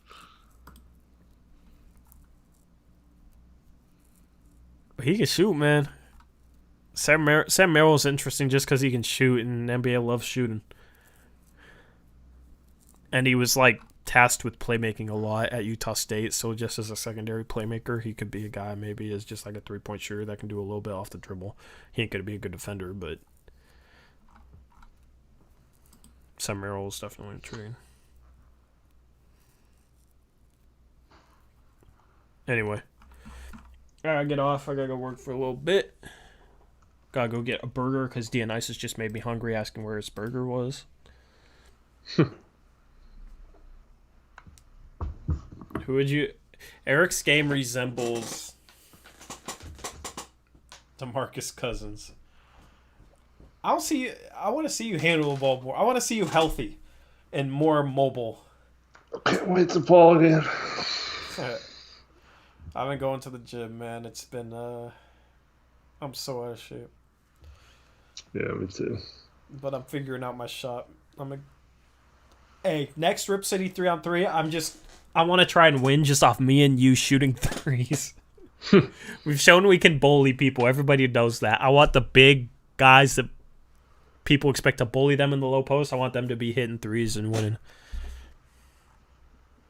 But he can shoot, man. Sam Merrill is interesting just because he can shoot, and NBA loves shooting. And he was like tasked with playmaking a lot at Utah State, so just as a secondary playmaker, he could be a guy maybe as just like a 3-point shooter that can do a little bit off the dribble. He ain't gonna be a good defender, but Sam Merrill is definitely intriguing. Anyway, I gotta get off. I gotta go work for a little bit. Gotta go get a burger because Dionysus just made me hungry asking where his burger was. Who would you... Eric's game resembles DeMarcus Cousins. I want to see you handle the ball more. I want to see you healthy and more mobile. Can't wait to ball again. I've been going to the gym, man. It's been... I'm so out of shape. Yeah, me too. But I'm figuring out my shot. Hey, next Rip City 3-on-3, I want to try and win just off me and you shooting threes. We've shown we can bully people. Everybody knows that. I want the big guys that people expect to bully them in the low post. I want them to be hitting threes and winning.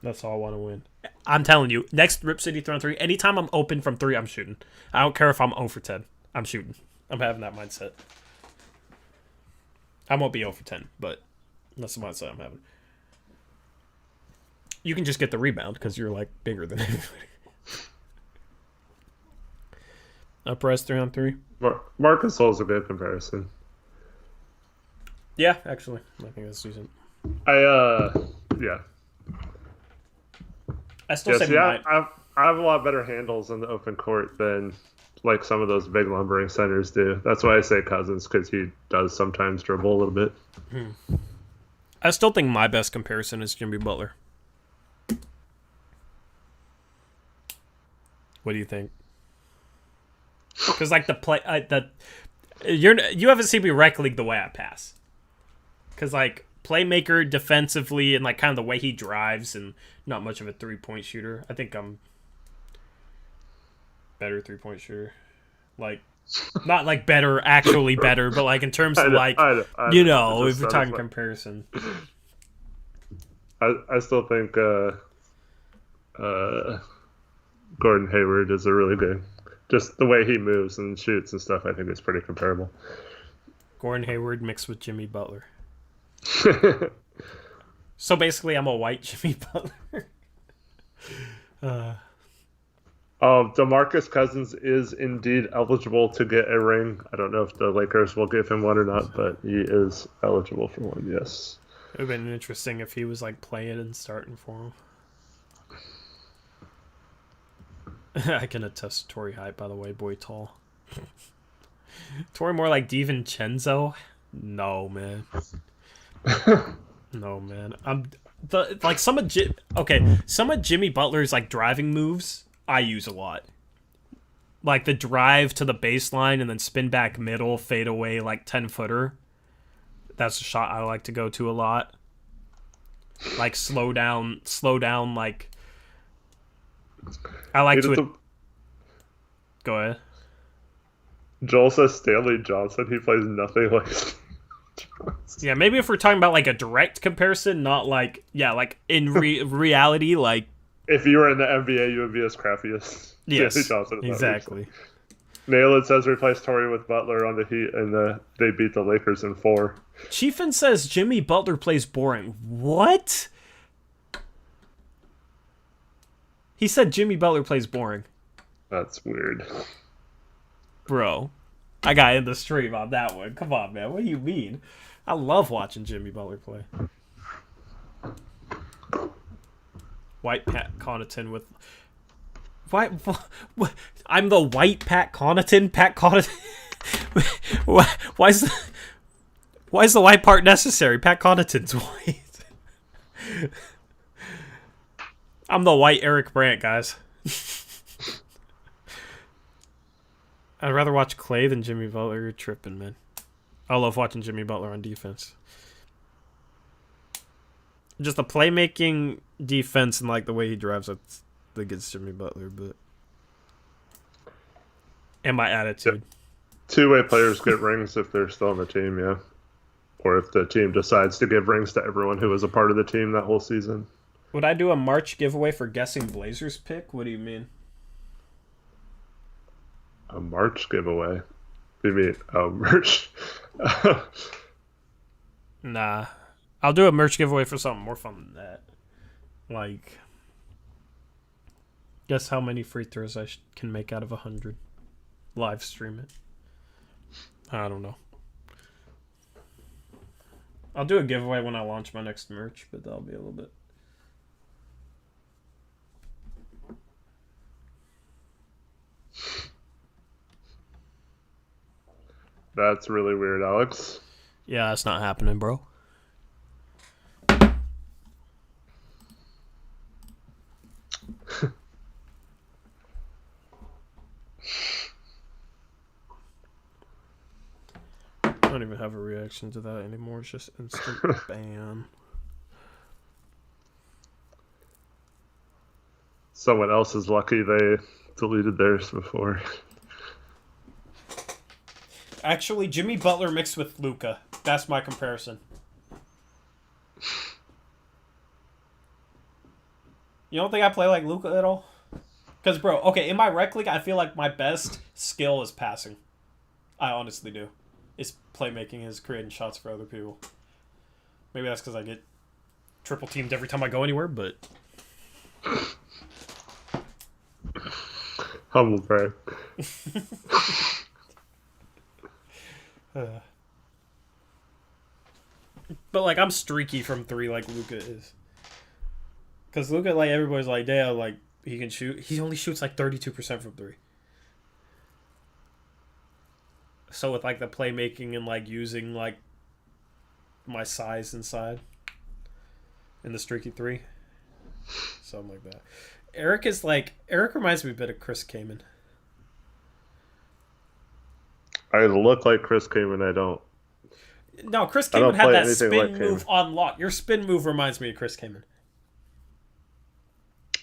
That's all I want to win. I'm telling you, next Rip City 3-on-3, anytime I'm open from 3, I'm shooting. I don't care if I'm 0 for 10. I'm shooting. I'm having that mindset. I won't be 0 for 10, but that's the mindset I'm having. You can just get the rebound because you're like bigger than everybody. Upres 3-on-3. Marcus Hull's a good comparison. Yeah, actually, I think that's decent. Yeah. I still say I have a lot better handles in the open court than like some of those big lumbering centers do. That's why I say Cousins, because he does sometimes dribble a little bit. I still think my best comparison is Jimmy Butler. What do you think? Because like you haven't seen me rec league the way I pass. Because like playmaker defensively and like kind of the way he drives and not much of a 3-point shooter. I think I'm better 3-point shooter. Like not like better, actually better, but like in terms of like if we're talking comparison. I still think Gordon Hayward is a really good. Just the way he moves and shoots and stuff, I think is pretty comparable. Gordon Hayward mixed with Jimmy Butler. So basically, I'm a white Jimmy Butler. DeMarcus Cousins is indeed eligible to get a ring. I don't know if the Lakers will give him one or not, but he is eligible for one, yes. It would have been interesting if he was like playing and starting for him. I can attest to Torrey height, by the way, boy tall. Torrey more like DiVincenzo? No, man. No, man. Some of Jimmy Butler's like driving moves I use a lot. Like the drive to the baseline and then spin back middle, fade away like 10-footer. That's a shot I like to go to a lot. Like slow down like I like to go ahead. Joel says Stanley Johnson. He plays nothing like Yeah, maybe if we're talking about like a direct comparison, not like in reality, like if you were in the NBA, you would be as crappy as Stanley Johnson. Exactly. Nailed says replace Torrey with Butler on the Heat, and they beat the Lakers in 4. Chiefin says Jimmy Butler plays boring. What? He said Jimmy Butler plays boring. That's weird. Bro, I got in the stream on that one. Come on, man. What do you mean? I love watching Jimmy Butler play. White Pat Connaughton with Why I'm the white Pat Connaughton. Pat Connaughton. Why is the white part necessary? Pat Connaughton's white. I'm the white Eric Brandt, guys. I'd rather watch Clay than Jimmy Butler. You're tripping, man. I love watching Jimmy Butler on defense. Just the playmaking, defense, and like the way he drives against Jimmy Butler, but and my attitude. Yep. Two-way players get rings if they're still on the team, yeah. Or if the team decides to give rings to everyone who was a part of the team that whole season. Would I do a March giveaway for guessing Blazers pick? What do you mean? A March giveaway? You mean merch? Nah. I'll do a merch giveaway for something more fun than that. Like, guess how many free throws I can make out of 100. Live stream it. I don't know. I'll do a giveaway when I launch my next merch, but that'll be a little bit. That's really weird, Alex. Yeah, that's not happening, bro. I don't even have a reaction to that anymore. It's just instant ban. Someone else is lucky they deleted theirs before. Actually, Jimmy Butler mixed with Luka. That's my comparison. You don't think I play like Luka at all? Because, bro, okay, in my rec league, I feel like my best skill is passing. I honestly do. It's playmaking, is creating shots for other people. Maybe that's because I get triple teamed every time I go anywhere, but... Humble brag. But, like, I'm streaky from 3 like Luka is. Because Luka, like, everybody's like, damn, like, he can shoot. He only shoots, like, 32% from 3. So with, like, the playmaking and, like, using, like, my size inside in the streaky 3. Something like that. Eric is, like... Eric reminds me a bit of Chris Kaman. I look like Chris Kaman, I don't. No, Chris Kaman had that spin move on lock. Your spin move reminds me of Chris Kaman.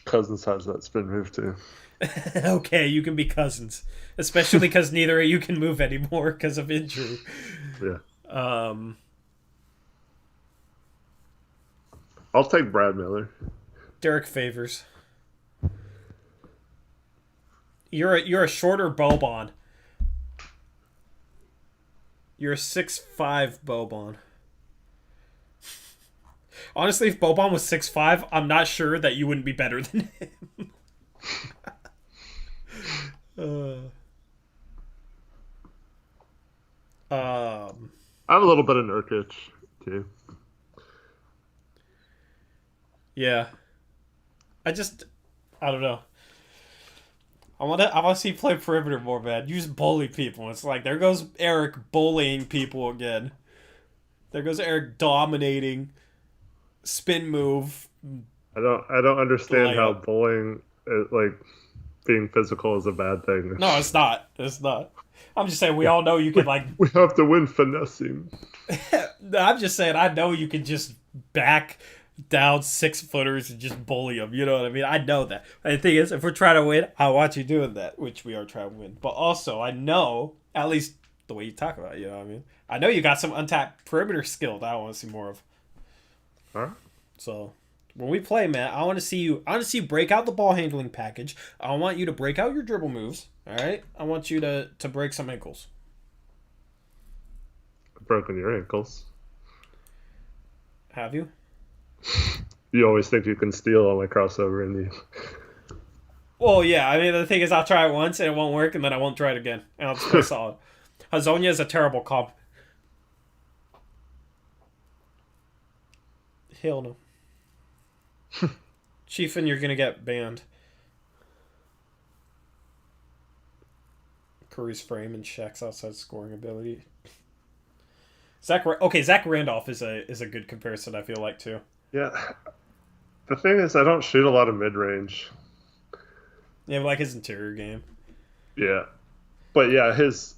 Cousins has that spin move, too. Okay, you can be cousins. Especially because neither of you can move anymore because of injury. Yeah. I'll take Brad Miller. Derek Favors. You're a shorter Boban. You're a 6'5" Boban. Honestly, if Boban was 6'5", I'm not sure that you wouldn't be better than him. I have a little bit of Nurkic, too. Yeah. I don't know. I want to see you play perimeter more, man. You just bully people. It's like, there goes Eric bullying people again. There goes Eric dominating. Spin move. I don't understand how bullying, like, being physical is a bad thing. No, it's not. It's not. I'm just saying we all know you can, like... We have to win finessing. I'm just saying I know you can just back down 6-footers and just bully them. You know what I mean? I know that. And the thing is, if we're trying to win, I want you doing that, which we are trying to win. But also, I know, at least the way you talk about it, you know what I mean? I know you got some untapped perimeter skill that I want to see more of. All right. So... when we play, man, I want to see you break out the ball handling package. I want you to break out your dribble moves. All right? I want you to break some ankles. I've broken your ankles. Have you? You always think you can steal all my crossover in you. Well, yeah. I mean, the thing is, I'll try it once and it won't work, and then I won't try it again. And I'll just play solid. Hazonia is a terrible comp. Hell no. Chiefin, you're gonna get banned. Curry's frame and Shaq's outside scoring ability. Zach Randolph is a good comparison, I feel like, too. Yeah. The thing is, I don't shoot a lot of mid-range. Yeah, but like his interior game. Yeah. But yeah,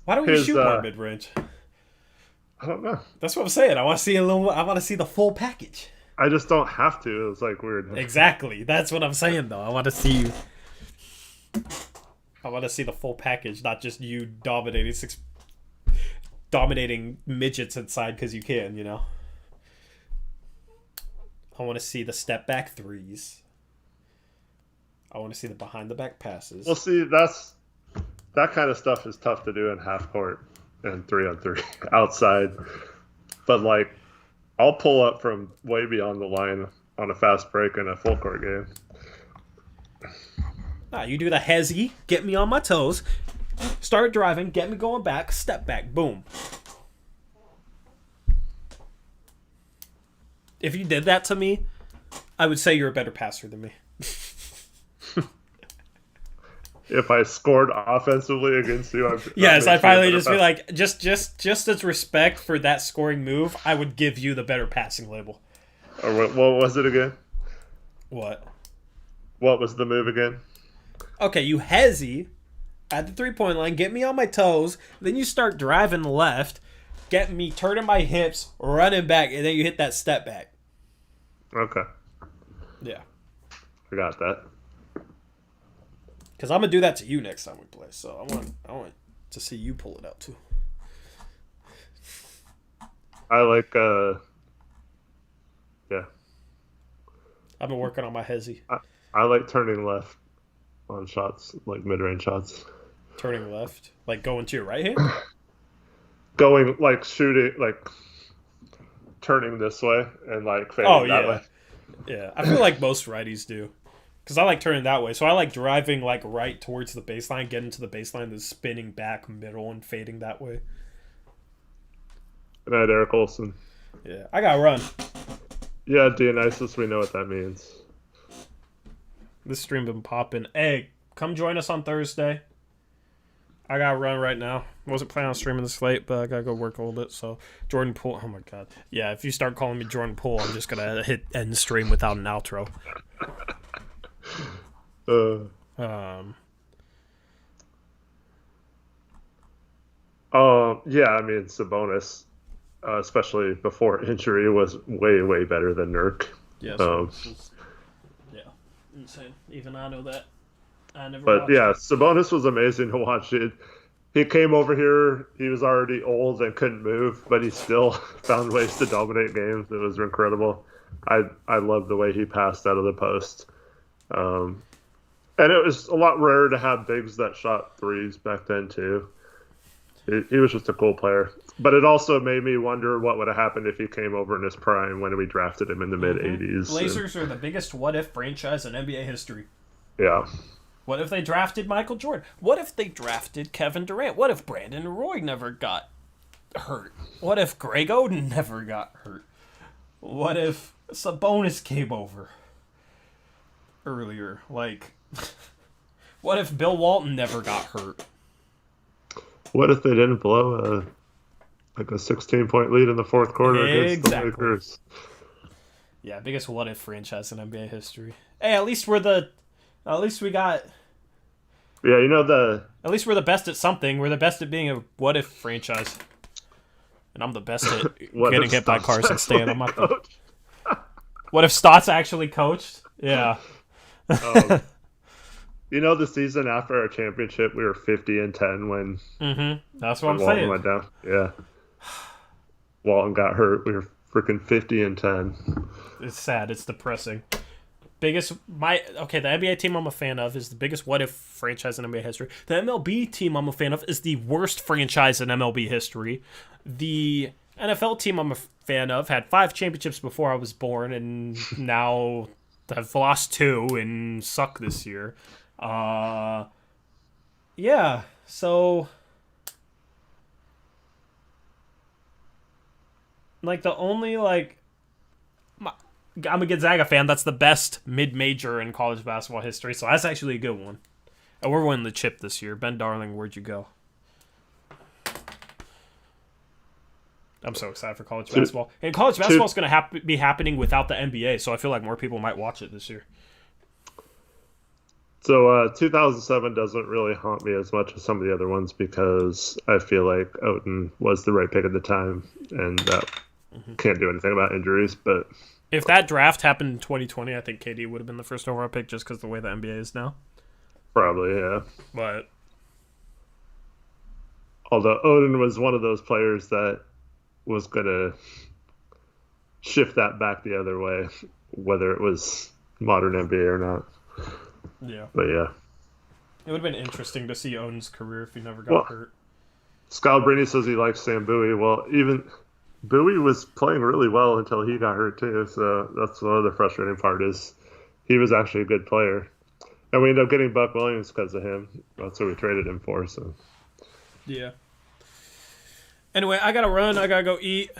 Why don't we shoot more mid-range? I don't know. That's what I'm saying. I want to see the full package. I just don't have to. It was like weird. Exactly. That's what I'm saying, though. I want to see the full package, not just you dominating midgets inside because you can, you know? I want to see the step back threes. I want to see the behind the back passes. Well, see, that kind of stuff is tough to do in half court and 3-on-3 outside. But like, I'll pull up from way beyond the line on a fast break in a full court game. Nah, you do the hezzy, get me on my toes, start driving, get me going back, step back, boom. If you did that to me, I would say you're a better passer than me. If I scored offensively against you, yes, I'd probably just be like, just as respect for that scoring move, I would give you the better passing label. Or what was it again? What? What was the move again? Okay, you hezzy at the 3-point line, get me on my toes, then you start driving left, get me turning my hips, running back, and then you hit that step back. Okay. Yeah. I got that. Because I'm going to do that to you next time we play, so I want to see you pull it out too. I like, yeah. I've been working on my hezzy. I like turning left on shots, like mid-range shots. Turning left? Like going to your right hand? Going, like shooting, like turning this way and like fading that way. Yeah, I feel like most righties do. Because I like turning that way. So I like driving like right towards the baseline, getting to the baseline, then spinning back middle and fading that way. Good night, Eric Olson. Yeah, I got to run. Yeah, Dionysus, we know what that means. This stream been popping. Hey, come join us on Thursday. I got to run right now. Wasn't planning on streaming this late, but I got to go work a little bit. So, Jordan Poole. Oh, my God. Yeah, if you start calling me Jordan Poole, I'm just going to hit end stream without an outro. Yeah, I mean, Sabonis, especially before injury, was way, way better than Nurk. Yeah, yeah, insane. Even I know that. I never. But yeah, Sabonis was amazing to watch. He came over here. He was already old and couldn't move, but he still found ways to dominate games. It was incredible. I loved the way he passed out of the post. And it was a lot rarer to have bigs that shot threes back then, too. He was just a cool player. But it also made me wonder what would have happened if he came over in his prime when we drafted him in the mid-'80s. Blazers are the biggest what-if franchise in NBA history. Yeah. What if they drafted Michael Jordan? What if they drafted Kevin Durant? What if Brandon Roy never got hurt? What if Greg Oden never got hurt? What if Sabonis came over earlier? Like, what if Bill Walton never got hurt? What if they didn't blow a 16-point lead in the fourth quarter against the Lakers? Yeah, biggest what if franchise in NBA history. Hey, at least we got. Yeah, you know At least we're the best at something. We're the best at being a what if franchise. And I'm the best at getting hit by cars and staying on my feet. What if Stotts actually coached? Yeah. You know, the season after our championship, we were 50-10 when. That's what I'm Walton saying. Went down. Yeah. Walton got hurt. We were freaking 50-10. It's sad. It's depressing. The NBA team I'm a fan of is the biggest what if franchise in NBA history. The MLB team I'm a fan of is the worst franchise in MLB history. The NFL team I'm a fan of had 5 championships before I was born, and now have lost 2 and suck this year. Yeah, so like the only I'm a Gonzaga fan. That's the best mid-major in college basketball history, so that's actually a good one. And we're winning the chip this year. Ben Darling, where'd you go? I'm so excited for college basketball. And college basketball is going to be happening without the NBA, so I feel like more people might watch it this year. So 2007 doesn't really haunt me as much as some of the other ones because I feel like Oden was the right pick at the time, and can't do anything about injuries. But if that draft happened in 2020, I think KD would have been the first overall pick just because of the way the NBA is now. Probably, yeah. But although Oden was one of those players that was going to shift that back the other way, whether it was modern NBA or not. Yeah. But yeah. It would have been interesting to see Oden's career if he never got hurt. Scalabrini says he likes Sam Bowie. Well, even Bowie was playing really well until he got hurt too, so that's the other frustrating part is he was actually a good player. And we ended up getting Buck Williams because of him. That's what we traded him for. So yeah. Anyway, I got to run. I got to go eat.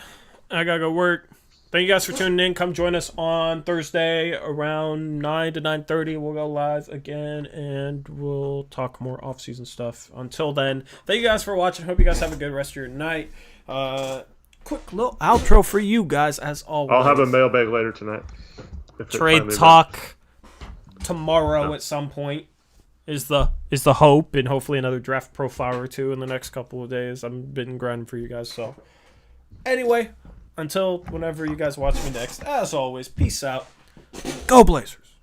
I got to go work. Thank you guys for tuning in. Come join us on Thursday around 9 to 9:30. We'll go live again, and we'll talk more off-season stuff. Until then, thank you guys for watching. Hope you guys have a good rest of your night. Quick little outro for you guys, as always. I'll have a mailbag later tonight. Trade talk tomorrow at some point is the hope, and hopefully another draft profile or two in the next couple of days. I've been grinding for you guys, so anyway, until whenever you guys watch me next, as always, peace out. Go Blazers.